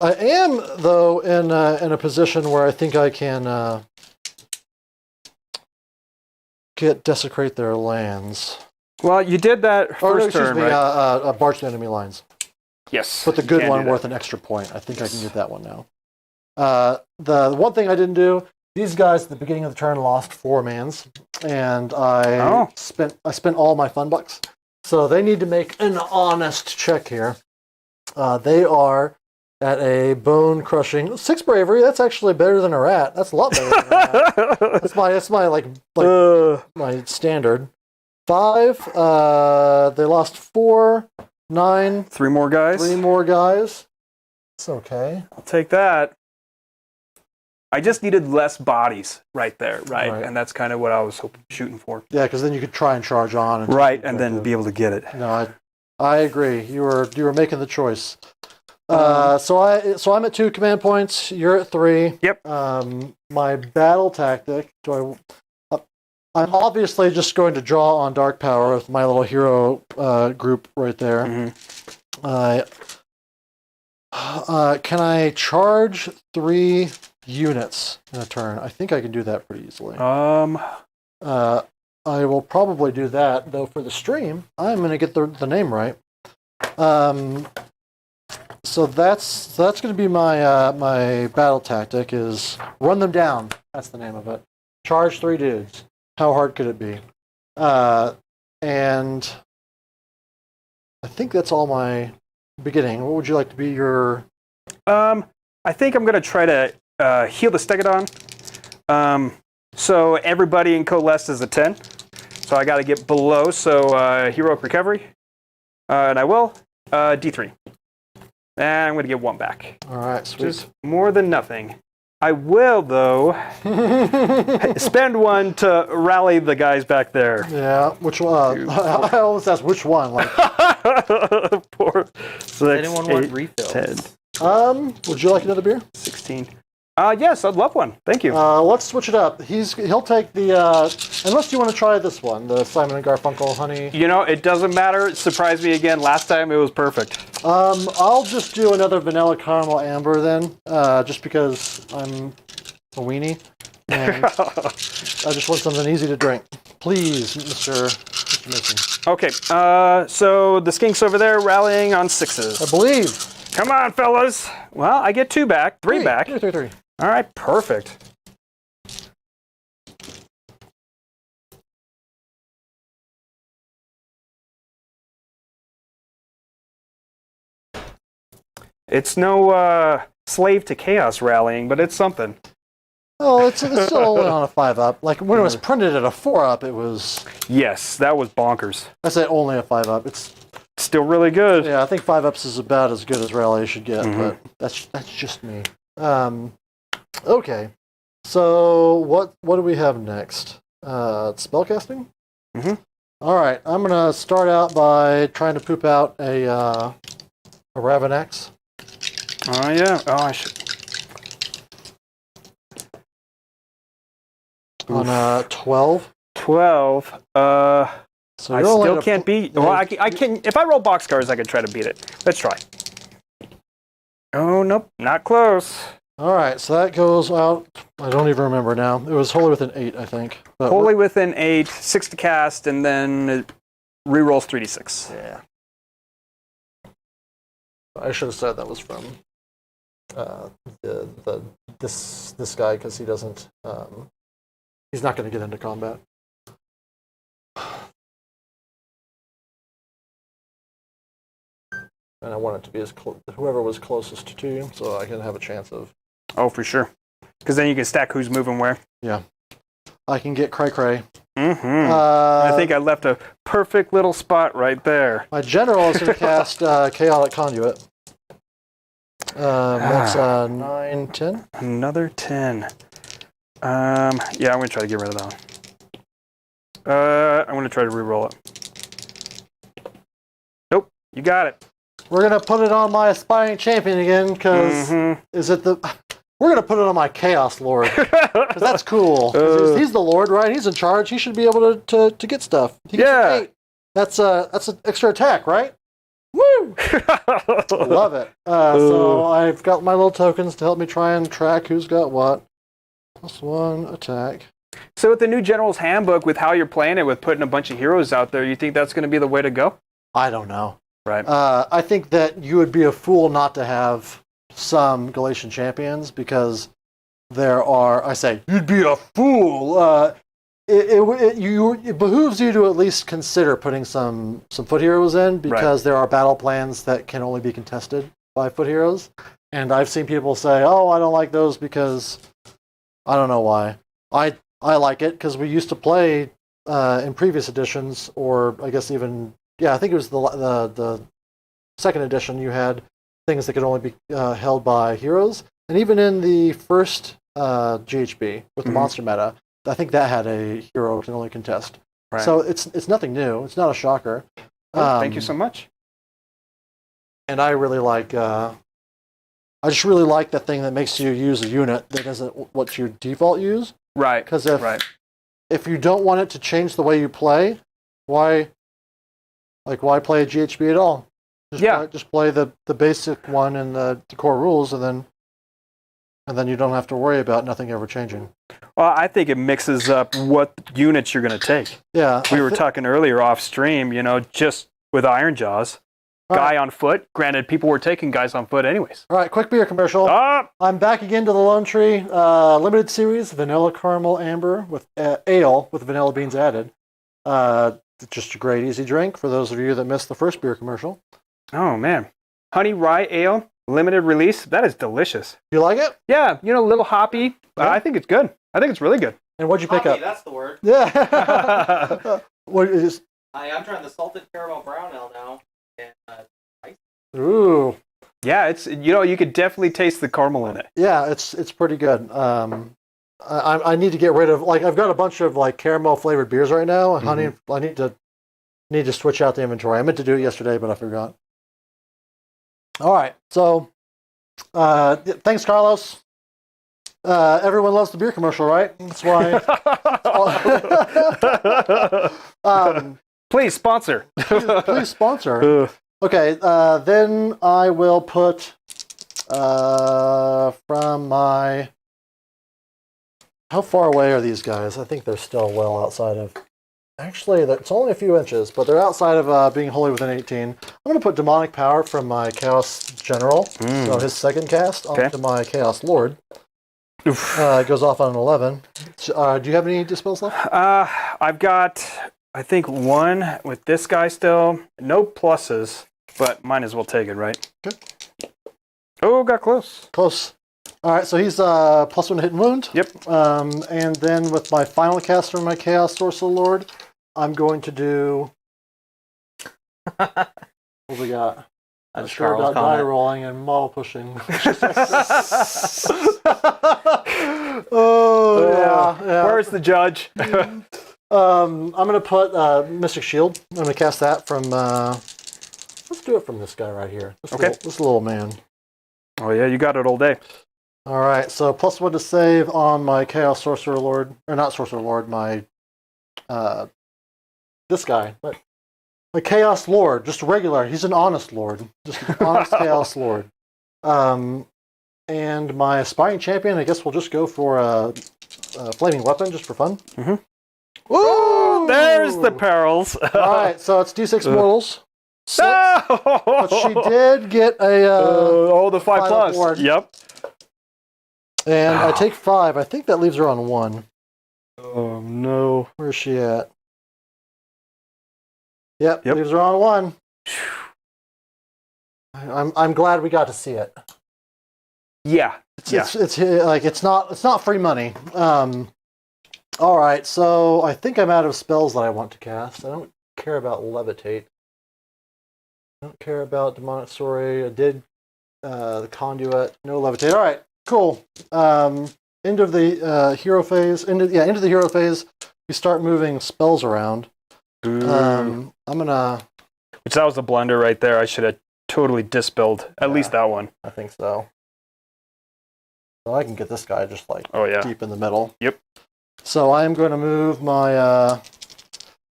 I am, though, in a position where I think I can desecrate their lands. Well, you did that first turn, right? Barge the enemy lines. Yes. But the good one worth an extra point. I think I can get that one now. The one thing I didn't do, these guys at the beginning of the turn lost 4 mans, and I spent all my fun bucks. So they need to make an honest check here. They are at a bone-crushing 6 bravery. That's actually better than a rat. That's a lot better than a rat. That's my my standard. 5. They lost 4. 9. 3 more guys. 3 more guys. It's okay. I'll take that. I just needed less bodies right there, right? And that's kind of what I was shooting for. Yeah, because then you could try and charge on. And then be able to get it. No, I agree. You were making the choice. So I'm at 2 command points. You're at 3. Yep. My battle tactic. I'm obviously just going to draw on Dark Power with my little hero group right there. Mm-hmm. Can I charge 3 units in a turn? I think I can do that pretty easily. I will probably do that, though. For the stream, I'm going to get the name right. So that's going to be my my battle tactic is run them down. That's the name of it. Charge 3 dudes. How hard could it be? And I think that's all my beginning. What would you like to be your? I think I'm going to try to heal the Stegodon. So everybody in Coalesced is a 10. So I got to get below. So Heroic Recovery. And I will. D3. And I'm going to get 1 back. All right, sweet. Just more than nothing. I will, though, spend 1 to rally the guys back there. Yeah, which one? I always ask which one. Like, 4, 6, Does anyone 8, want refills? 10, would you like another beer? 16. Yes, I'd love one. Thank you. Let's switch it up. He'll take the unless you want to try this one, the Simon and Garfunkel honey. You know, it doesn't matter. It surprised me again. Last time it was perfect. I'll just do another vanilla caramel amber then, just because I'm a weenie and I just want something easy to drink. Please, Mr. Mason. Okay, so the skinks over there rallying on 6s. I believe. Come on, fellas. Well, I get 2 back, 3 back. 3. All right, perfect. It's no slave to chaos rallying, but it's something. Oh, it's still only on a 5-up. Like when it was printed at a 4-up, it was. Yes, that was bonkers. I say only a 5-up. It's still really good. Yeah, I think 5-ups is about as good as rally should get, but that's just me. Okay, so what do we have next? Spellcasting. All right, I'm gonna start out by trying to poop out a Ravanax. Oh yeah. Oh, I should. On 12. 12. So I still can't beat. Well, I can. If I roll boxcars, I can try to beat it. Let's try. Oh nope, not close. All right, so that goes out. I don't even remember now. It was wholly within 8, I think. But wholly within 8, 6 to cast, and then it rerolls 3d6. Yeah. I should have said that was from this guy because he doesn't. He's not going to get into combat. And I want it to be as whoever was closest to you, so I can have a chance of. Oh, for sure. Because then you can stack who's moving where. Yeah. I can get cray-cray. I think I left a perfect little spot right there. My general is going to cast Chaotic Conduit. That's 9, 10. Another 10. Yeah, I'm going to try to get rid of that one. I'm going to try to re-roll it. Nope, you got it. We're going to put it on my Aspiring Champion again, because we're going to put it on my Chaos Lord, because that's cool. He's the Lord, right? He's in charge. He should be able to get stuff. He gets an 8. That's an extra attack, right? Woo! Love it. So I've got my little tokens to help me try and track who's got what. +1 attack. So with the new General's Handbook, with how you're playing it, with putting a bunch of heroes out there, you think that's going to be the way to go? I don't know. Right. I think that you would be a fool not to have some Galatian champions, because there are, I say, you'd be a fool. It behooves you to at least consider putting some foot heroes in, because there are battle plans that can only be contested by foot heroes. And I've seen people say, oh, I don't like those because I don't know why. I like it because we used to play in previous editions, or I guess even, I think it was the second edition, you had things that could only be held by heroes. And even in the first GHB with the monster meta, I think that had a hero can only contest. Right. So it's nothing new. It's not a shocker. Thank you so much. And I really like. I just really like that thing that makes you use a unit that isn't what you default use. Right. Because if you don't want it to change the way you play, why play a GHB at all? Just play the basic one and the core rules, and then you don't have to worry about nothing ever changing. Well, I think it mixes up what units you're going to take. Yeah. We were talking earlier off stream, just with Iron Jaws. Guy on foot. Granted, people were taking guys on foot anyways. All right, quick beer commercial. I'm back again to the Lone Tree limited series, vanilla caramel amber with ale with vanilla beans added. Just a great easy drink for those of you that missed the first beer commercial. Oh man, honey rye ale, limited release. That is delicious. You like it? Yeah, a little hoppy. I think it's good. I think it's really good. And what'd you pick up? That's the word. Yeah. What is? I'm trying the salted caramel brown ale now. And, Ooh. Yeah, it's you could definitely taste the caramel in it. Yeah, it's pretty good. I need to get rid of I've got a bunch of caramel flavored beers right now. Honey, I need to switch out the inventory. I meant to do it yesterday, but I forgot. All right, so thanks, Carlos. Everyone loves the beer commercial, right? That's why. Please sponsor. Please sponsor. Okay, then I will put from my. How far away are these guys? I think they're still well outside of. Actually, it's only a few inches, but they're outside of being wholly within 18. I'm going to put Demonic Power from my Chaos General, so his second cast, onto my Chaos Lord. It goes off on an 11. Do you have any dispels left? I've got, I think, one with this guy still. No pluses, but might as well take it, right? Okay. Oh, got close. Close. All right, so he's +1 hit and wound. Yep. And then with my final cast from my Chaos Sorcerer Lord, I'm going to do. What we got? I'm sure about die rolling and model pushing. Yeah. Where's the judge? I'm going to put Mystic Shield. I'm going to cast that from. Let's do it from this guy right here. This little man. Oh yeah, you got it all day. All right, so +1 to save on my Chaos Sorcerer Lord, or not Sorcerer Lord, my this guy, but my Chaos Lord, just regular. He's an honest Lord, just an honest Chaos Lord. And my Aspiring Champion, I guess we'll just go for a Flaming Weapon just for fun. Woo! There's the perils. All right, so it's D6 mortals. 6, No! but she did get a the 5+. Board. Yep. And I take 5. I think that leaves her on 1. Oh no. Where's she at? Yep. Leaves her on 1. I'm glad we got to see it. Yeah. It's not free money. All right, so I think I'm out of spells that I want to cast. I don't care about Levitate. I don't care about Demonic Story. I did the Conduit. No Levitate. All right, cool. End of the hero phase. Into the hero phase. We start moving spells around. I'm gonna. Which that was a blunder right there. I should have totally dispelled at least that one. I think so. So I can get this guy just deep in the middle. Yep. So I am going to move my.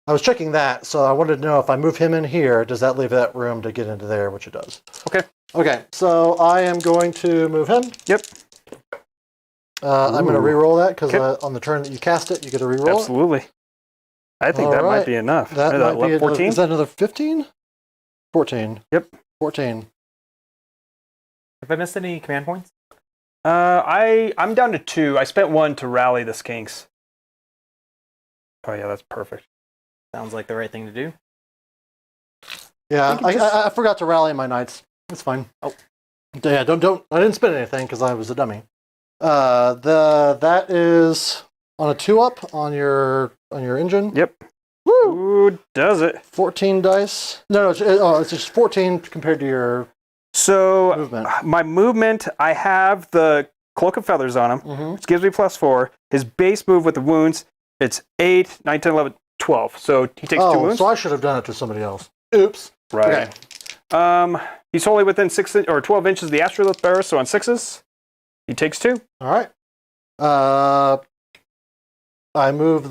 I was checking that, so I wanted to know if I move him in here, does that leave that room to get into there, which it does. Okay. Okay, so I am going to move him. Yep. I'm going to re-roll that, because on the turn that you cast it, you get a re-roll. Absolutely. I think that might be enough. That might be 14? Is that another 15? 14. Yep. 14. Have I missed any command points? I'm down to 2. I spent 1 to rally the skinks. Oh yeah, that's perfect. Sounds like the right thing to do. Yeah, I forgot to rally my knights. It's fine. Oh, yeah. Don't. I didn't spend anything because I was a dummy. That is on a 2-up on your engine. Yep. Woo! Ooh, does it? 14 dice. No, it's just 14 compared to your movement. My movement, I have the Cloak of Feathers on him, which gives me +4. His base move with the wounds, it's 8, 9, 10, 11, 12. So he takes 2 wounds. So I should have done it to somebody else. Oops. Right. Okay. He's only within 12 inches of the Astrolith Bearer, so on 6s, he takes 2. All right. I move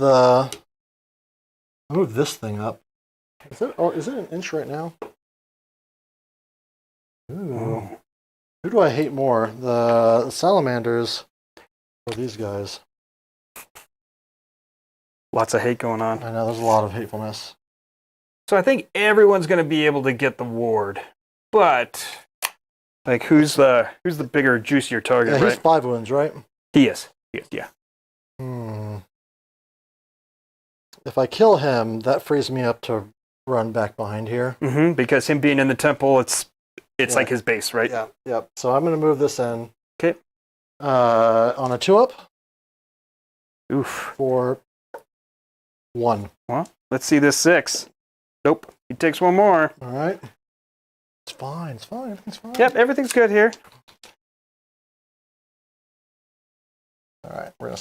this thing up. Is it an inch right now? Ooh. Who do I hate more? The salamanders or these guys? Lots of hate going on. I know, there's a lot of hatefulness. So I think everyone's going to be able to get the ward. But, who's the bigger, juicier target, Yeah, right? he's 5 wounds, right? He is, yeah. If I kill him, that frees me up to run back behind here. Because him being in the temple, it's like his base, right? Yeah, yep. So I'm going to move this in. Okay. On a 2-up. Oof. for 1. Well, let's see this 6. Nope. He takes one more. All right. It's fine. It's fine. Everything's fine. Yep, everything's good here. All right. We're gonna.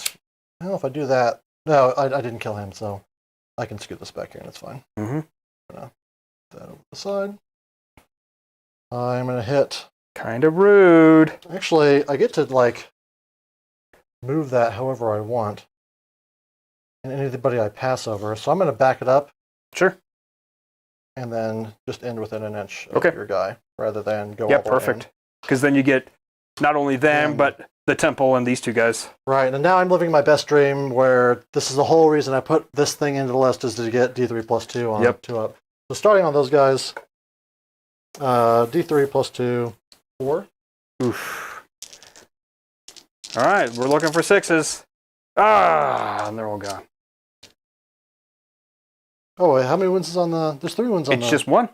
Well, if I do that, no, I didn't kill him, so I can scoot this back here, and it's fine. Mm-hmm. Put that over the side. I'm gonna hit. Kind of rude. Actually, I get to like move that however I want, and anybody I pass over. So I'm gonna back it up. Sure. And then just end within an inch of Okay. your guy, rather than go. Yeah, all the way in. perfect. Because then you get not only them, but the temple and these two guys. Right, and now I'm living my best dream where this is the whole reason I put this thing into the list is to get D3 plus 2 on 2 up. So starting on those guys, D3 plus 2, 4. Oof. All right, we're looking for 6s. And they're all gone. Oh, wait, how many wins is on the... There's 3 wins on It's the... just 1.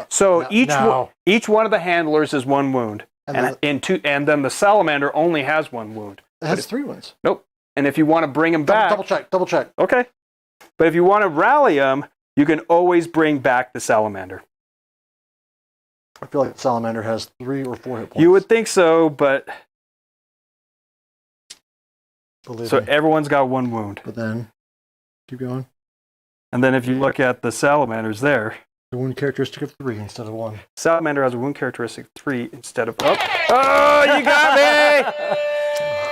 So No. each one of the handlers is 1 wound. And And then the salamander only has 1 wound. it has 3 wins. Nope. And if you want to bring him back... Double check. Okay. But if you want to rally him, you can always bring back the salamander. I feel like the salamander has 3 or 4 hit points. You would think so, but... Believe So me. everyone's got 1 wound. But then, keep going. And then if you look at the salamanders there, The wound characteristic of 3 instead of 1. salamander has a wound characteristic of 3 instead of... Oh, you got me!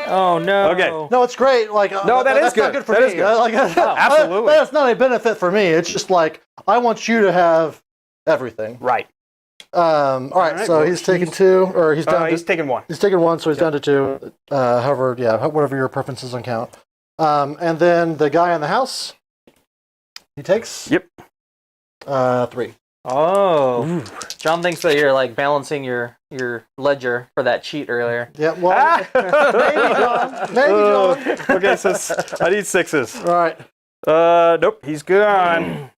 Oh no. Okay. No, it's great. Like, No, that is that's good. not good for That me. is good. Like, absolutely. That's not a benefit for me. It's just like I want you to have everything. Right. All right. So well, he's taking 2, or he's down. He's taking 1. He's taking 1, so he's down to 2. However, yeah, whatever your preferences on count. And then the guy in the house, he takes. Yep. 3. Oh. Ooh. John thinks that you're like balancing your ledger for that cheat earlier. Yeah. Well, maybe John. Maybe John. Okay, so I need 6s. All right. Nope, he's gone.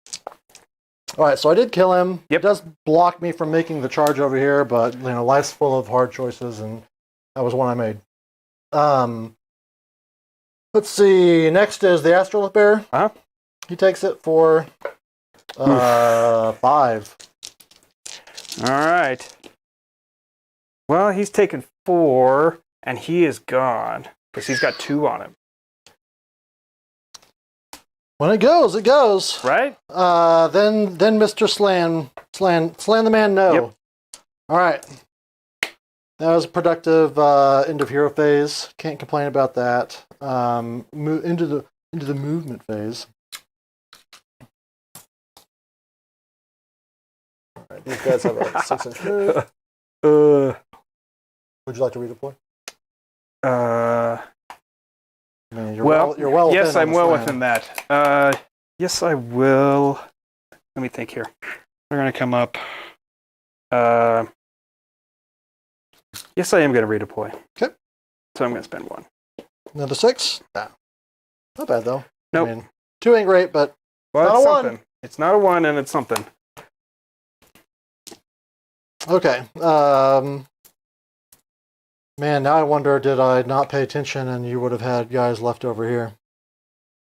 All right. So I did kill him. Yep. It does block me from making the charge over here, but you know, life's full of hard choices, and that was one I made. Let's see. Next is the Astrolith Bear. Uh-huh. He takes it for 5. All right. Well, he's taken 4, and he is gone because he's got 2 on him. When it goes, it goes. Right? Then Mr. Slan the man. No. Yep. All right. That was a productive end of hero phase. Can't complain about that. Move into the movement phase. All right, these guys have a 6-inch move. Would you like to redeploy? I mean, you're well within yes, on I'm this well land. within that. Yes, I will. Let me think here. We're going to come up. Yes, I am going to redeploy. Okay. So I'm going to spend 1. Another 6? Nah. Not bad, though. Nope. I mean, 2 ain't great, but Well, not it's a 1. something. It's not a 1, and it's something. okay. Man, now I wonder, did I not pay attention and you would have had guys left over here?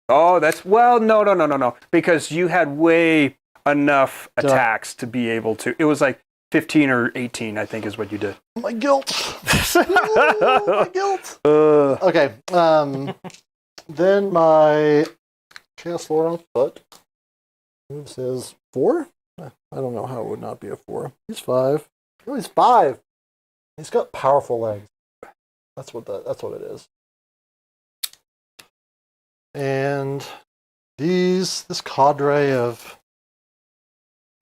Oh, no. Because you had way enough attacks to be able to. It was like 15 or 18, I think, is what you did. My guilt. Oh, my guilt. Okay. Then my Chaos Lord on foot moves his 4. I don't know how it would not be a 4. He's 5. Oh, he's 5. He's got powerful legs. That's what it is. And this cadre of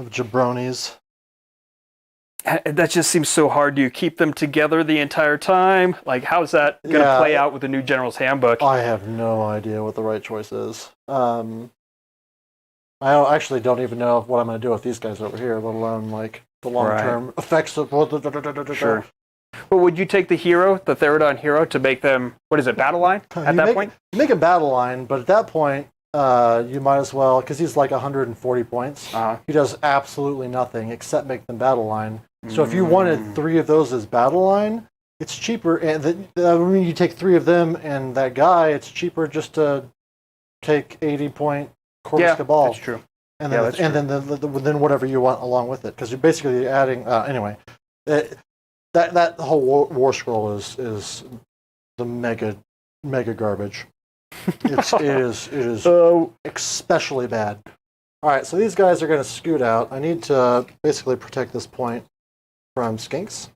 jabronis. That just seems so hard. Do you keep them together the entire time? Like, how's that going to play out with the new General's Handbook? I have no idea what the right choice is. I actually don't even know what I'm going to do with these guys over here, let alone like the long-term effects of. Sure. Well, would you take the hero, the Theridon hero, to make them, what is it, battle line at that point? You make a battle line, but at that point, you might as well, because he's like 140 points. He does absolutely nothing except make them battle line. So if you wanted 3 of those as battle line, it's cheaper, and when you take 3 of them and that guy, it's cheaper just to take 80-point Corvus Cabal. That's true. And then, then whatever you want along with it, because you're basically adding. Anyway, that whole war scroll is the mega garbage. It is especially bad. All right, so these guys are going to scoot out. I need to basically protect this point from skinks.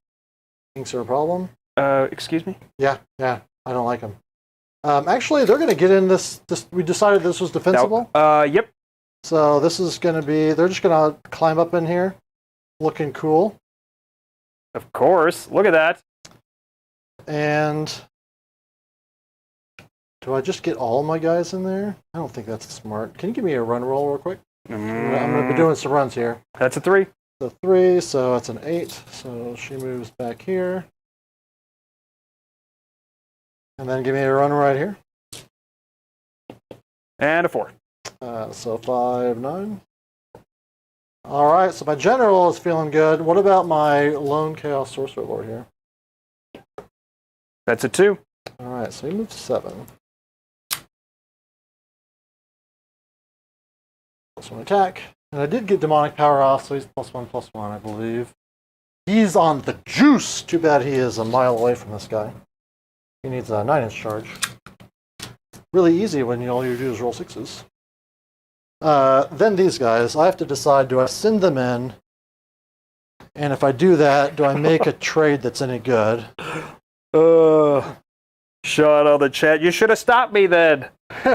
Skinks are a problem. Excuse me? Yeah, I don't like them. Actually, they're going to get in this. We decided this was defensible. Yep. So this is going to be. They're just going to climb up in here, looking cool. Of course. Look at that. And do I just get all my guys in there? I don't think that's smart. Can you give me a run roll real quick? I'm going to be doing some runs here. That's a 3. So 3, so that's an 8. So she moves back here. And then give me a run right here. And a 4. So 5, 9. All right, so my general is feeling good. What about my lone chaos sorcerer lord here? That's a 2. All right, so he moves 7. +1 attack. And I did get demonic power off, so he's +1/+1, I believe. He's on the juice. Too bad he is a mile away from this guy. He needs a 9-inch charge. Really easy when all you do is roll 6s. Then these guys, I have to decide, do I send them in? And if I do that, do I make a trade that's any good? Shut all the chat. You should have stopped me then.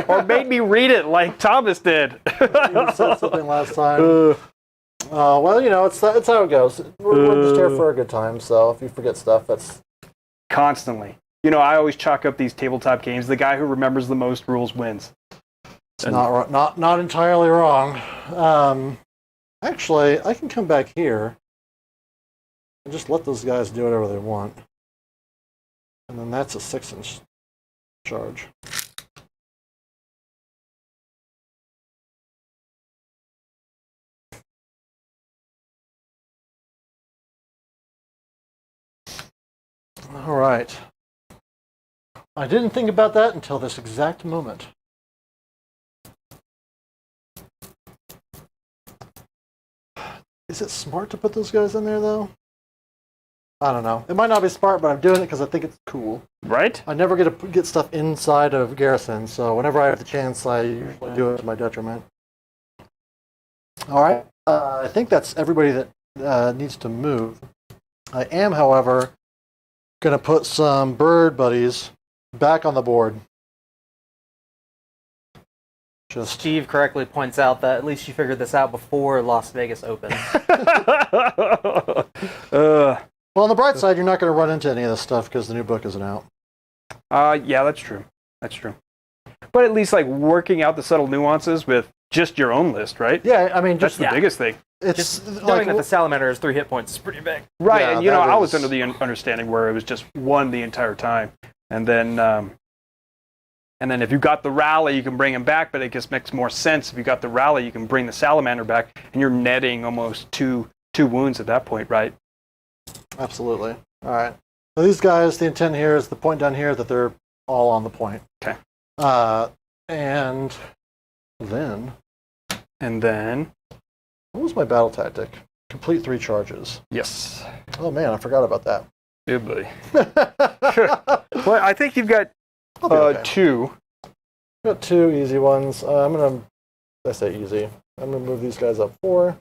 Or made me read it like Thomas did. You said something last time. Well, it's how it goes. We're just here for a good time, so if you forget stuff, that's... Constantly. I always chalk up these tabletop games. The guy who remembers the most rules wins. It's not entirely wrong. Actually, I can come back here and just let those guys do whatever they want. And then that's a 6-inch charge. All right. I didn't think about that until this exact moment. Is it smart to put those guys in there, though? I don't know. It might not be smart, but I'm doing it because I think it's cool. Right? I never get to get stuff inside of Garrison, so whenever I have the chance, I usually do it to my detriment. All right. I think that's everybody that needs to move. I am, however, going to put some bird buddies back on the board. Steve correctly points out that at least you figured this out before Las Vegas opens. Well, on the bright side, you're not going to run into any of this stuff because the new book isn't out. Yeah, that's true. That's true. But at least working out the subtle nuances with just your own list, right? Yeah, I mean, that's the biggest thing. It's just knowing that the salamander has 3 hit points is pretty big. Right, yeah, and I was under the understanding where it was just 1 the entire time, and then if you got the rally, you can bring him back. But it just makes more sense if you got the rally, you can bring the salamander back, and you're netting almost two wounds at that point, right? Absolutely. All right. So these guys, the intent here is the point down here that they're all on the point. Okay. And then what was my battle tactic? Complete 3 charges. Yes. Oh man, I forgot about that. Yeah, buddy. Well, I think you've got 2. I've got 2 easy ones. I say easy. I'm gonna move these guys up 4.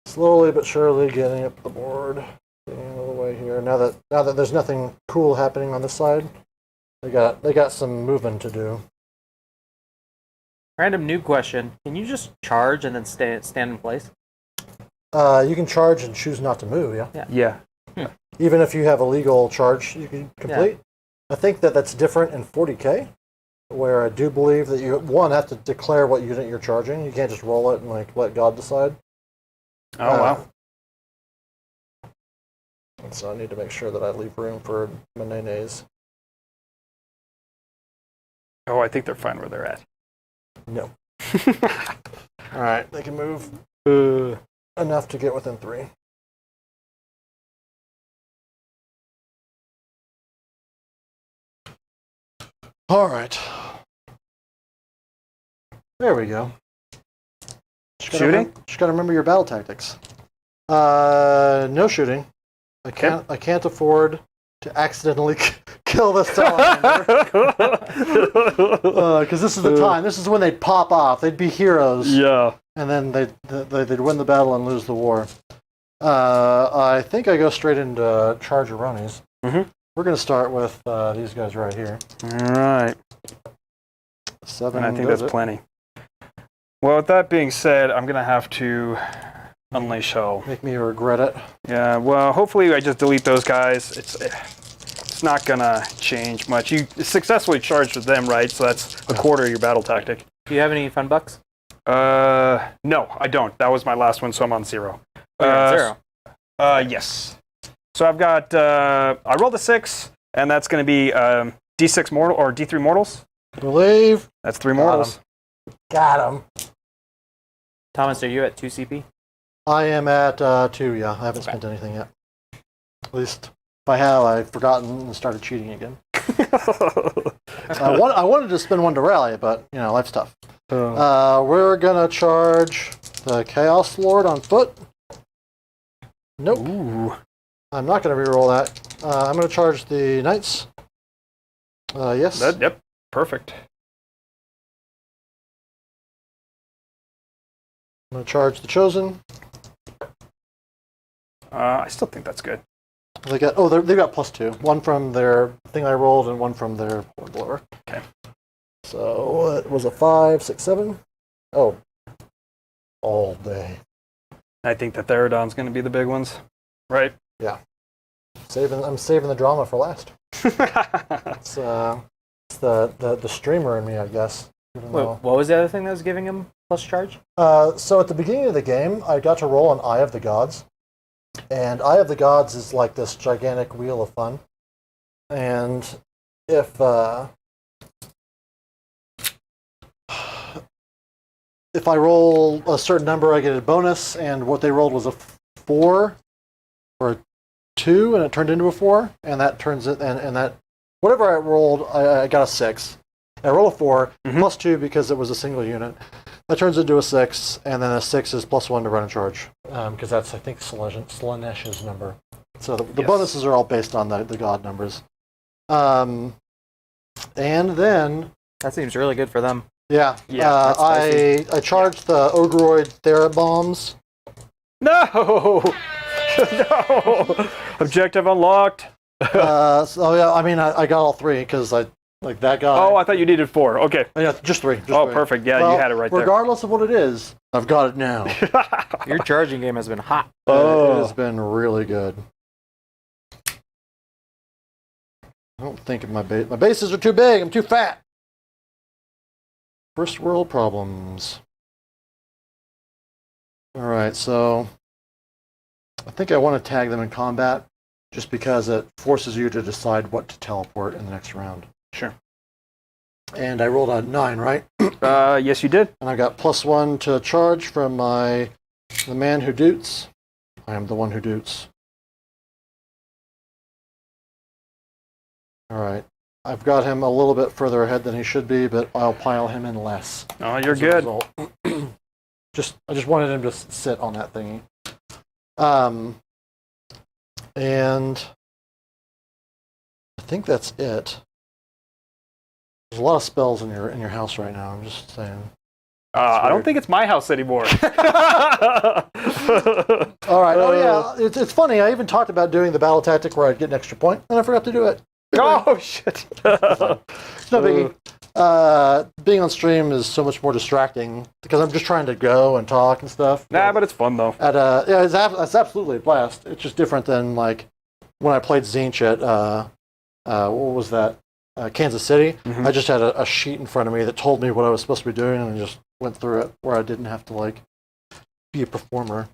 Slowly but surely getting up the board, getting out of the way here. Now that there's nothing cool happening on this side, they got some moving to do. Random noob question: can you just charge and then stand in place? You can charge and choose not to move. Yeah. Even if you have a legal charge, you can complete. Yeah. I think that's different in 40K, where I do believe that you have to declare what unit you're charging. You can't just roll it and let God decide. Oh, wow. So I need to make sure that I leave room for Menenes. Oh, I think they're fine where they're at. No. All right, they can move. enough to get within 3. All right. There we go. Shooting? Just gotta remember your battle tactics. No shooting. I can't afford to accidentally kill the salamander. Because this is the time. This is when they'd pop off. They'd be heroes. Yeah. And then they'd win the battle and lose the war. I think I go straight into Chargeronies. Mm-hmm. We're going to start with these guys right here. All right. 7. And I think that's plenty. Well, with that being said, I'm going to have to unleash hell. Make me regret it. Yeah, well, hopefully I just delete those guys. It's not going to change much. You successfully charged with them, right? So that's a quarter of your battle tactic. Do you have any fun bucks? No, I don't. That was my last one, so I'm on 0. You're at 0. Yes. So I've got, I rolled a 6, and that's going to be D6 mortal, or D3 mortals. Believe. That's 3 mortals. Got him. Thomas, are you at 2 CP? I am at 2, yeah. I haven't spent anything yet. At least, if I have, I've forgotten and started cheating again. I wanted to spend 1 to rally, but, life's tough. We're going to charge the Chaos Lord on foot. Nope. Ooh. I'm not going to reroll that. I'm going to charge the Knights. Yes. Yep. Perfect. I'm going to charge the Chosen. I still think that's good. They've got +2. 1 from their thing I rolled and 1 from their blower. Okay. So it was a 5, 6, 7. Oh. All day. I think the Theridon's going to be the big ones, right? Yeah. I'm saving the drama for last. It's the streamer in me, I guess. What was the other thing that was giving him plus charge? So at the beginning of the game, I got to roll an Eye of the Gods. And Eye of the Gods is like this gigantic wheel of fun. And if I roll a certain number, I get a bonus, and what they rolled was a 4 or a 2, and it turned into a 4, and that turns it, and that, whatever I rolled, I got a 6. I rolled a 4, +2 because it was a single unit. That turns into a 6, and then a 6 is +1 to run and charge, because that's, I think, Slanesh's number. So the bonuses are all based on the god numbers. And then... That seems really good for them. Yeah, I charged the Ogroid Therabombs. No! No! Objective unlocked. So yeah, I mean, I got all 3 because I like that guy. Oh, I thought you needed 4. Okay. Yeah, just 3. Oh, perfect. Yeah, well, you had it right there. Regardless of what it is, I've got it now. Your charging game has been hot. It has been really good. I don't think of my base. My bases are too big. I'm too fat. First world problems. All right, so I think I want to tag them in combat just because it forces you to decide what to teleport in the next round. Sure. And I rolled a 9, right? Yes, you did. And I got +1 to charge from the man who doots. I am the one who doots. All right. I've got him a little bit further ahead than he should be, but I'll pile him in less. Oh, you're good. I just wanted him to sit on that thingy. And I think that's it. There's a lot of spells in your house right now. I'm just saying. I don't think it's my house anymore. All right. Oh yeah. It's funny. I even talked about doing the battle tactic where I'd get an extra point, and I forgot to do it. Oh shit! It's no biggie. Being on stream is so much more distracting because I'm just trying to go and talk and stuff. Nah, but it's fun though. Yeah, it's absolutely a blast. It's just different than like when I played Zinch at what was that? Kansas City. Mm-hmm. I just had a sheet in front of me that told me what I was supposed to be doing, and I just went through it where I didn't have to like be a performer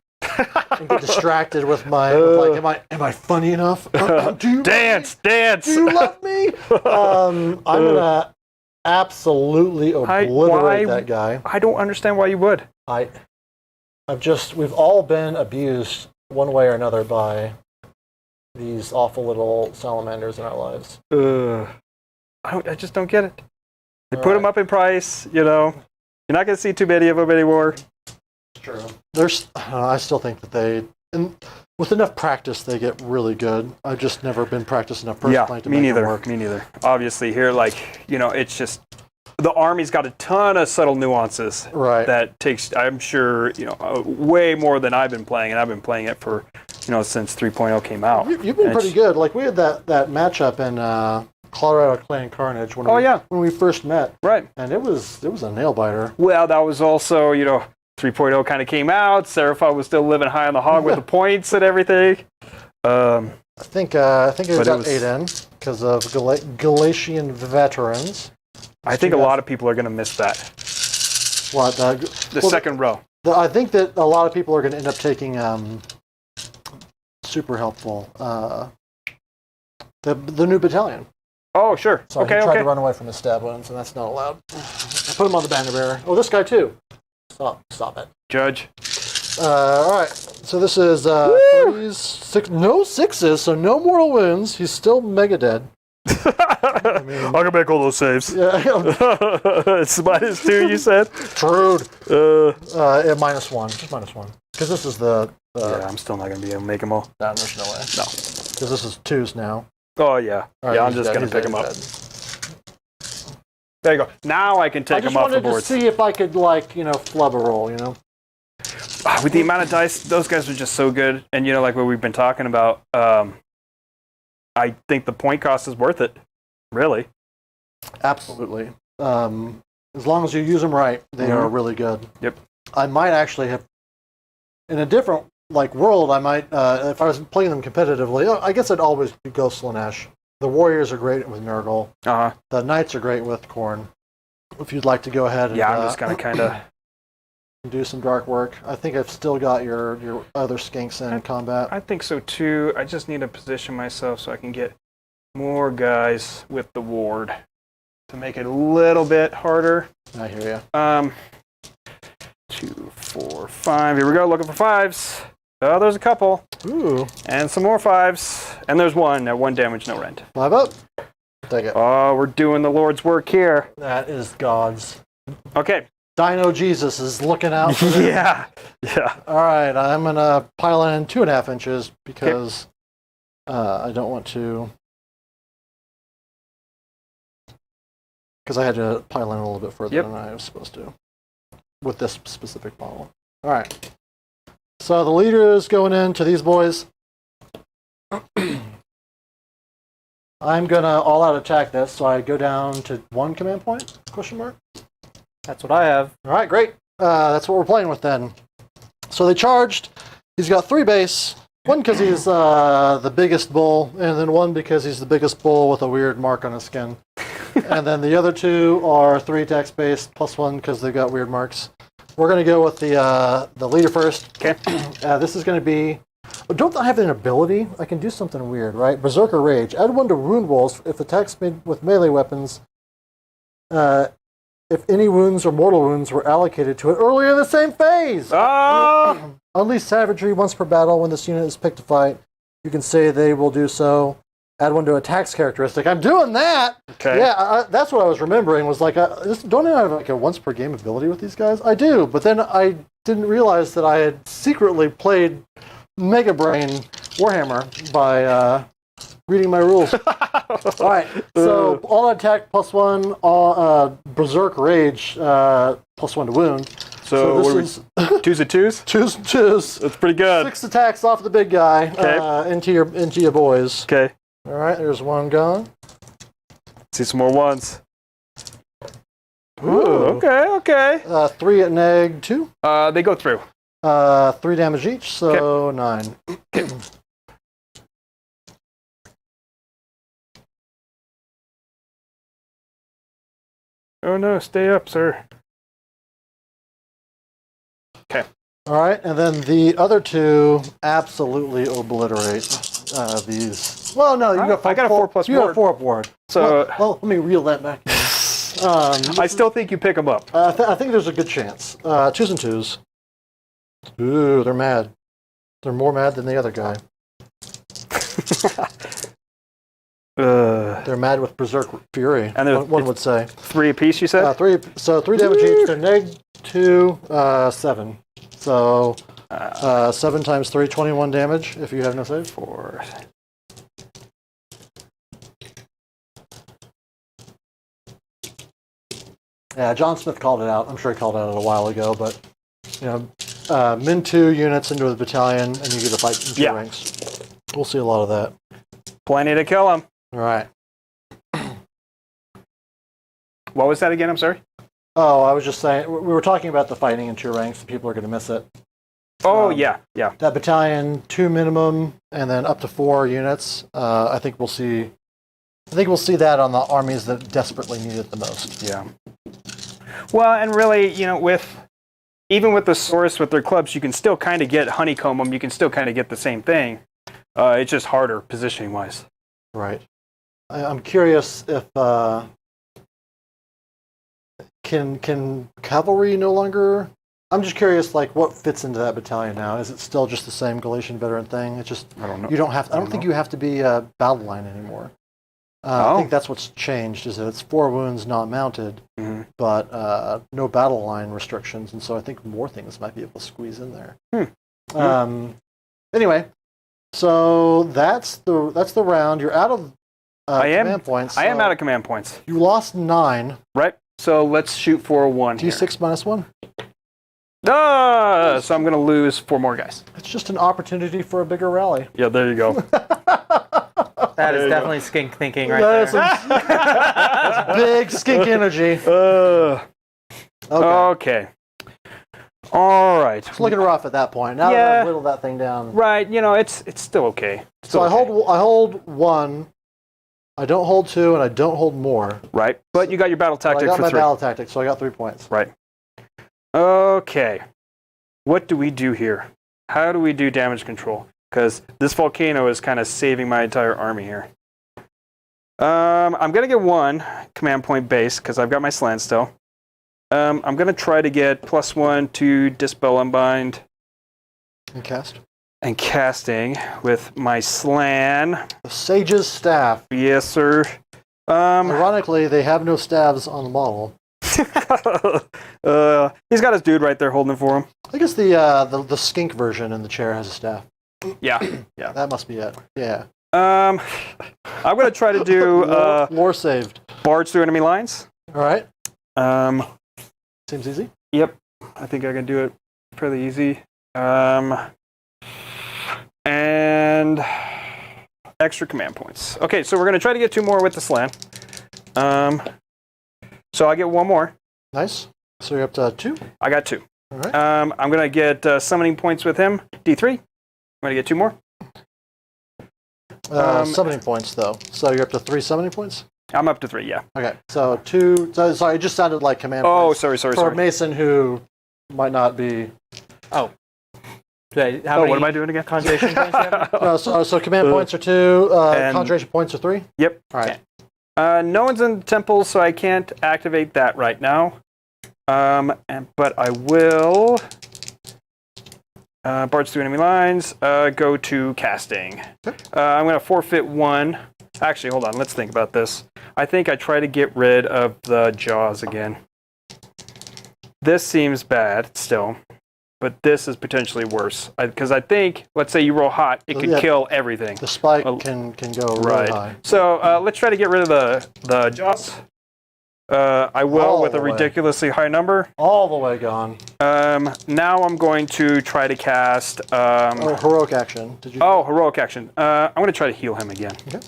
and get distracted with my am I funny enough? Do you dance? Do you love me? I'm gonna absolutely obliterate that guy. I don't understand why you would. we've all been abused one way or another by these awful little salamanders in our lives. I just don't get it. They put them up in price, you know. You're not going to see too many of them anymore. It's true. I still think that with enough practice, they get really good. I've just never been practiced enough personally to make it work. Me neither. Obviously, here, it's just the army's got a ton of subtle nuances. Right. That takes, I'm sure, way more than I've been playing, and I've been playing it for, since 3.0 came out. You've been pretty good. Like we had that matchup in Colorado Clan Carnage when we first met. Right. And it was a nail biter. Well, that was also, 3.0 kind of came out. Seraphon was still living high on the hog with the points and everything. I think it got 8 in because of Galatian veterans. I think a lot of people are going to miss that. What? Second row. I think that a lot of people are going to end up taking super helpful the new battalion. Oh, sure. So he tried to run away from his stab wounds, and that's not allowed. I put him on the banner bearer. Oh, this guy too. Stop it. Judge. All right. So this is 6, no 6s, so no mortal wounds. He's still mega dead. I can make all those saves. Yeah. It's -2, you said? Trude. -1. Just -1. Because this is the... yeah, I'm still not going to be able to make them all. No, there's no way. No. Because this is 2s now. Oh, yeah. Right, I'm just going to pick them up. There you go. Now I can take them off the board. I just wanted to see if I could, flub a roll, With the amount of dice, those guys are just so good. And, like what we've been talking about, I think the point cost is worth it. Really. Absolutely. As long as you use them right, they are really good. Yep. I might actually have, in a different world, I might, if I was playing them competitively, I guess I'd always go Slanesh. The Warriors are great with Nurgle. Uh-huh. The Knights are great with Khorne. If you'd like to go ahead and... Yeah, I'm just going to kind of... do some dark work. I think I've still got your other skinks in combat. I think so, too. I just need to position myself so I can get more guys with the ward to make it a little bit harder. I hear you. 2, 4, 5. Here we go, looking for 5s. Oh, there's a couple. Ooh. And some more 5s. And there's 1. At 1 damage, no rend. 5 up. Take it. Oh, we're doing the Lord's work here. That is God's. Okay. Dino Jesus is looking out for them. Yeah. All right, I'm going to pile in 2.5 inches because I don't want to... Because I had to pile in a little bit further than I was supposed to with this specific model. All right. So the leader is going into these boys. I'm going to all-out attack this, so I go down to 1 command point? Question mark? That's what I have. All right, great. That's what we're playing with then. So they charged. He's got 3 base. 1 because he's the biggest bull, and then 1 because he's the biggest bull with a weird mark on his skin. And then the other 2 are 3 attacks base, +1 because they've got weird marks. We're going to go with the leader first. Okay. This is going to be... Don't I have an ability? I can do something weird, right? Berserker Rage. Add 1 to wound rolls if attacks made with melee weapons. If any wounds or mortal wounds were allocated to it earlier in the same phase. Unleash savagery once per battle. When this unit is picked to fight, you can say they will do so. Add 1 to attacks characteristic. I'm doing that. Okay. Yeah, that's what I was remembering. Was don't I have a once per game ability with these guys? I do, but then I didn't realize that I had secretly played Mega Brain Warhammer by reading my rules. All right, so all attack +1, all Berserk Rage +1 to wound. So what is 2s and 2s? 2s and 2s. That's pretty good. 6 attacks off the big guy into your boys. Okay. All right, there's 1 gone. See some more 1s. Ooh. Okay. 3 at neg 2. They go through. 3 damage each, so 9. Oh no, stay up, sir. Okay. All right, and then the other 2 absolutely obliterate these. Well, no, you got 4. I got a 4+ You got board. 4 up ward. So well, let me reel that back. I still think you pick them up. I think there's a good chance. 2s and 2s. Ooh, they're mad. They're more mad than the other guy. They're mad with berserk fury. And one would say 3 apiece. You said 3. So 3 damage each. They're -2, 7. So 7 times 3, 21 damage. If you have no save. 4. Yeah, John Smith called it out. I'm sure he called it out a while ago, but min 2 units into the battalion, and you get a fight in 2 ranks. We'll see a lot of that. Plenty to kill him. All right. What was that again? I'm sorry. Oh, I was just saying, we were talking about the fighting in 2 ranks. People are going to miss it. Oh, yeah. That battalion, 2 minimum, and then up to 4 units. I think we'll see that on the armies that desperately need it the most. Yeah. Well, and really, even with the Saurus with their clubs, you can still kind of get honeycomb them. You can still kind of get the same thing. It's just harder positioning-wise. Right. I'm curious if can cavalry no longer. I'm just curious, like, what fits into that battalion now? Is it still just the same Galatian veteran thing? It's just I don't know. You don't have. I don't think you have to be a battle line anymore. I think that's what's changed. Is that it's 4 wounds not mounted, but no battle line restrictions, and so I think more things might be able to squeeze in there. Anyway, so that's the round. You're out of command points. I am out of command points. You lost 9. Right. So let's shoot for a 1 here. D6 -1. So I'm going to lose 4 more guys. It's just an opportunity for a bigger rally. Yeah, there you go. That is definitely skink thinking right there. That's big skink energy. Okay. All right. It's looking rough at that point. Now that I've whittled that thing down. Right. It's still okay. I hold 1. I don't hold 2, and I don't hold more. Right. But you got your battle tactic for 3. I got my battle tactic, so I got 3 points. Right. Okay. What do we do here? How do we do damage control? Because this volcano is kind of saving my entire army here. I'm going to get 1 command point base because I've got my slant still. I'm going to try to get +1 to Dispel Unbind. And cast. And casting with my slan. The Sage's Staff. Yes, sir. Ironically, they have no staves on the model. He's got his dude right there holding it for him. I guess the skink version in the chair has a staff. Yeah. That must be it. Yeah. I'm gonna try to do war saved. Barge through enemy lines. All right. Seems easy. Yep. I think I can do it fairly easy. And extra command points. Okay, so we're gonna try to get 2 more with the slan. So I get 1 more. Nice. So you're up to 2? I got 2. All right. I'm going to get summoning points with him. D3. I'm going to get 2 more. Summoning points, though. So you're up to 3 summoning points? I'm up to 3, yeah. Okay. So 2. Sorry, it just sounded like command points. Oh, sorry. For Mason, who might not be... Oh. What am I doing again? Conjuration points you have? So command points are 2. Conjuration points are 3? Yep. All right. No one's in the temple, so I can't activate that right now. But I will barge through enemy lines. Go to casting. Okay. I'm going to forfeit 1. Actually, hold on. Let's think about this. I think I try to get rid of the jaws again. This seems bad still, but this is potentially worse because I think, let's say you roll hot, it can kill everything. The spike can go really high. So let's try to get rid of the jaws. I will with a ridiculously high number. All the way gone. Now I'm going to try to cast... heroic action. Heroic action. I'm going to try to heal him again. Okay.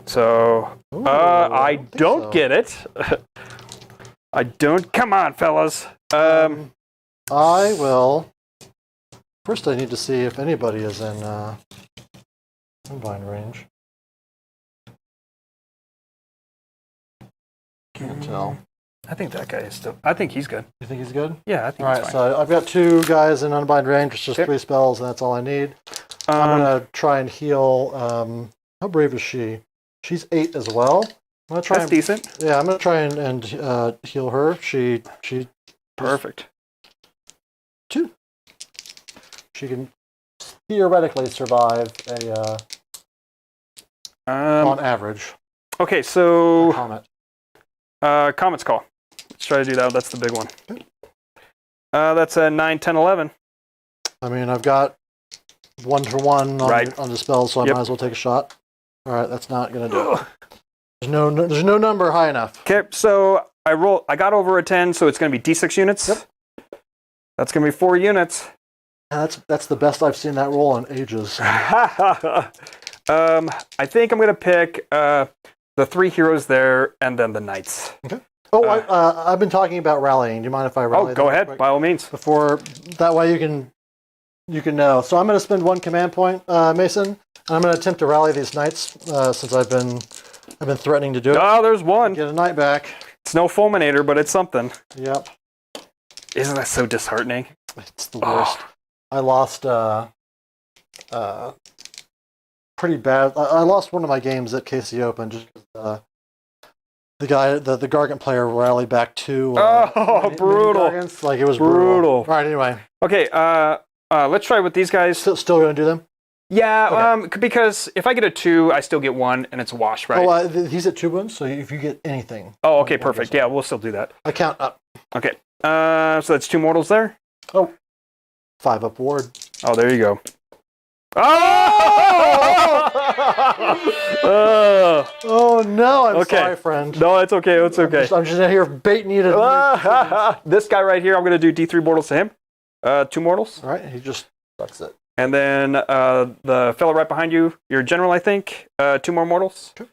So, I don't get it. I don't... Come on, fellas. I will... First I need to see if anybody is in Unbind range. Can't tell. I think that guy is still... I think he's good. You think he's good? Yeah, I think all he's right, fine. so I've got 2 guys in Unbind range. It's just 3 spells, and that's all I need. I'm going to try and heal... how brave is she? She's 8 as well. I'm gonna try That's decent. Yeah, I'm going to try and heal her. She Perfect. 2. she can theoretically survive on average. Okay, so Comet. Comet's Call. Let's try to do that. That's the big one. That's a 9, 10, 11. I mean, I've got 1-for-1 on the spell, so I might as well take a shot. All right, that's not gonna do it. There's no number high enough. Okay, so I got over a 10, so it's gonna be D6 units. Yep. That's gonna be 4 units. And that's the best I've seen that roll in ages. I think I'm gonna pick the 3 heroes there, and then the knights. Okay. Oh, I've been talking about rallying. Do you mind if I rally? Oh, go ahead, by all means. Before that way you can know. So I'm going to spend 1 command point, Mason, and I'm going to attempt to rally these knights since I've been threatening to do it. Oh, there's one. Get a knight back. It's no fulminator, but it's something. Yep. Isn't that so disheartening? It's the worst. I lost pretty bad. I lost one of my games at KC Open just because the Gargant player rallied back 2. Brutal. Gargants. Like, it was brutal. All right, anyway. Okay, let's try with these guys. Still going to do them? Yeah, okay. Because if I get a 2, I still get 1, and it's a wash, right? Oh, he's at 2 wounds, so if you get anything. Oh, okay, perfect. Yeah, we'll still do that. I count up. Okay, so that's 2 mortals there. Oh, 5 up ward. Oh, there you go. Oh! Oh no, I'm sorry, friend. No, it's okay. It's okay. I'm just out here baiting you to. This guy right here, I'm going to do D3 mortals to him. 2 mortals. All right, he just sucks it. And then the fellow right behind you, your general, I think, 2 more mortals. Okay.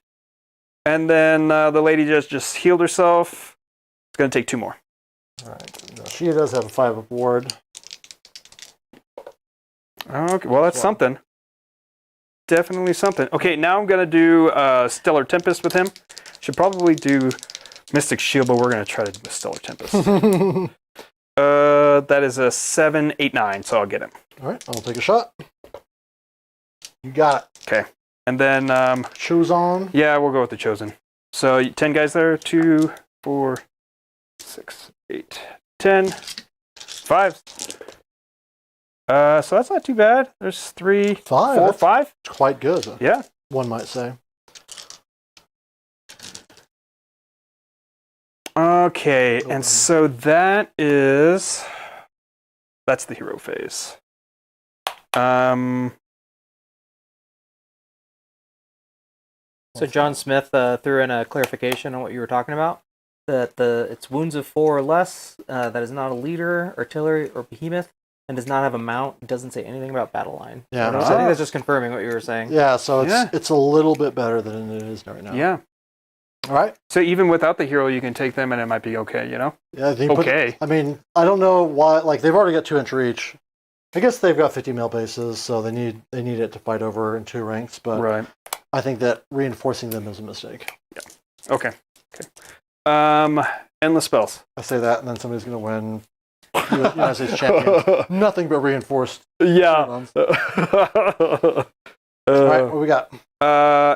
And then the lady just healed herself. It's going to take 2 more. All right. No, she does have a 5 up ward. Okay, well, that's something. Definitely something. Okay, now I'm going to do Stellar Tempest with him. Should probably do Mystic Shield, but we're going to try to do a Stellar Tempest. That is a 7, 8, 9, so I'll get him. All right, I'll take a shot. You got it. Okay, and then... Shoes on. Yeah, we'll go with the Chosen. So 10 guys there. 2, 4, 6, 8, 10. 5. So that's not too bad. There's 3, 5. 4, 5. It's quite good. Yeah. One might say. Okay, and so that's the hero phase. So John Smith threw in a clarification on what you were talking about. That it's wounds of 4 or less. That is not a leader, artillery, or behemoth, and does not have a mount. It doesn't say anything about battle line. Yeah, So I think that's just confirming what you were saying. Yeah, so it's a little bit better than it is right now. Yeah. All right. So even without the hero, you can take them, and it might be okay. You know. Yeah. Okay. I mean, I don't know why. Like, they've already got 2 inch reach. I guess they've got 50 mil bases, so they need it to fight over in 2 ranks. But right. I think that reinforcing them is a mistake. Yeah. Okay. Endless spells. I say that, and then somebody's going to win United States champion. Nothing but reinforced. Yeah. All right, what we got?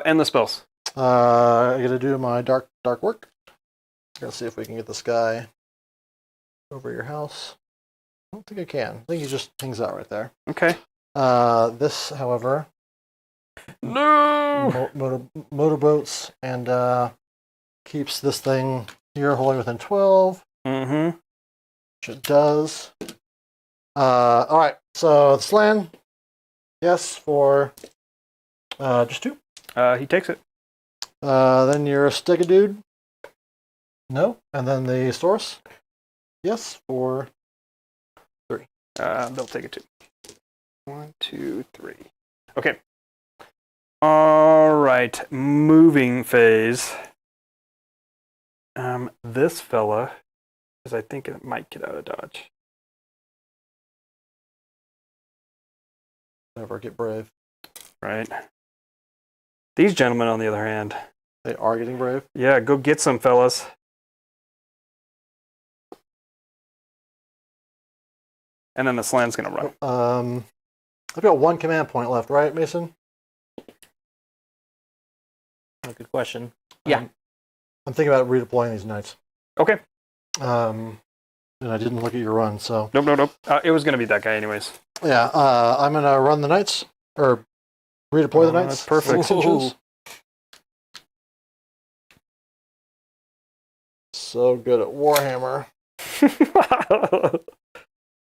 Endless spells. I got to do my dark work. Gotta see if we can get this guy over your house. I don't think I can. I think he just hangs out right there. Okay. This, however, no motorboats and keeps this thing here wholly within 12. Mm-hmm. Which it does. All right. So the slan, yes, for just 2. He takes it. Then your Stegadude, no, and then the Saurus, yes, for 3. They'll take it too. 1, 2, 3. Okay. All right. Moving phase. This fella, because I think it might get out of dodge. Never get brave. Right. These gentlemen, on the other hand, they are getting brave. Yeah, go get some, fellas. And then the slan's gonna run. I've got 1 command point left, right, Mason? Oh, good question. Yeah. I'm thinking about redeploying these knights. Okay. and I didn't look at your run, so. Nope. It was going to be that guy anyways. Yeah, I'm going to run the knights, or redeploy the knights. That's perfect. 6 inches. So good at Warhammer.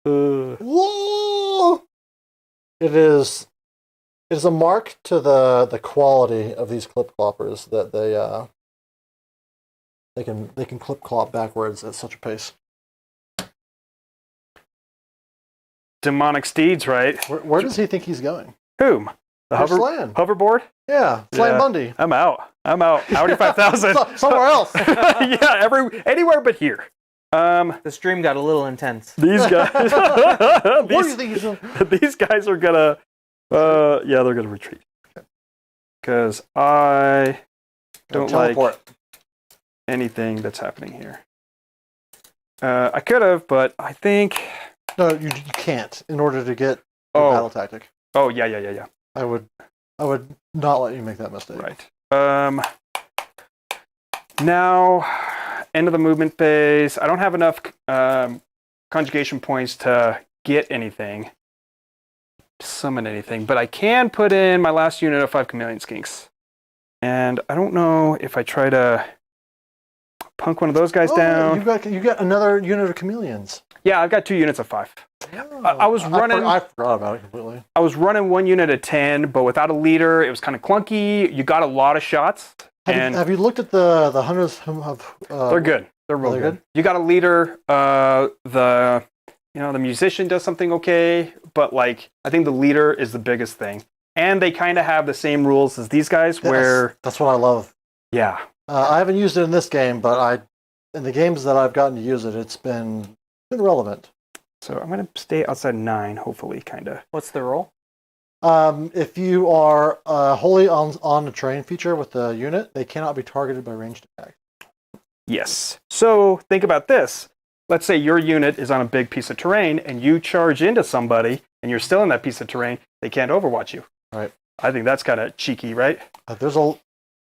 Whoa! It is a mark to the quality of these clip cloppers that they can clip clop backwards at such a pace. Demonic steeds, right? Where does he think he's going? Whom? The hoverboard? Yeah, Slam Bundy. I'm out. Audi 5000. Somewhere else. Yeah, anywhere but here. The stream got a little intense. These guys. What do you think he's doing? These guys are gonna. Yeah, they're gonna retreat. Because I don't like anything that's happening here. I could have, but I think. No, you can't. In order to get the battle tactic. Oh yeah. I would not let you make that mistake. Right. Now, end of the movement phase. I don't have enough conjugation points to get anything, summon anything, but I can put in my last unit of 5 chameleon skinks. And I don't know if I try to punk one of those guys down. You got another unit of chameleons. Yeah, I've got 2 units of 5. Oh, I was running. I forgot about it completely. I was running 1 unit of 10, but without a leader, it was kind of clunky. You got a lot of shots. Have you looked at the hundreds of? They're good. They're really good. You got a leader. The musician does something okay, but like I think the leader is the biggest thing, and they kind of have the same rules as these guys. That's what I love. Yeah. I haven't used it in this game, but in the games that I've gotten to use it, it's been relevant. So I'm going to stay outside 9, hopefully, kind of. What's the role? If you are wholly on the terrain feature with the unit, they cannot be targeted by ranged attack. Yes. So think about this. Let's say your unit is on a big piece of terrain, and you charge into somebody, and you're still in that piece of terrain. They can't overwatch you. Right. I think that's kind of cheeky, right?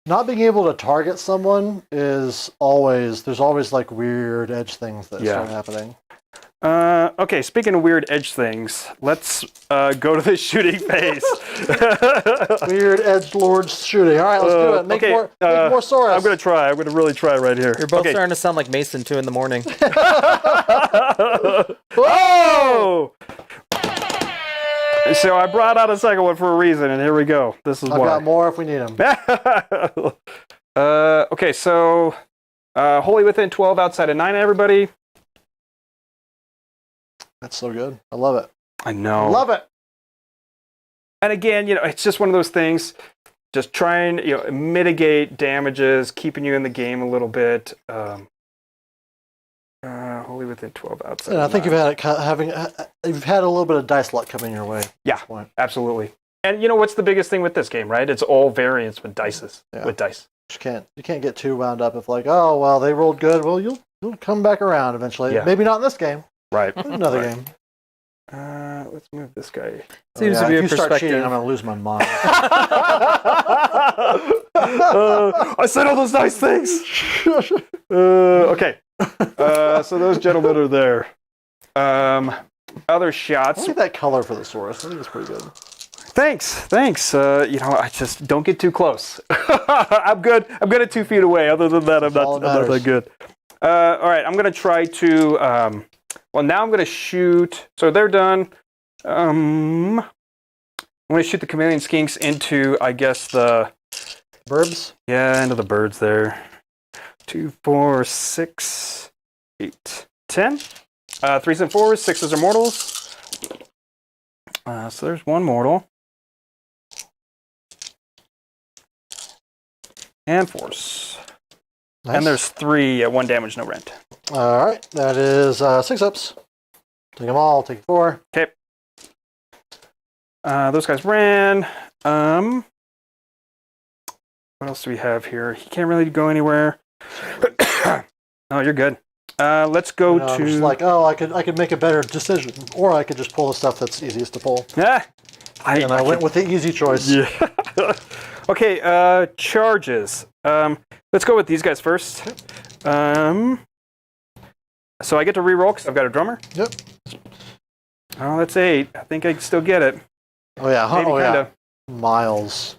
Not being able to target someone there's always like weird edge things that start happening. Okay, speaking of weird edge things, let's go to the shooting phase. Weird edgelord shooting. All right, let's do it. Make more Saurus. I'm going to really try right here. You're both starting to sound like Mason 2 in the morning. Whoa! So I brought out a second one for a reason, and here we go. This is why. I've got more if we need them. Okay, so wholly within 12, outside of 9, everybody. That's so good. I love it. I know. Love it. And again, it's just one of those things. Just trying, mitigate damages, keeping you in the game a little bit. Wholly within 12, outside. And I think you've had a little bit of dice luck coming your way. Yeah, absolutely. And what's the biggest thing with this game, right? It's all variance with dice. You can't get too wound up if they rolled good. Well, you'll come back around eventually. Yeah. Maybe not in this game. Right. Another game. Let's move this guy. Seems to be a perspective. If you start cheating, I'm going to lose my mind. I said all those nice things. Okay. So those gentlemen are there. Other shots. I like that color for the Saurus. I think it's pretty good. Thanks. I just don't get too close. I'm good at 2 feet away. Other than that, I'm not that good. All right, I'm going to try to... now I'm going to shoot... So they're done. I'm going to shoot the chameleon skinks into, I guess, the... Birds? Yeah, into the birds there. 2, 4, 6, 8, 10. 3s and 4s, 6s are mortals. So there's 1 mortal. And 4s. Nice. And there's 3 at 1 damage, no rent. All right, that is 6 ups. Take them all. Take 4. Okay. Those guys ran. What else do we have here? He can't really go anywhere. Oh, you're good. Let's go to. I'm just like, I could make a better decision, or I could just pull the stuff that's easiest to pull. Yeah. I went with the easy choice. Yeah. Okay. Charges. Let's go with these guys first. So I get to reroll because I've got a drummer. Yep. Oh, that's 8. I think I can still get it. Oh yeah. Maybe Yeah. Miles.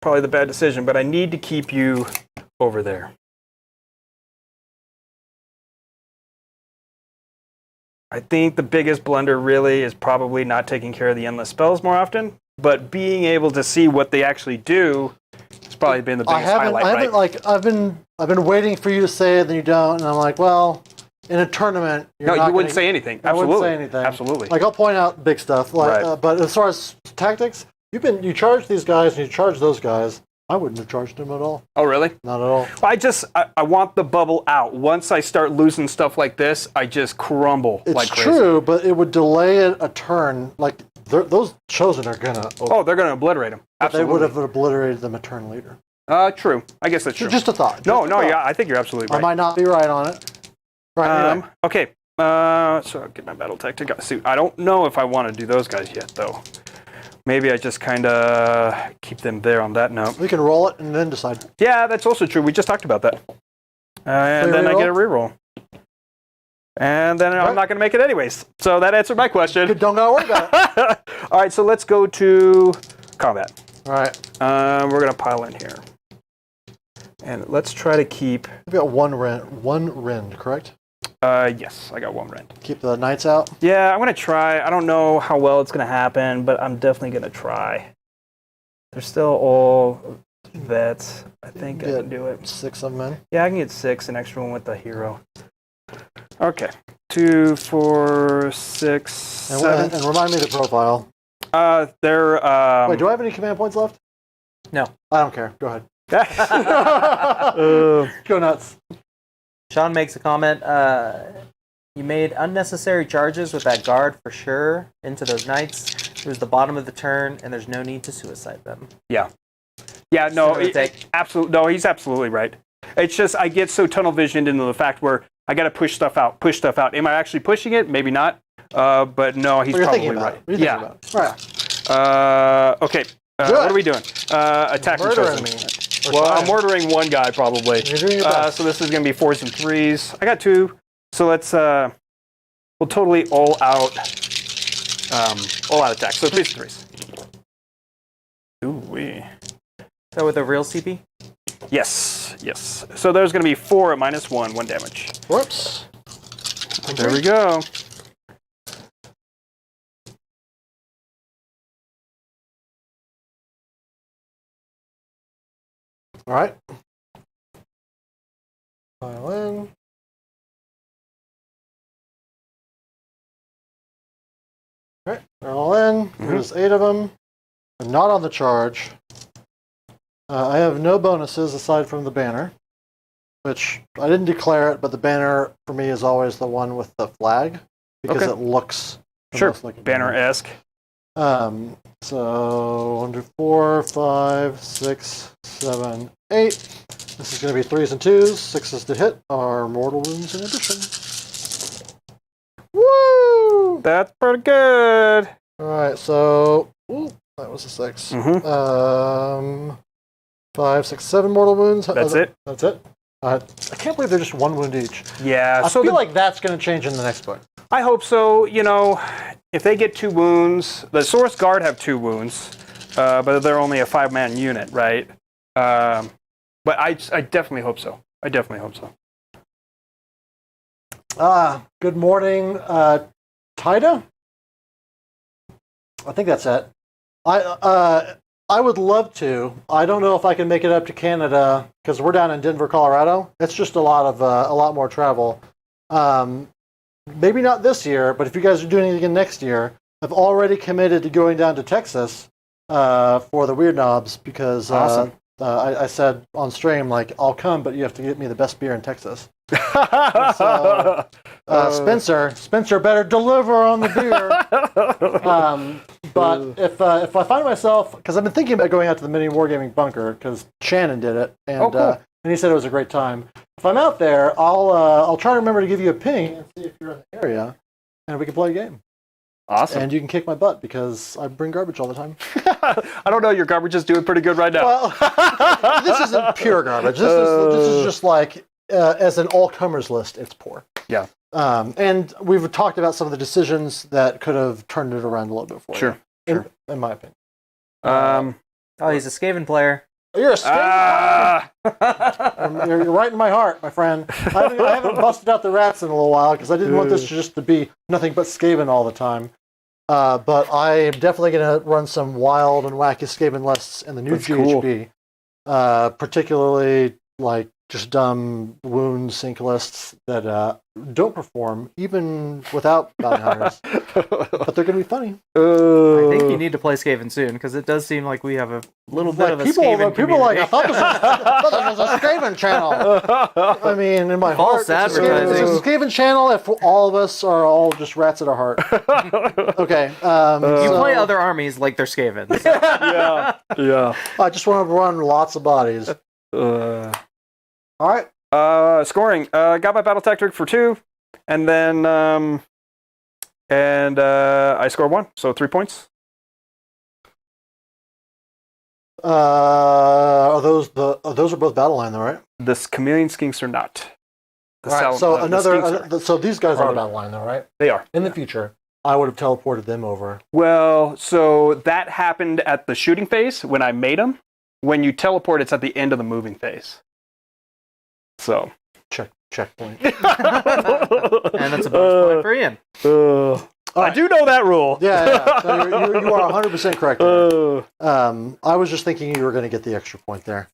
Probably the bad decision, but I need to keep you over there. I think the biggest blunder really is probably not taking care of the endless spells more often, but being able to see what they actually do has probably been the biggest highlight, right? I've been waiting for you to say it, then you don't, and I'm like, well, in a tournament, you wouldn't say anything. I wouldn't say anything. Absolutely. Like I'll point out big stuff, like, Right. But as far as tactics, you charge these guys and you charge those guys. I wouldn't have charged them at all. Oh, really? Not at all. Well, I want the bubble out. Once I start losing stuff like this, I just crumble It's like crazy. true, but it would delay it a turn. Like those chosen are gonna. Oh, they're going to obliterate them. Absolutely. They would have obliterated them a turn later. True. I guess that's true. Just a thought. Yeah, I think you're absolutely right. I might not be right on it. Right. Anyway. Okay. So I'll get my battle tactic. I don't know if I want to do those guys yet, though. Maybe I just kind of keep them there on that note. We can roll it and then decide. Yeah, that's also true. We just talked about that. And then I get a reroll. And then I'm not going to make it anyways. So that answered my question. Don't gotta worry about it. All right, so let's go to combat. All right. We're going to pile in here. And let's try to keep... We've got one rend, correct? Yes, I got 1 rend. Keep the knights out? Yeah, I'm going to try. I don't know how well it's going to happen, but I'm definitely going to try. They're still all vets. I think I can do it. 6 of them in? Yeah, I can get 6, an extra one with the hero. Okay. 2, 4, 6, 7. And remind me of the profile. They're... Wait, do I have any command points left? No. I don't care. Go ahead. Go nuts. Sean makes a comment. You made unnecessary charges with that guard for sure into those knights. It was the bottom of the turn, and there's no need to suicide them. Yeah. Yeah, no, absolutely. No, he's absolutely right. It's just I get so tunnel visioned into the fact where I got to push stuff out. Am I actually pushing it? Maybe not. But no, he's probably right. Yeah. Right. Okay. What are we doing? Attacking Murdering chosen. me. Well, I'm mordering one guy probably. You're doing your best. So this is going to be 4s and 3s. I got 2. So let's we'll totally all out attack. So 3s and 3s. Ooh wee. Is that with a real CP? Yes. So there's going to be 4 at -1, 1 damage. Whoops. There we go. All right. Pile in. All right, they're all in. There's 8 of them. I'm not on the charge. I have no bonuses aside from the banner, which I didn't declare it, but the banner for me is always the one with the flag because it looks the most like a banner-esque. So 1, 2, 4, 5, 6, 7, 8. This is going to be 3s and 2s. 6s to hit are mortal wounds in addition. Woo! That's pretty good. All right, so that was a 6. 5, 6, 7 mortal wounds. That's it. That's it. I can't believe they're just 1 wound each. Yeah. I feel like that's going to change in the next book. I hope so. You know, if they get 2 wounds, the Source Guard have 2 wounds, but they're only a 5-man unit, right? But I definitely hope so. Good morning, Tida? I think that's it. I would love to. I don't know if I can make it up to Canada because we're down in Denver, Colorado. It's just a lot more travel. Maybe not this year, but if you guys are doing it again next year, I've already committed to going down to Texas for the Weird Knobs because awesome. I said on stream, like, I'll come, but you have to get me the best beer in Texas. Spencer better deliver on the beer. But if I find myself, because I've been thinking about going out to the mini wargaming bunker because Shannon did it, and and he said it was a great time. If I'm out there, I'll try to remember to give you a ping and see if you're in the area, and we can play a game. Awesome. And you can kick my butt because I bring garbage all the time. I don't know. Your garbage is doing pretty good right now. Well, this isn't pure garbage. This is just like as an all-comers list, it's poor. Yeah. And we've talked about some of the decisions that could have turned it around a little bit for Sure. you. In my opinion. Oh, he's a Skaven player. You're a Skaven player. You're right in my heart, my friend. I haven't busted out the rats in a little while because I didn't want this just to be nothing but Skaven all the time. But I am definitely going to run some wild and wacky Skaven lists in the new GHB. Cool. Particularly like just dumb wound sync lists that don't perform even without bounty hunters, but they're going to be funny. I think you need to play Skaven soon because it does seem like we have a little bit of a Skaven people like I thought this was a Skaven channel. I mean, in my False heart, advertising. it's a Skaven channel. If all of us are all just rats at our heart. Okay. You play other armies like they're Skavens. Yeah. I just want to run lots of bodies. All right. Scoring. Got my battle tactic for 2, and then I scored 1, so 3 points. Those are both battle line though, right? The chameleon skinks are not. Right, so these guys are battle line though, right? They are. In the future, I would have teleported them over. Well, so that happened at the shooting phase when I made them. When you teleport, it's at the end of the moving phase. So checkpoint. And that's a bonus point for Ian. I do know that rule. Yeah. So you are 100% correct there. I was just thinking you were going to get the extra point there.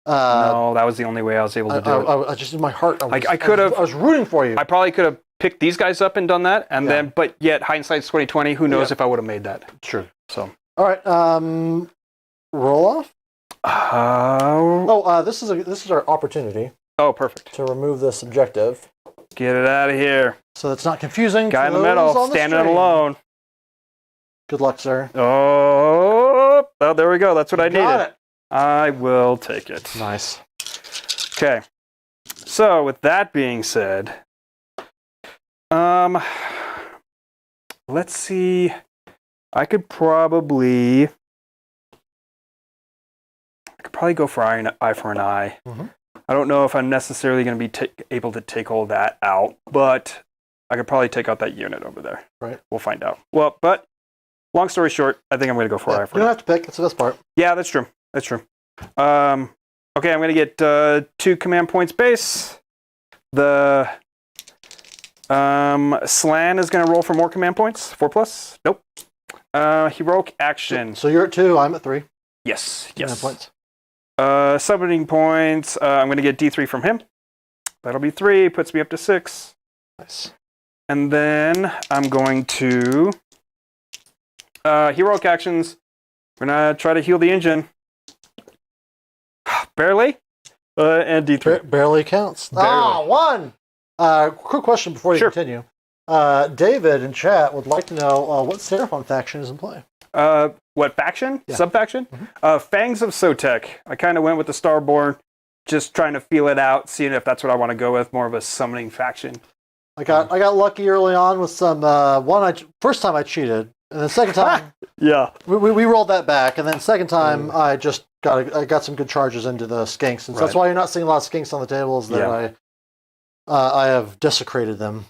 No, that was the only way I was able to do it. I just in my heart, I could have. I was rooting for you. I probably could have picked these guys up and done that, and then, but yet hindsight's 2020. Who knows if I would have made that? True. So. All right. Roll off. This is our opportunity. Oh, perfect. To remove this objective. Get it out of here. So it's not confusing. Guy in the middle, standing alone. Good luck, sir. Oh, there we go. That's what I needed. Got it. I will take it. Nice. Okay. So with that being said, let's see. I could probably go for eye for an eye. Mm-hmm. I don't know if I'm necessarily going to be able to take all that out, but I could probably take out that unit over there. Right. We'll find out. Well, but long story short, I think I'm going to go for eye for an eye. You don't have to pick. That's the best part. Yeah, that's true. That's true. Okay, I'm going to get 2 command points base. The Slan is going to roll for more command points. 4+. Nope. Heroic action. So you're at 2. I'm at 3. Yes. Command points. Submitting points. I'm going to get D3 from him. That'll be 3. Puts me up to 6. Nice. And then I'm going to heroic actions. We're going to try to heal the engine. Barely. And D3. Barely counts. Barely. 1. Quick question before you continue. David in chat would like to know what Seraphon faction is in play. What faction? Yeah. Sub-faction? Mm-hmm. Fangs of Sotek. I kind of went with the Starborn, just trying to feel it out, seeing if that's what I want to go with, more of a summoning faction. I got lucky early on with some first time I cheated, and the second time yeah, we rolled that back, and then second time I got some good charges into the skinks, and so that's why you're not seeing a lot of skinks on the tables. That I have desecrated them.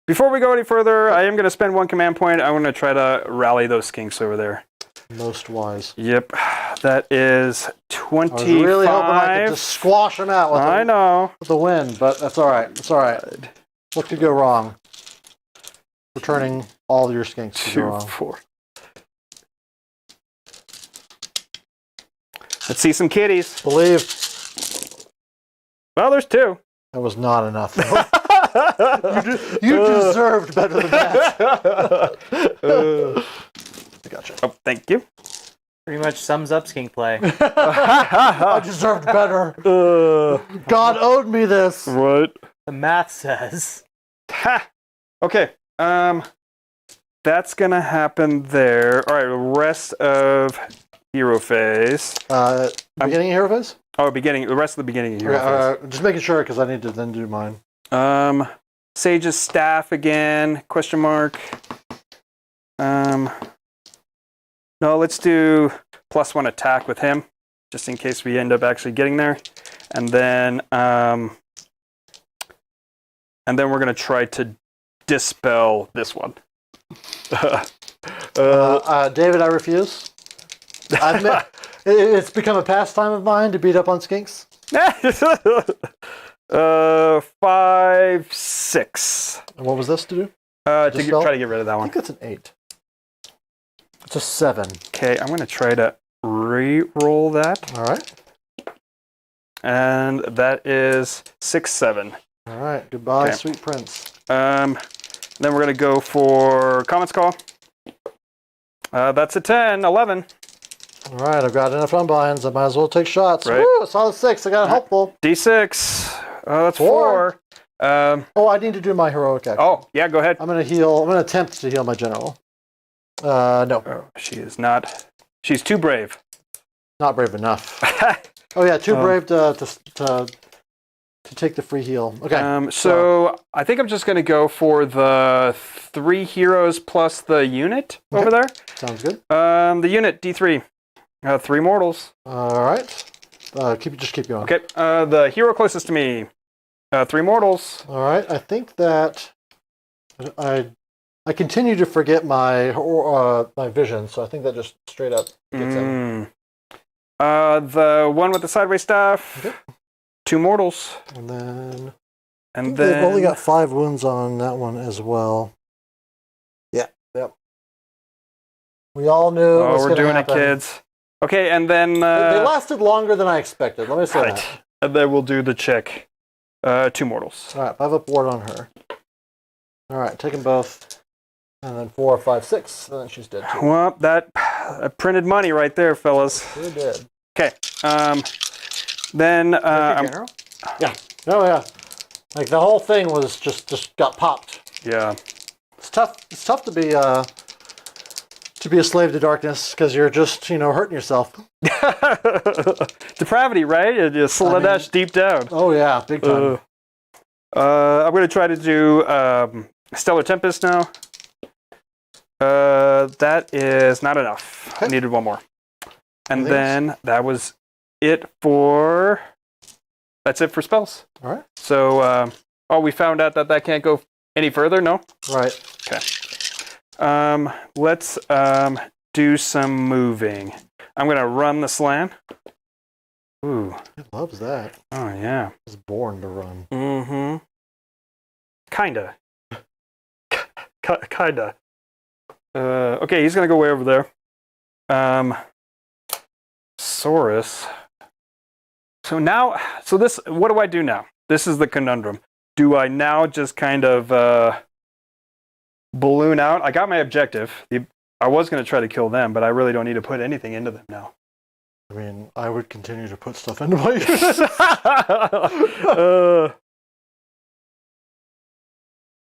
Before we go any further, I am going to spend 1 command point. I want to try to rally those skinks over there. Most wise. Yep, that is 25. I was really hoping I could just squash them out with the win, but that's all right. It's all right. What could go wrong? Returning all your skinks could go wrong. 4. Let's see some kitties. Believe. Well, there's 2. That was not enough. You deserved better than that. I gotcha. Oh, thank you. Pretty much sums up skink play. I deserved better. God owed me this. What? The math says. Ha! Okay. That's gonna happen there. All right. Rest of hero phase. Beginning of hero phase? Oh, beginning. The rest of the beginning of hero phase. Just making sure because I need to then do mine. Sage's staff again? Question mark. No, let's do +1 attack with him, just in case we end up actually getting there. And then we're gonna try to dispel this one. David, I refuse. It's become a pastime of mine to beat up on skinks. 5, 6. And what was this to do? To try to get rid of that I one. think it's an 8. It's a 7. Okay, I'm gonna try to re-roll that. All right. And that is 6, 7. All right. Goodbye, Okay. sweet prince. Then we're gonna go for Comets Call. That's a 10, 11. All right. I've got enough unbinds. I might as well take shots. Right. Woo! A solid 6. I got a helpful. D6. That's 4. 4. Oh, I need to do my heroic action. Oh, yeah, go ahead. I'm gonna heal. I'm gonna attempt to heal my general. No, Oh, she is not. She's too brave. not brave enough. Oh yeah, too brave to take the free heal. Okay. So I think I'm just going to go for the 3 heroes plus the unit over there. Sounds good. The unit D3, 3 mortals. All right. Just keep going. Okay. The hero closest to me, 3 mortals. All right. I think that I continue to forget my my vision, so I think that just straight up gets in. The one with the sideways staff, Okay. 2 mortals, And then and they've then only got 5 wounds on that one as well. Yeah. Yep. We all knew. oh, we're doing it, kids. Okay, and then They lasted longer than I expected. Let me say right, that. and then we'll do the check. 2 mortals. All right. 5 up ward on her. All right. Take them both. And then 4, 5, 6. And then she's dead too. Well, that printed money right there, fellas. You're dead. Okay. Then General? Yeah. Oh yeah. Like the whole thing was just got popped. yeah. It's tough. It's tough to be a slave to darkness because you're just hurting yourself. Depravity, right? It just Slanesh deep down. Oh yeah, big time. I'm gonna try to do Stellar Tempest now. That is not enough. I Okay. needed one more. And Anything then that was it for. That's it for spells. All right. So, we found out that can't go any further. No. Right. Okay. Let's do some moving. I'm gonna run the slan. Ooh. He loves that. Oh yeah. He's born to run. Mm-hmm. Kinda. Kinda. Okay, he's gonna go way over there. Saurus. So this, what do I do now? This is the conundrum. Do I now just kind of balloon out? I got my objective. I was gonna try to kill them, but I really don't need to put anything into them now. I mean, I would continue to put stuff into my units.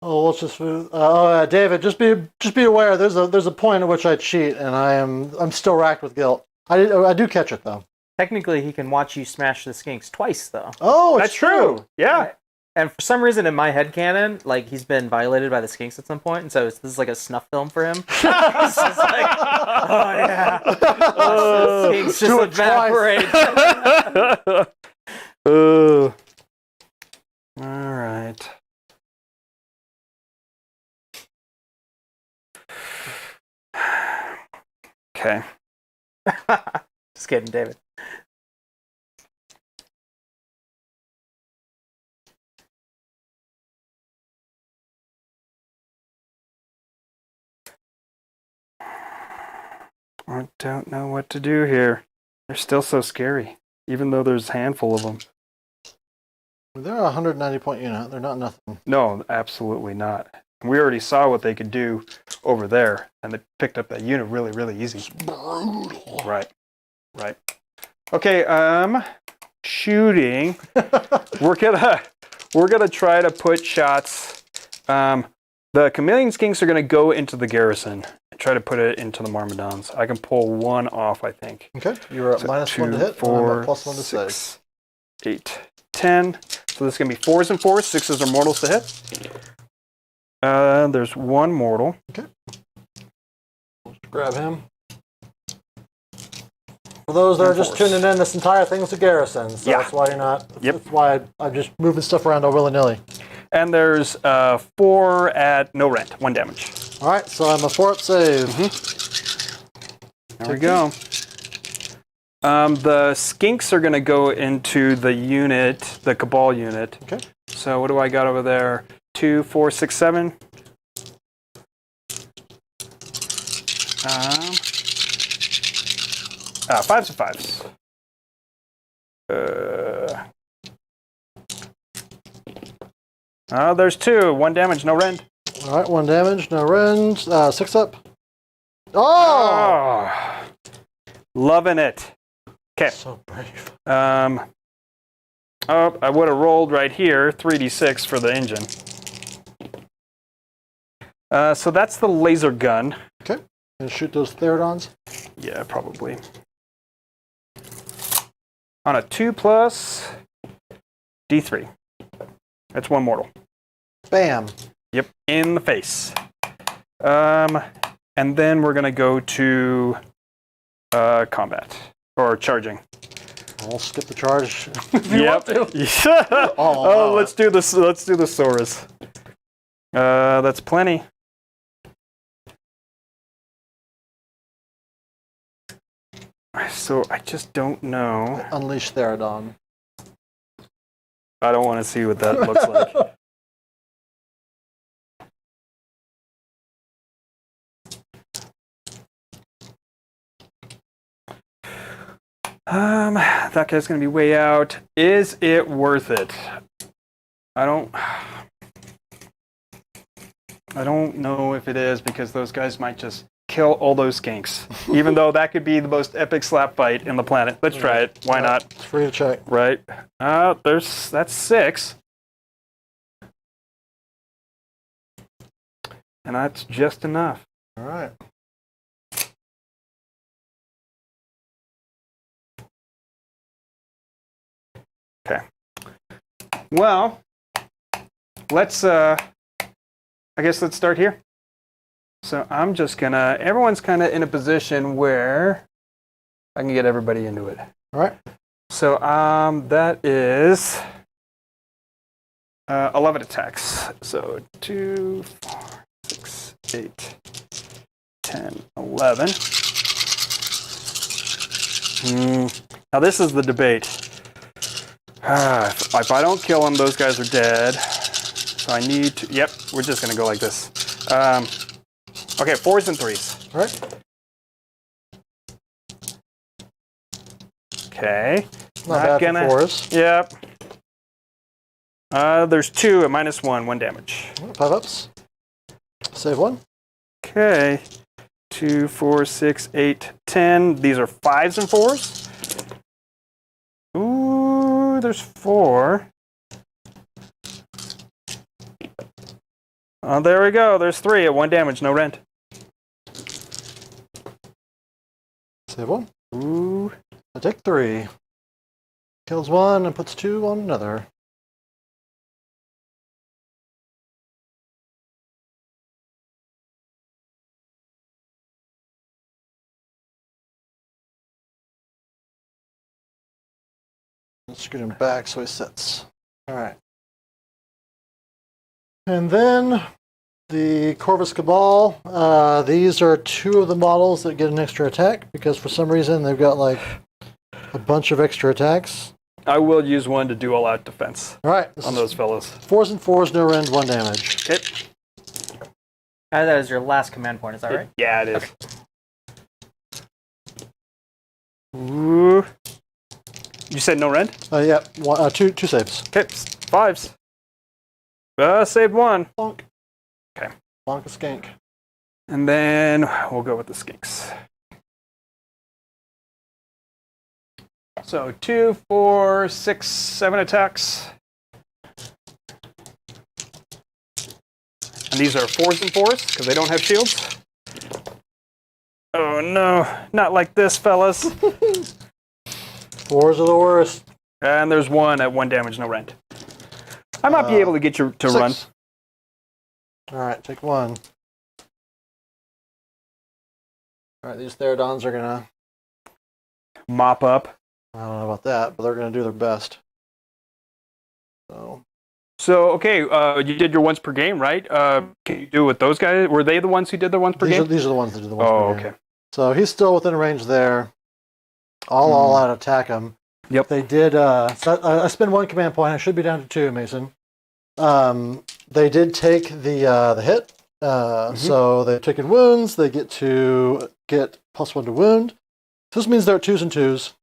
Oh, let's just. David, just be aware. There's a point at which I cheat, and I'm still racked with guilt. I do catch it though. Technically, he can watch you smash the skinks twice, though. Oh, it's That's true. Yeah. And for some reason, in my headcanon, like he's been violated by the skinks at some point, and so this is like a snuff film for him. It's just like, oh yeah, the skinks Do just it evaporate. All right. Okay. Just kidding, David. I don't know what to do here. They're still so scary, even though there's a handful of them. They're a 190 point unit. They're not nothing. No, absolutely not. We already saw what they could do over there, and they picked up that unit really, really easy. It's brutal. Right. Okay, shooting. we're gonna try to put shots. The Chameleon Skinks are gonna go into the garrison and try to put it into the Myrmidons. I can pull one off, I think. Okay, you're at So -1 to 2, hit, 4, and I'm at +1 to save. 6, 8, 10. So this is gonna be 4s and 4s. 6s are mortals to hit. There's 1 mortal. Let's grab him. For those that are And just force. tuning in, this entire thing's a garrison, so Yeah. that's why you're not. Yep. That's why I'm just moving stuff around all willy-nilly. And there's 4 at no rent, 1 damage. All right, so I'm a 4-up save. There we go. The skinks are going to go into the unit, the Cabal unit. Okay. So what do I got over there? 2, 4, 6, 7. 5s and 5s. There's 2. 1 damage, no rend. All right, 1 damage, no rend. 6 up. Oh! Oh! Loving it. Okay. So brave. I would have rolled right here, 3d6 for the engine. So that's the laser gun. Okay. And shoot those Theridons. Yeah, probably. On a 2 plus d3. That's 1 mortal. Bam. Yep, in the face. And then we're gonna go to combat or charging. I'll skip the charge. Yep. Oh, Let's do this. Let's do the Saurus. That's plenty. So I just don't know. Unleash Theridon. I don't want to see what that looks like. That guy's gonna be way out. Is it worth it? I don't know if it is, because those guys might just kill all those skinks. Even though that could be the most epic slap fight in the planet. Let's try it. Why not? It's free to check. Right. That's 6. And that's just enough. All right. Okay. Well, let's I guess let's start here. So I'm just gonna, everyone's kind of in a position where I can get everybody into it. All right. So that is 11 attacks. So 2, 4, 6, 8, 10, 11. Now this is the debate. If I don't kill them, those guys are dead. So I need to, yep, we're just gonna go like this. Okay, 4s and 3s. All right. Okay. Not bad for 4s. Yep. There's 2 at -1, 1 damage. 5 ups. Save 1. Okay. 2, 4, 6, 8, 10. These are 5s and 4s. Ooh, there's 4. There we go. There's 3 at 1 damage, no rent. Save 1. Ooh. I take 3. Kills 1 and puts 2 on another. Let's get him back so he sits. All right. And then the Corvus Cabal. These are 2 of the models that get an extra attack because for some reason they've got like a bunch of extra attacks. I will use 1 to do all-out defense All right. on those fellas. 4s and 4s, no rend, 1 damage. Okay. That is your last command point, is that right? Yeah, it is. Ooh. You said no rend? Yeah, 2 saves. Okay, 5s. Saved 1. Bonk. Okay. Bonk a skink. And then we'll go with the skinks. So 2, 4, 6, 7 attacks. And these are 4s and 4s because they don't have shields. Oh no, not like this, fellas. 4s are the worst. And there's 1 at 1 damage, no rent. I might be able to get you to 6. run. All right, take 1. All right, these Theridons are gonna. mop up. I don't know about that, but they're going to do their best. So okay, you did your once per game, right? Can you do it with those guys? Were they the ones who did the once per game? These are the ones that do the once Oh, per game. okay. So he's still within range there. I'll all out attack him. Yep. They did. So I spend 1 command point. I should be down to 2, Mason. They did take the hit. So they've taken wounds. They get to get +1 to wound. So this means they're at 2s and 2s.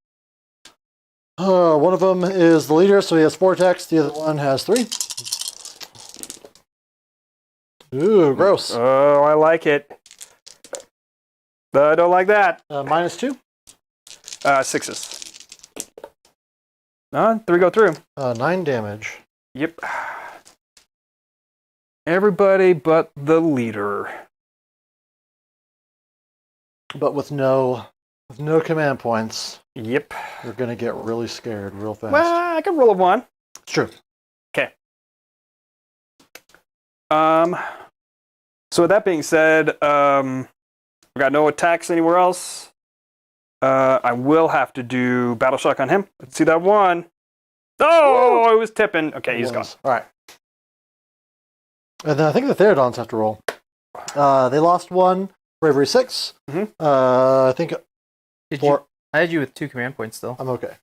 One of them is the leader, so he has 4 attacks. The other one has 3. Ooh, gross. Oh, I like it. I don't like that. -2. 6s. 3 go through. 9 damage. Yep. Everybody but the leader. But with no command points, Yep. you're gonna get really scared real fast. Well, I can roll a 1. It's true. Okay. So with that being said, we got no attacks anywhere else. I will have to do Battle Shock on him. Let's see that 1. Oh, I was tipping. Okay, he's gone. All right. And then I think the Theridons have to roll. They lost 1, bravery 6. I think I had you with 2 command points still. I'm okay.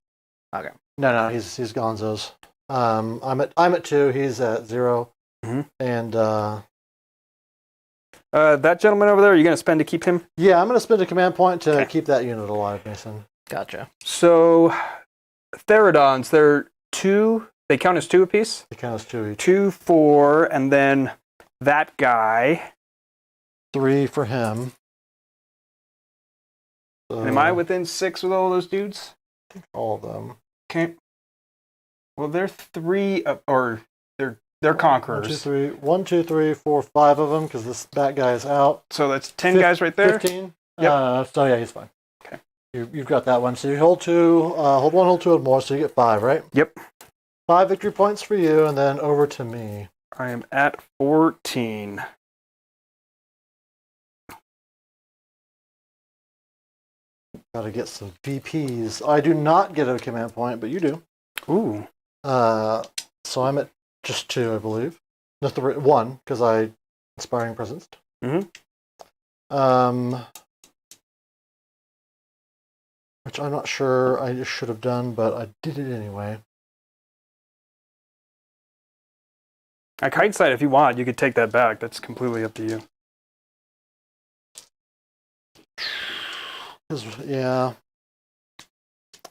Okay. No, he's Gonzo's. I'm at 2. He's at 0. And that gentleman over there, are you going to spend to keep him? yeah, I'm gonna spend a command point to keep that unit alive, Mason. Gotcha. So, Theridons, they're 2. They count as 2 apiece? It counts 2 each. 2, 4, and then that guy. 3 for him. So, And am I within 6 with all those dudes? all of them? Okay. Well, they're 3, or they're conquerors. 1, 2, 3, 4, 5 of them, because that guy is out. So that's 10 guys right there. 15. Yep. So yeah, he's fine. Okay. You've got that one. So you hold 2, hold 1, hold 2 and more, so you get 5, right? Yep. 5 victory points for you, and then over to me. I am at 14. Got to get some VPs. I do not get a command point, but you do. Ooh. So I'm at just 2, I believe. No, 1, because I inspiring presence. Which I'm not sure I should have done, but I did it anyway. Like hindsight, if you want, you could take that back. That's completely up to you. Yeah,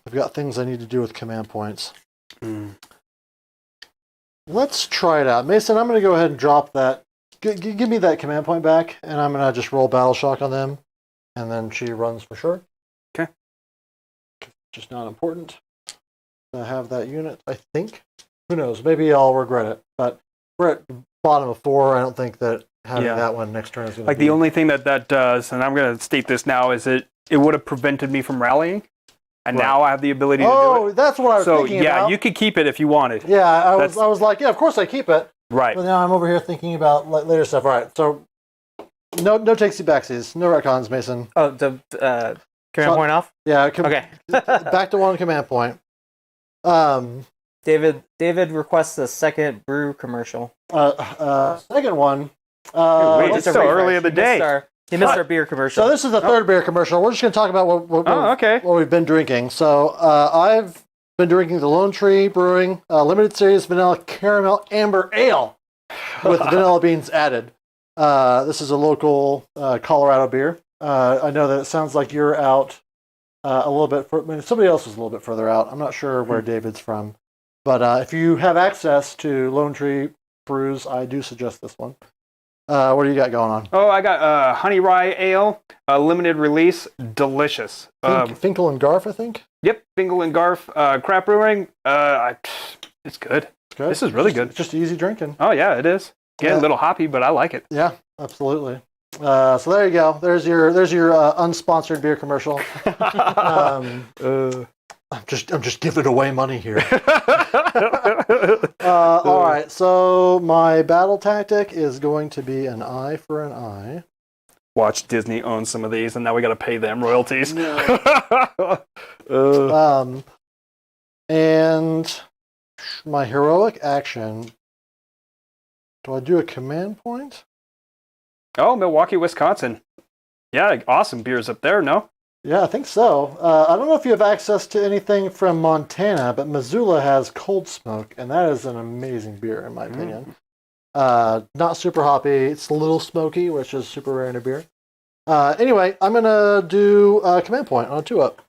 I've got things I need to do with command points. Let's try it out. Mason, I'm going to go ahead and drop that. Give me that command point back, and I'm going to just roll Battle Shock on them, and then she runs for sure. Okay. Just not important to have that unit, I think. Who knows? Maybe I'll regret it, but we're at the bottom of 4. I don't think that having that one next turn is going to Like the only thing that does, and I'm going to state this now, is it would have prevented me from rallying, and now I have the ability to do it. Oh, that's what I was thinking about. So yeah, you could keep it if you wanted. Yeah, I was like, yeah, of course I keep it. Right. But now I'm over here thinking about later stuff. All right, so no takesy backsies, no retcons, Mason. Oh, the command point off? Yeah. Okay. Back to 1 command point. David requests a second brew commercial. Second one. Wait, it's Just a still refresh. early in the day. He missed our beer commercial. So this is the third beer commercial. We're just going to talk about what we've been drinking. So I've been drinking the Lone Tree Brewing limited series vanilla caramel amber ale with vanilla beans added. This is a local Colorado beer. I know that it sounds like you're out a little bit. Somebody else is a little bit further out. I'm not sure where David's from, but if you have access to Lone Tree brews, I do suggest this one. What do you got going on? Oh, I got honey rye ale, limited release, delicious. Finkel and Garf, I think. Yep, Finkel and Garf, Crap Brewing. It's good. It's good. This is really good. It's just easy drinking. Oh yeah, it is. Get a little hoppy, but I like it. Yeah, absolutely. So there you go. There's your unsponsored beer commercial. I'm just giving away money here. All right. So my battle tactic is going to be an eye for an eye. Watch Disney own some of these, and now we got to pay them royalties. No. And my heroic action. Do I do a command point? Oh, Milwaukee, Wisconsin. Yeah, awesome beers up there, no? Yeah, I think so. I don't know if you have access to anything from Montana, but Missoula has Cold Smoke, and that is an amazing beer, in my opinion. Not super hoppy. It's a little smoky, which is super rare in a beer. Anyway, I'm going to do a command point on a 2-up.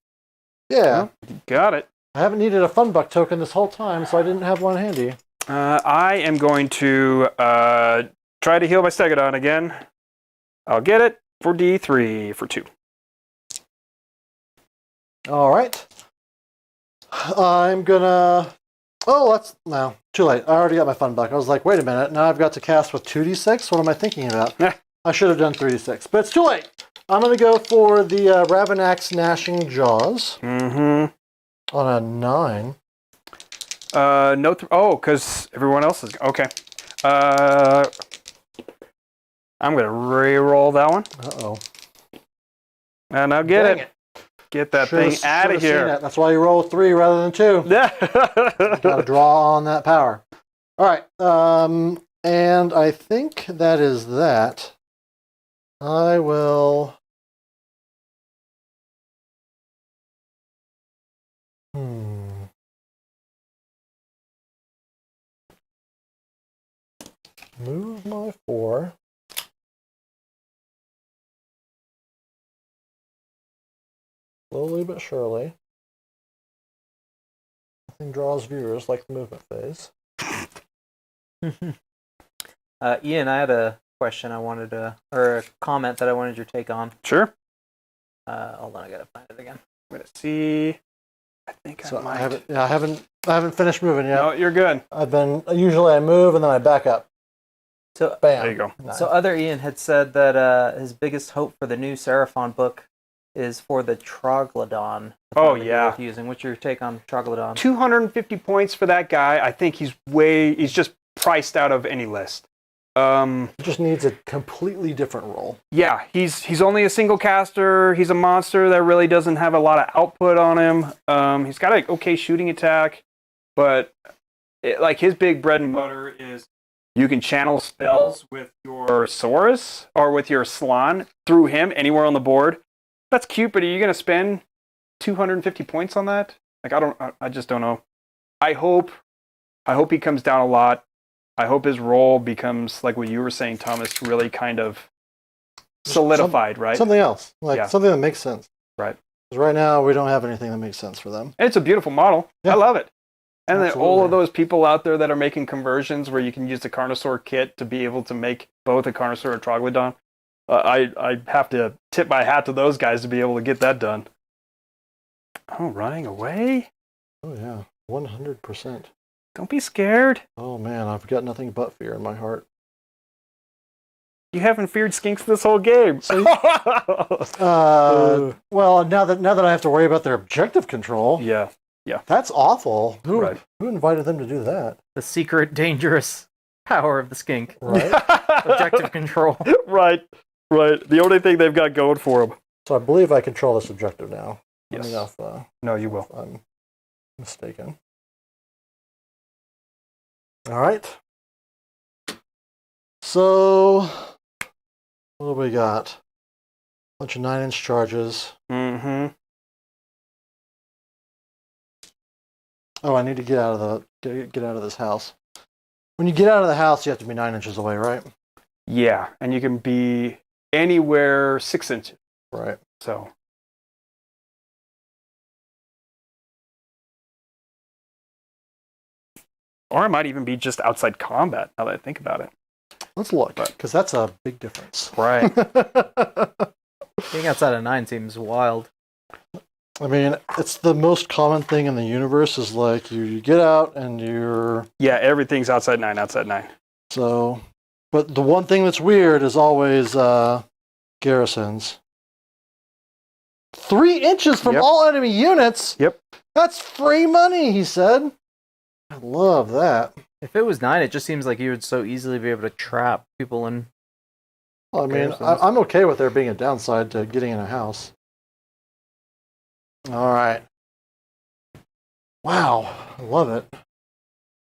Yeah. Oh, got it. I haven't needed a fun buck token this whole time, so I didn't have one handy. I am going to try to heal my Stegodon again. I'll get it for D3 for 2. All right. I'm gonna. Oh, that's no, too late. I already got my fun buck. I was like, wait a minute. Now I've got to cast with 2d6. What am I thinking about? I should have done 3d6, but it's too late. I'm gonna go for the Ravanax Gnashing Jaws. On a 9. No. Because everyone else is okay. I'm gonna re-roll that one. Uh-oh. And I'll get Dang it. Get that thing out of here. That's why you roll 3 rather than 2. Yeah. Got to draw on that power. All right. And I think that is that. I will. Move my 4. Slowly but surely. Nothing draws viewers like the movement phase. Ian, I had a question or a comment that I wanted your take on. Sure. Hold on, I gotta find it again. I'm gonna see. I think So I might. I haven't finished moving yet. No, you're good. Usually I move and then I back up. So Bam. There you go. So other Ian had said that his biggest hope for the new Seraphon book is for the Troglodon. Oh, yeah. Using. What's your take on Troglodon? 250 points for that guy. I think he's just priced out of any list. He just needs a completely different role. Yeah, he's only a single caster. He's a monster that really doesn't have a lot of output on him. He's got an okay shooting attack, but like his big bread and butter is you can channel spells with your Saurus or with your Slan through him anywhere on the board. That's cute, but are you going to spend 250 points on that? Like, I just don't know. I hope he comes down a lot. I hope his role becomes, like what you were saying, Thomas, really kind of solidified, right? Something else. Something that makes sense. Right. Because right now, we don't have anything that makes sense for them. And it's a beautiful model. Yeah. I love it. And then Absolutely. all of those people out there that are making conversions where you can use the Carnosaur kit to be able to make both a Carnosaur and a Troglodon. I have to tip my hat to those guys to be able to get that done. Oh, running away? Oh, yeah. 100%. Don't be scared. Oh, man. I've got nothing but fear in my heart. You haven't feared skinks this whole game. Well, now that I have to worry about their objective control. Yeah. That's awful. Who invited them to do that? The secret, dangerous power of the skink. Right. Objective control. Right. The only thing they've got going for them. So I believe I control this objective now. Yes. Let me know if, No, you will. I'm mistaken. All right. So, what do we got? Bunch of 9-inch charges. Mm-hmm. Oh, I need to get out of this house. When you get out of the house, you have to be 9 inches away, right? Yeah, and you can be anywhere 6 inches. Right. So. Or it might even be just outside combat, now that I think about it. Let's look, because that's a big difference. Right. Being outside of 9 seems wild. I mean, it's the most common thing in the universe is like you get out and you're... Yeah, everything's outside 9. So, but the one thing that's weird is always garrisons. 3 inches from all enemy units? Yep. That's free money, he said. I love that. If it was 9, it just seems like you would so easily be able to trap people in. Well, I mean, garrisons. I'm okay with there being a downside to getting in a house. All right. Wow, I love it.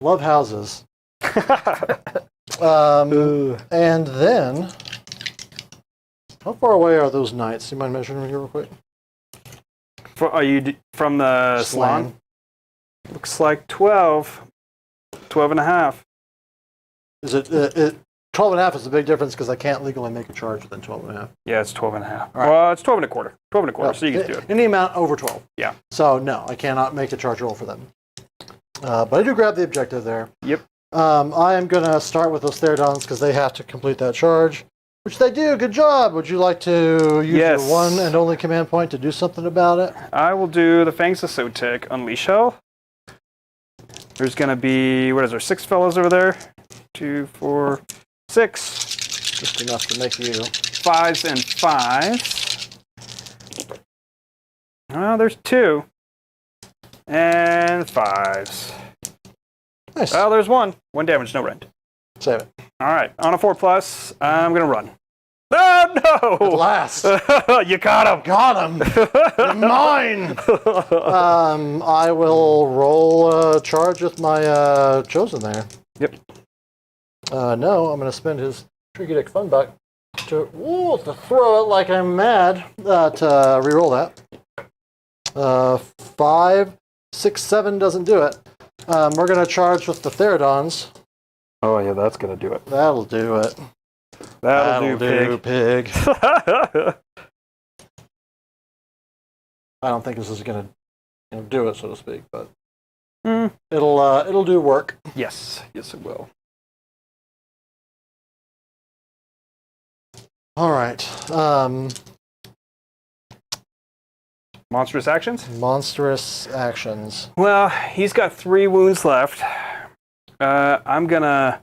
Love houses. And then, how far away are those knights? Do you mind measuring them here real quick? Are you from the salon? Looks like 12. 12 and a half. Is it 12 and a half is a big difference because I can't legally make a charge within 12 and a half. Yeah, it's 12 and a half. Right. Well, it's 12 and a quarter. 12 and a quarter, No, so you can do it. Any amount over 12. Yeah. So, no, I cannot make a charge roll for them. But I do grab the objective there. Yep. I am going to start with those Theridons because they have to complete that charge, which they do. Good job. Would you like to use your one and only command point to do something about it? I will do the Fangs of Sotek, Unleash Hell. There's going to be, what is there, 6 fellows over there? 2, 4, 6. Just enough to make you. 5s and 5s. Oh, there's 2. And 5s. Nice. Oh, there's 1. 1 damage, no rend. Save it. All right, on a 4+, I'm going to run. Oh, no! At last. You caught him! Got him. They're mine. I will roll a charge with my chosen there. Yep. No, I'm going to spend his Tricky Dick Fun Buck to throw it like I'm mad to re-roll that. 5, 6, 7 doesn't do it. We're going to charge with the Theridons. Oh, yeah, that's going to do it. That'll do it. That'll do, pig. I don't think this is going to do it, so to speak, but it'll do work. Yes, yes, it will. All right. Monstrous actions? Monstrous actions. Well, he's got 3 wounds left. I'm going to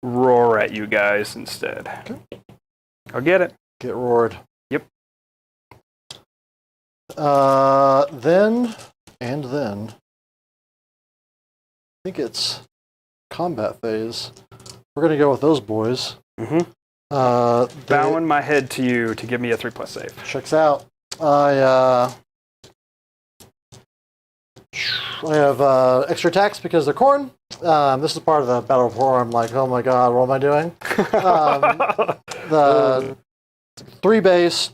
roar at you guys instead. Okay. I'll get it. Get roared. Yep. Then, I think it's combat phase. We're going to go with those boys. Mm-hmm. Bowing my head to you to give me a 3+ save. Checks out. I have extra attacks because they're corn. This is part of the battle rapport. I'm like, oh my god, what am I doing? The 3 base,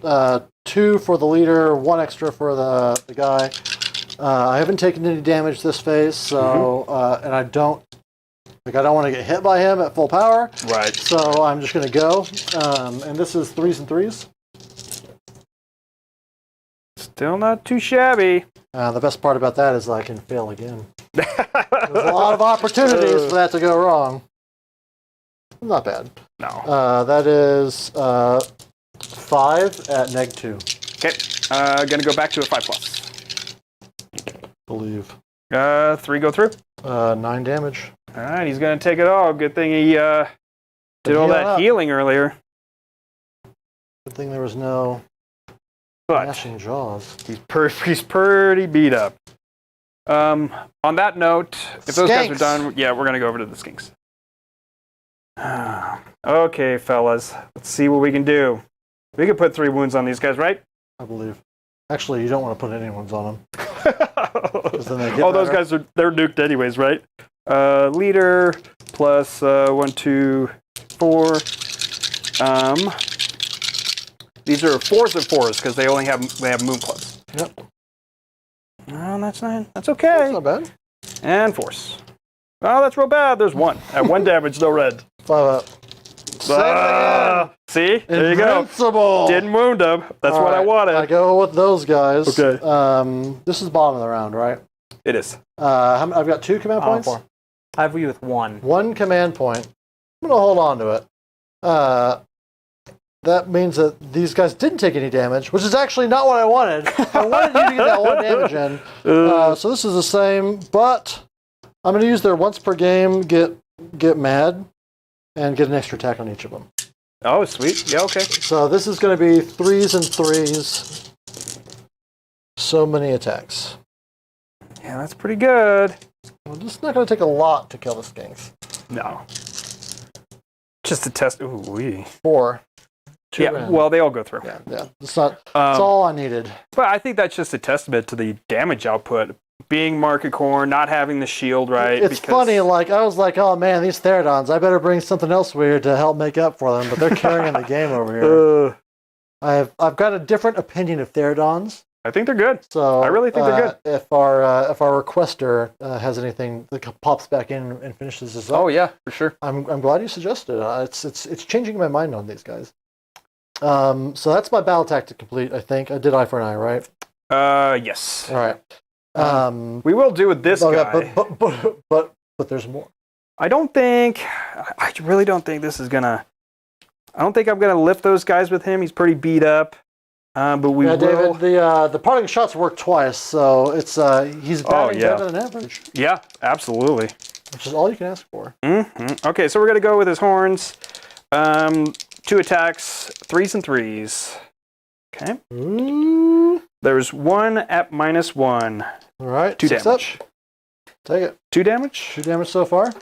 2 for the leader, 1 extra for the guy. I haven't taken any damage this phase, so and I don't want to get hit by him at full power. Right. So I'm just going to go, and this is 3s and 3s. Still not too shabby. The best part about that is I can fail again. There's a lot of opportunities for that to go wrong. Not bad. No. That is 5 at -2. Okay. Gonna go back to a 5+. Believe. 3 go through. 9 damage. All right, he's gonna take it all. Good thing he did all that healing earlier. Good thing there was no gnashing jaws. He's pretty beat up. On that note, if those guys are done, yeah, we're gonna go over to the skinks. Okay, fellas, let's see what we can do. We can put 3 wounds on these guys, right? I believe. Actually, you don't want to put any wounds on them. Then they get those guys they're nuked anyways, right? Leader plus 1, 2, 4. These are 4s and 4s because they have moon clubs. Yep. Oh, that's 9. That's okay. That's not bad. And force. Oh, that's real bad. There's 1 at 1 damage, no red. 5 up. See? There you go. Invincible. Didn't wound him. That's what I wanted. I go with those guys. Okay. This is bottom of the round, right? It is. I've got 2 command points. 4. I have you with 1. 1 command point. I'm going to hold on to it. That means that these guys didn't take any damage, which is actually not what I wanted. I wanted you to get that 1 damage in. So this is the same, but I'm going to use their once per game get mad and get an extra attack on each of them. Oh, sweet. Yeah, okay. So this is going to be 3s and 3s. So many attacks. Yeah, that's pretty good. Well, this is not going to take a lot to kill the skinks. No. Just to test. Ooh, wee. 4. 2 Yeah, rend. well, they all go through. Yeah. That's all I needed. But I think that's just a testament to the damage output being Market Core, not having the shield, right? It's funny, like, I was like, oh man, these Theridons, I better bring something else weird to help make up for them, but they're carrying the game over here. I've got a different opinion of Theridons. I think they're good. So I really think they're good. If our requester has anything that pops back in and finishes this up, Oh yeah, for sure. I'm glad you suggested it. It's changing my mind on these guys. So that's my battle tactic complete. I think I did eye for an eye, right? Yes. All right. We will do with this guy. Yeah, but there's more. I really don't think this is gonna. I don't think I'm gonna lift those guys with him. He's pretty beat up. But we will. David, the parting shots work twice, so it's he's batting better than average. Yeah, absolutely. Which is all you can ask for. Okay, so we're gonna go with his horns. 2 attacks, 3s and 3s. Okay. Ooh. There's 1 at -1. All right. 2 damage. Up. Take it. 2 damage. 2 damage so far.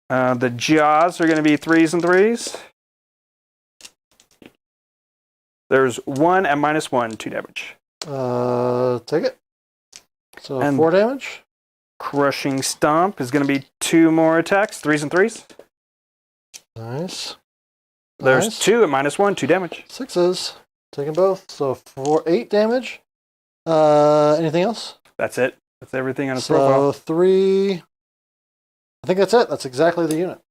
The jaws are gonna be 3s and 3s. There's 1 at -1, 2 damage. Take it. So And 4 damage. Crushing Stomp is going to be 2 more attacks, 3s and 3s. Nice. There's Nice. 2 at -1, 2 damage. 6s. Taking both. So 8 damage. Anything else? That's it. That's everything on his So profile. 3. I think that's it. That's exactly the unit.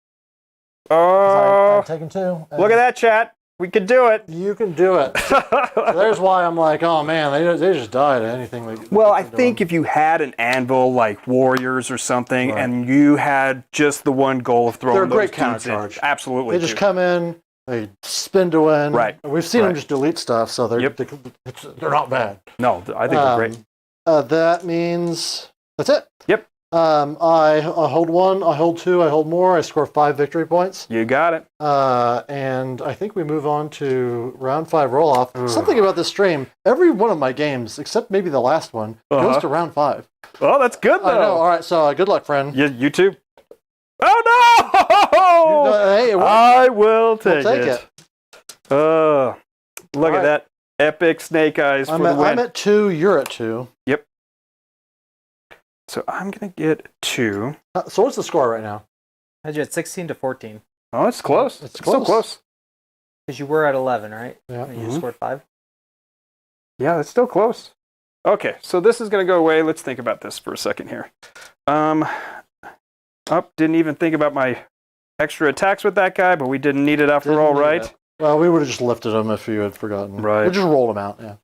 Oh, I'm taking 2. look at that, chat. We could do it. You can do it. So there's why I'm like, oh man, they just died at anything. Well, I think if you had an anvil like Warriors or something, and you had just the one goal of throwing they're a those great dudes counter in, charge. absolutely. They just come in, they spin to win. Right. We've seen them just delete stuff, so they're not bad. No, I think they're great. That means that's it. Yep. I hold 1, I hold 2, I hold more. I score 5 victory points. You got it. And I think we move on to round 5 roll off. Something about this stream, every one of my games, except maybe the last one, goes to round 5. Oh, that's good though. I know. All right, so good luck, friend. You too. Oh no! Hey, I will take take it. Look at that epic snake eyes for the win. I'm at 2. You're at 2. Yep. So I'm gonna get 2. So what's the score right now? I had you at 16 to 14. Oh, it's close. It's still close. Because you were at 11, right? Yeah. And you scored 5. Yeah, it's still close. Okay, so this is gonna go away. Let's think about this for a second here. Didn't even think about my extra attacks with that guy, but we didn't need it after all, right? Well, we would have just lifted them if you had forgotten. Right. We just rolled them out. Yeah.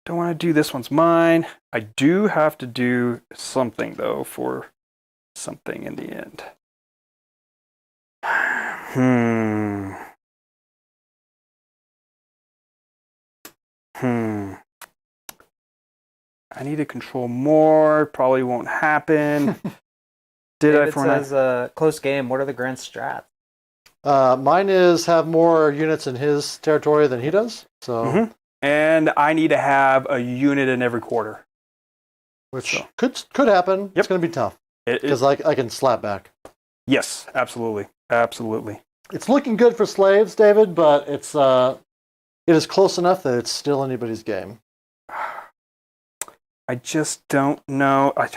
Don't want to do this one's mine. I do have to do something though for something in the end. I need to control more. Probably won't happen. David says, close game. What are the grand strats? Mine is have more units in his territory than he does. So, and I need to have a unit in every quarter, which could happen. Yep. It's going to be tough because I can slap back. Yes, absolutely, absolutely. It's looking good for slaves, David, but it is close enough that it's still anybody's game. I just don't know. It's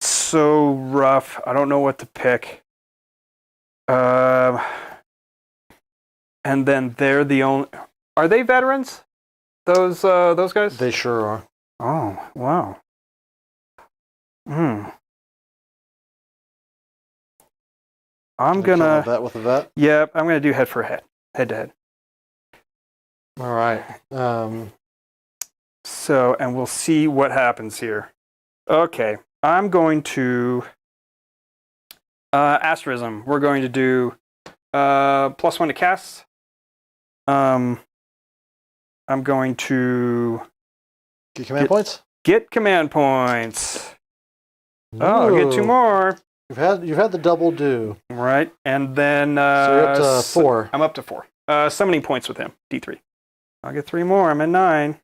so rough. I don't know what to pick. And then they're the only. Are they veterans? Those guys? They sure are. Oh wow. I'm gonna bet with a vet. Yep, I'm gonna do head to head. All right. So, and we'll see what happens here. Okay, I'm going to asterism. We're going to do +1 to cast. I'm going to get command points. Get command points. Oh, I'll get 2 more. You've had the double do. Right, and then so you're up to 4. I'm up to 4. Summoning points with him. D3. I'll get 3 more. I'm at 9.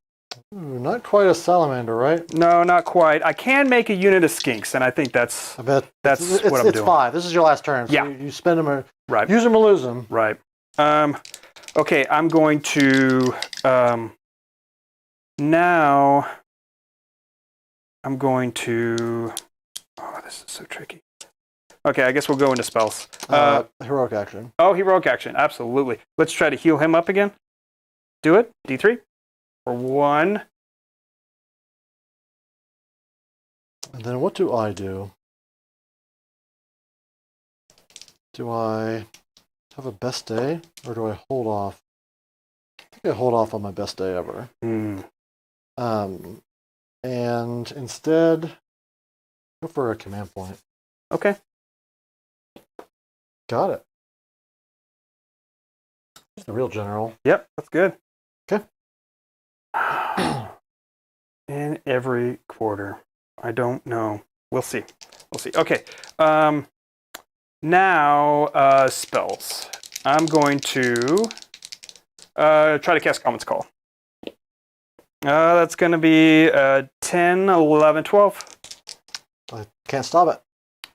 Ooh, not quite a salamander, right? No, not quite. I can make a unit of skinks, and I think that's I bet what I'm doing. It's 5. This is your last turn. So Yeah. you spend them or Right. use them or lose them. Right. Okay, I'm going to now I'm going to... Oh, this is so tricky. Okay, I guess we'll go into spells. Heroic action. Oh, heroic action. Absolutely. Let's try to heal him up again. Do it. D3. For 1. And then what do I do? Do I have a best day, or do I hold off? I think I hold off on my best day ever. And instead, go for a command point. Okay. Got it. He's the real general. Yep, that's good. Okay. In every quarter. I don't know. We'll see. We'll see. Okay. Now, spells. I'm going to try to cast Comet's Call. That's going to be 10, 11, 12. I can't stop it.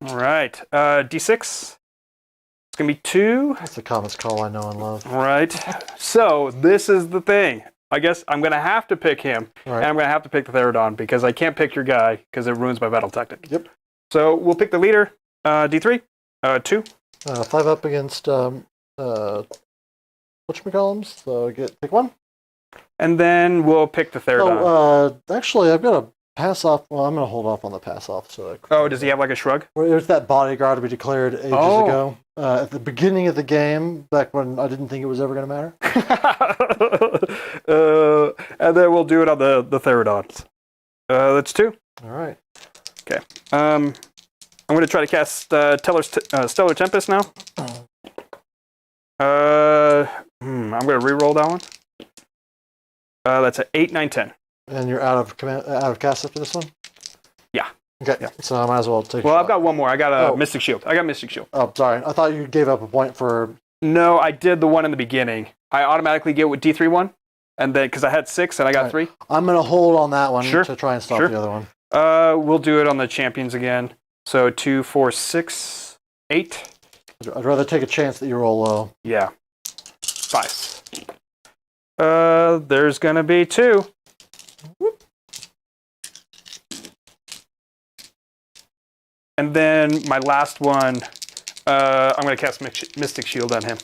All right. D6. It's going to be 2. That's the Comet's Call I know and love. All right. So this is the thing. I guess I'm going to have to pick him, Right. and I'm going to have to pick the Theridon because I can't pick your guy because it ruins my battle tactic. Yep. So we'll pick the leader, D3, 2. 5 up against whatchamacallums, so pick 1. And then we'll pick the Theridon. Actually, I've got a pass off. Well, I'm going to hold off on the pass off. So Does he have like a shrug? There's that bodyguard we declared ages ago. At the beginning of the game, back when I didn't think it was ever going to matter. And then we'll do it on the Theridons. That's 2. All right. Okay. I'm going to try to cast Stellar Tempest now. I'm going to re-roll that one. That's an 8, 9, 10. And you're out of cast after this one? Yeah. Okay. Yeah. So I might as well take Well, a shot. I've got one more. I got a Mystic Shield. Oh, sorry. I thought you gave up a point for... No, I did the one in the beginning. I automatically get with D3 one, and then because I had 6 and I got 3. I'm going to hold on that one Sure. to try and stop Sure. the other one. We'll do it on the champions again. So 2, 4, 6, 8. I'd rather take a chance that you roll low. Yeah. 5. There's gonna be 2. Whoop. And then my last one, I'm gonna cast Mystic Shield on him.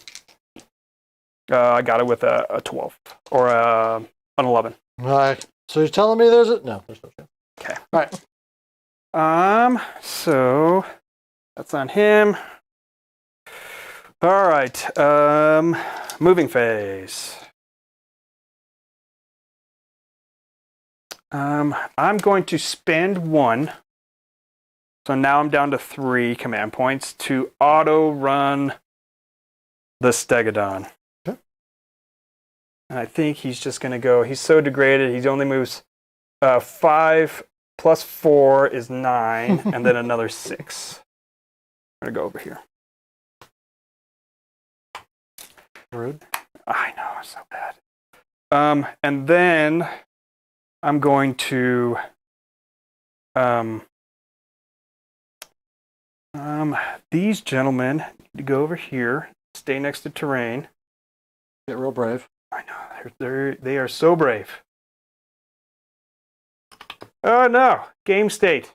I got it with a 12 or an 11. All right. So you're telling me there's no chance. Okay. All right. So that's on him. All right. Moving phase. I'm going to spend 1. So now I'm down to 3 command points to auto run the Stegodon. Okay. And I think he's just going to go. He's so degraded. He only moves 5 plus 4 is 9, and then another 6. I'm going to go over here. Rude. I know, it's so bad. And then I'm going to these gentlemen need to go over here, stay next to terrain. Get real brave. I know, they are so brave. Oh no, game state.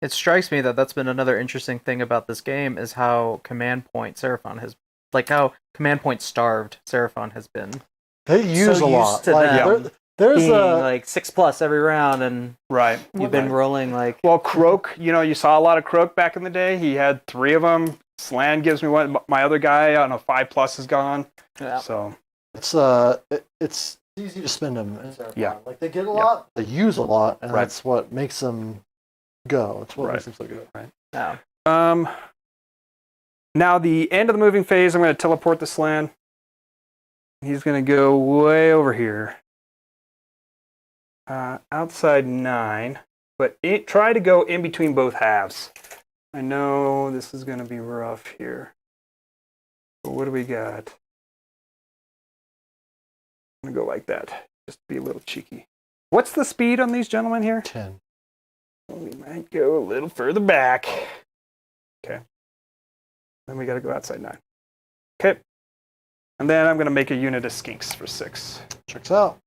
It strikes me that that's been another interesting thing about this game is how command point Seraphon has, like how command point starved Seraphon has been. They use So a lot. used to Like, them there's being a like 6+ every round, and Right. you've been rolling like. Well, Croak, you saw a lot of Croak back in the day. He had 3 of them. Slan gives me one. My other guy on a 5+ is gone. Yeah. So it's easy to spend them. Yeah. Like they get a lot, they use a lot, and Right. that's what makes them go. It's what Right. makes them so good. Right. Yeah. Now the end of the moving phase, I'm going to teleport the Slan. He's going to go way over here. Outside 9, but try to go in between both halves. I know this is going to be rough here. But what do we got? I'm going to go like that, just to be a little cheeky. What's the speed on these gentlemen here? 10. We might go a little further back. Okay. Then we got to go outside 9. Okay. And then I'm going to make a unit of skinks for 6. Checks out.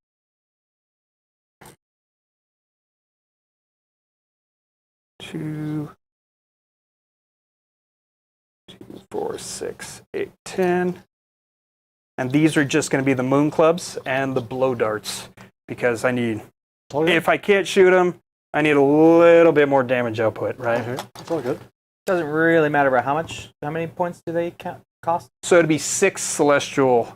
2, 4, 6, 8, 10. And these are just going to be the moon clubs and the blow darts because I need, if I can't shoot them, I need a little bit more damage output, right? Okay. It's all good. Doesn't really matter about how many points do they cost? So it'd be 6 celestial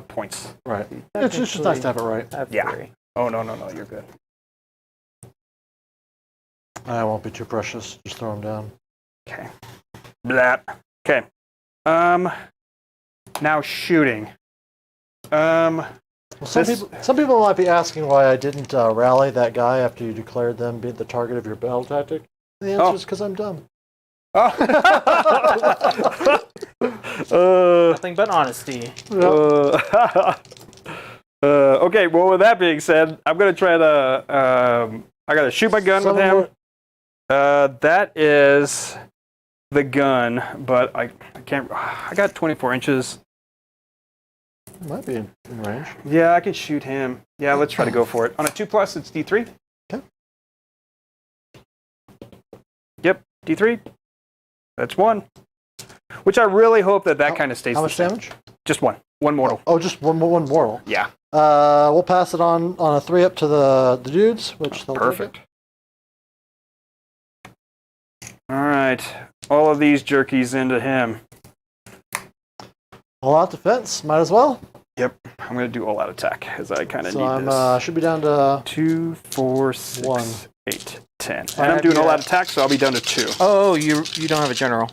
points. Right. It's just nice to have it right. Yeah. Oh, no, you're good. I won't be too precious. Just throw them down. Okay. Blah. Okay. Now shooting. Well, some people might be asking why I didn't rally that guy after you declared them be the target of your battle tactic. The answer is because I'm dumb. Oh. Nothing but honesty. Okay, well, with that being said, I'm going to try to... I got to shoot my gun with him. That is the gun, but I can't... I got 24 inches. Might be in range. Yeah, I can shoot him. Yeah, let's try to go for it. On a 2+, it's D3. Okay. Yep, D3. That's 1. Which I really hope that kind of stays How the much same. damage? Just 1. 1 mortal. Oh, just one mortal. Yeah. We'll pass it on a 3 up to the dudes, which they'll Perfect. All right. All of these jerkies into him. All out defense, might as well. Yep. I'm going to do all out attack as I kind of So need I'm this. should be down to 2, 4, 6, 1. 8, 10. And I'm doing all out attack, so I'll be down to 2. Oh, you don't have a general.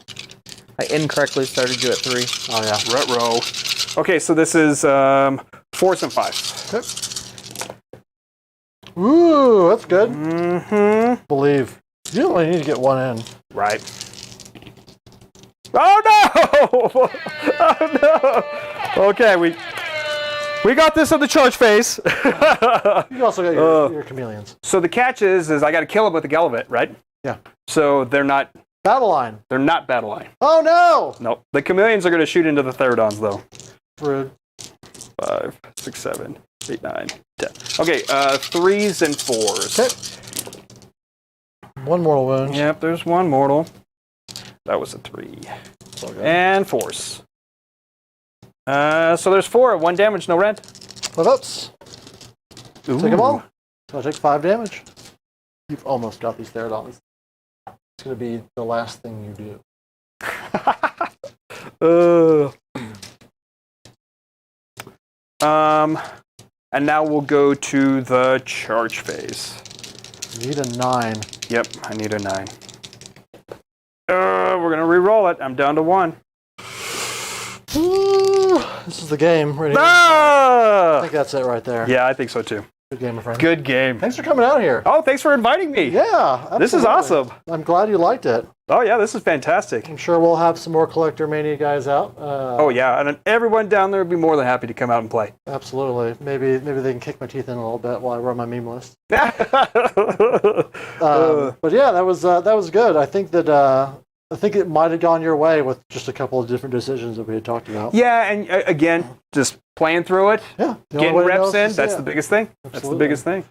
I incorrectly started you at 3. Oh yeah. Ruh-roh. Okay, so this is 4s and 5s. Okay. Ooh, that's good. Mm-hmm. Believe. You only need to get 1 in. Right. Oh no! Oh no! Okay, we got this on the charge phase. You also got your chameleons. So the catch is I got to kill them with the Gallivant, right? Yeah. So they're not Battle line. battle line. Oh no! Nope. The chameleons are going to shoot into the Theridons though. Rude. 5, 6, 7, 8, 9, 10. Okay, 3s and 4s. Okay. 1 mortal wound. Yep, there's 1 mortal. That was a 3. And 4s. So there's 4, 1 damage, no red. 5 ups. Ooh. Take them all. So I take 5 damage. You've almost got these Theridons. It's going to be the last thing you do. And now we'll go to the charge phase. You need a 9. Yep, I need a 9. We're going to re-roll it. I'm down to 1. Ooh, this is the game. Right here. Ah! I think that's it right there. Yeah, I think so too. Good game, my friend. Good game. Thanks for coming out here. Oh, thanks for inviting me. Yeah, absolutely. This is awesome. I'm glad you liked it. Oh, yeah, this is fantastic. I'm sure we'll have some more Collector Mania guys out. Oh, yeah, and everyone down there would be more than happy to come out and play. Absolutely. Maybe they can kick my teeth in a little bit while I run my meme list. But yeah, that was good. I think it might have gone your way with just a couple of different decisions that we had talked about. Yeah, and again, just playing through it, Yeah, getting reps in, that's the biggest thing. Absolutely. That's the biggest thing.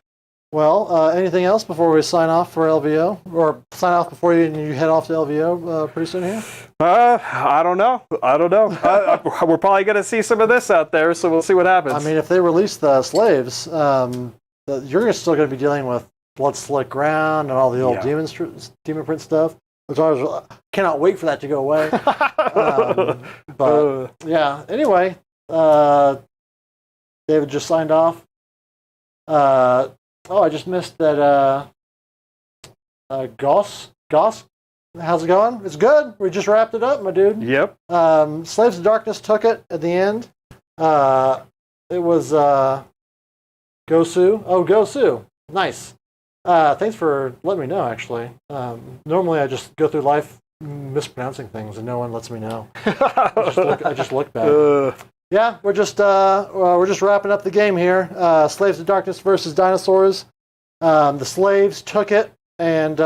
Well, anything else before we sign off for LVO? Or sign off before you head off to LVO pretty soon here? I don't know. We're probably going to see some of this out there, so we'll see what happens. I mean, if they release the slaves, you're still going to be dealing with Blood Slick Ground and all the old Demon Print stuff. Which I cannot wait for that to go away. But yeah, anyway, David just signed off. I just missed that. Goss, how's it going? It's good. We just wrapped it up, my dude. Yep. Slaves of Darkness took it at the end. It was Gosu. Oh, Gosu. Nice. Thanks for letting me know, actually. Normally I just go through life mispronouncing things and no one lets me know. I just look bad. Yeah, we're just wrapping up the game here. Slaves of Darkness versus Dinosaurs. The slaves took it, and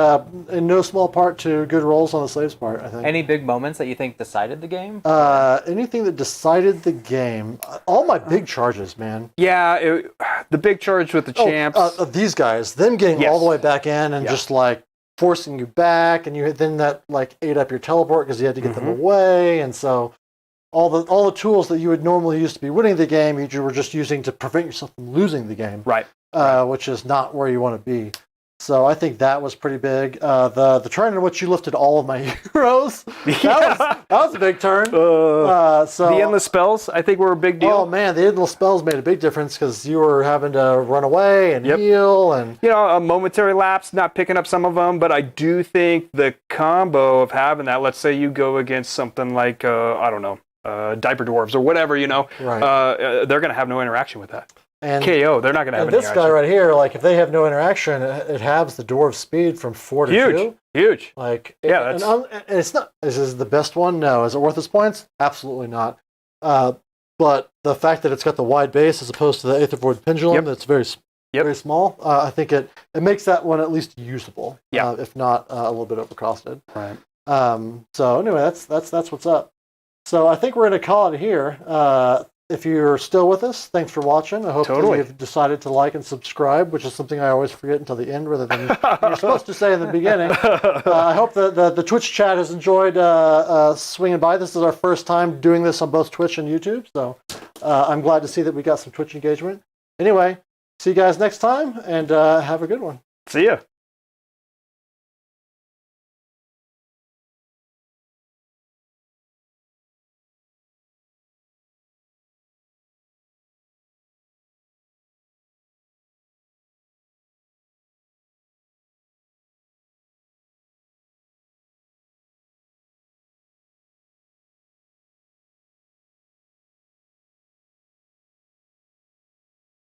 in no small part to good rolls on the slaves' part, I think. Any big moments that you think decided the game? Anything that decided the game. All my big charges, man. Yeah, the big charge with the champs. These guys, them getting all the way back in and just like forcing you back, and then that like ate up your teleport because you had to get them away, and so all the tools that you would normally use to be winning the game, you were just using to prevent yourself from losing the game. Right. Which is not where you want to be. So I think that was pretty big. The turn in which you lifted all of my heroes, that was a big turn. So the endless spells, I think, were a big deal. Oh man, the endless spells made a big difference because you were having to run away and heal, and a momentary lapse, not picking up some of them. But I do think the combo of having that. Let's say you go against something like I don't know, diaper dwarves or whatever. They're going to have no interaction with that. And KO, they're not going to have any interaction. This guy right here, like if they have no interaction, it halves the dwarf speed from 4 to 2. Huge. Like yeah, it's not. Is this the best one? No. Is it worth its points? Absolutely not. But the fact that it's got the wide base as opposed to the Aether Void Pendulum, that's very small. I think it makes that one at least usable. If not a little bit overcosted. Right. So anyway, that's what's up. So I think we're going to call it here. If you're still with us, thanks for watching. I hope that you've decided to like and subscribe, which is something I always forget until the end rather than you're supposed to say in the beginning. I hope that the Twitch chat has enjoyed swinging by. This is our first time doing this on both Twitch and YouTube, so I'm glad to see that we got some Twitch engagement. Anyway, see you guys next time, and have a good one. See ya.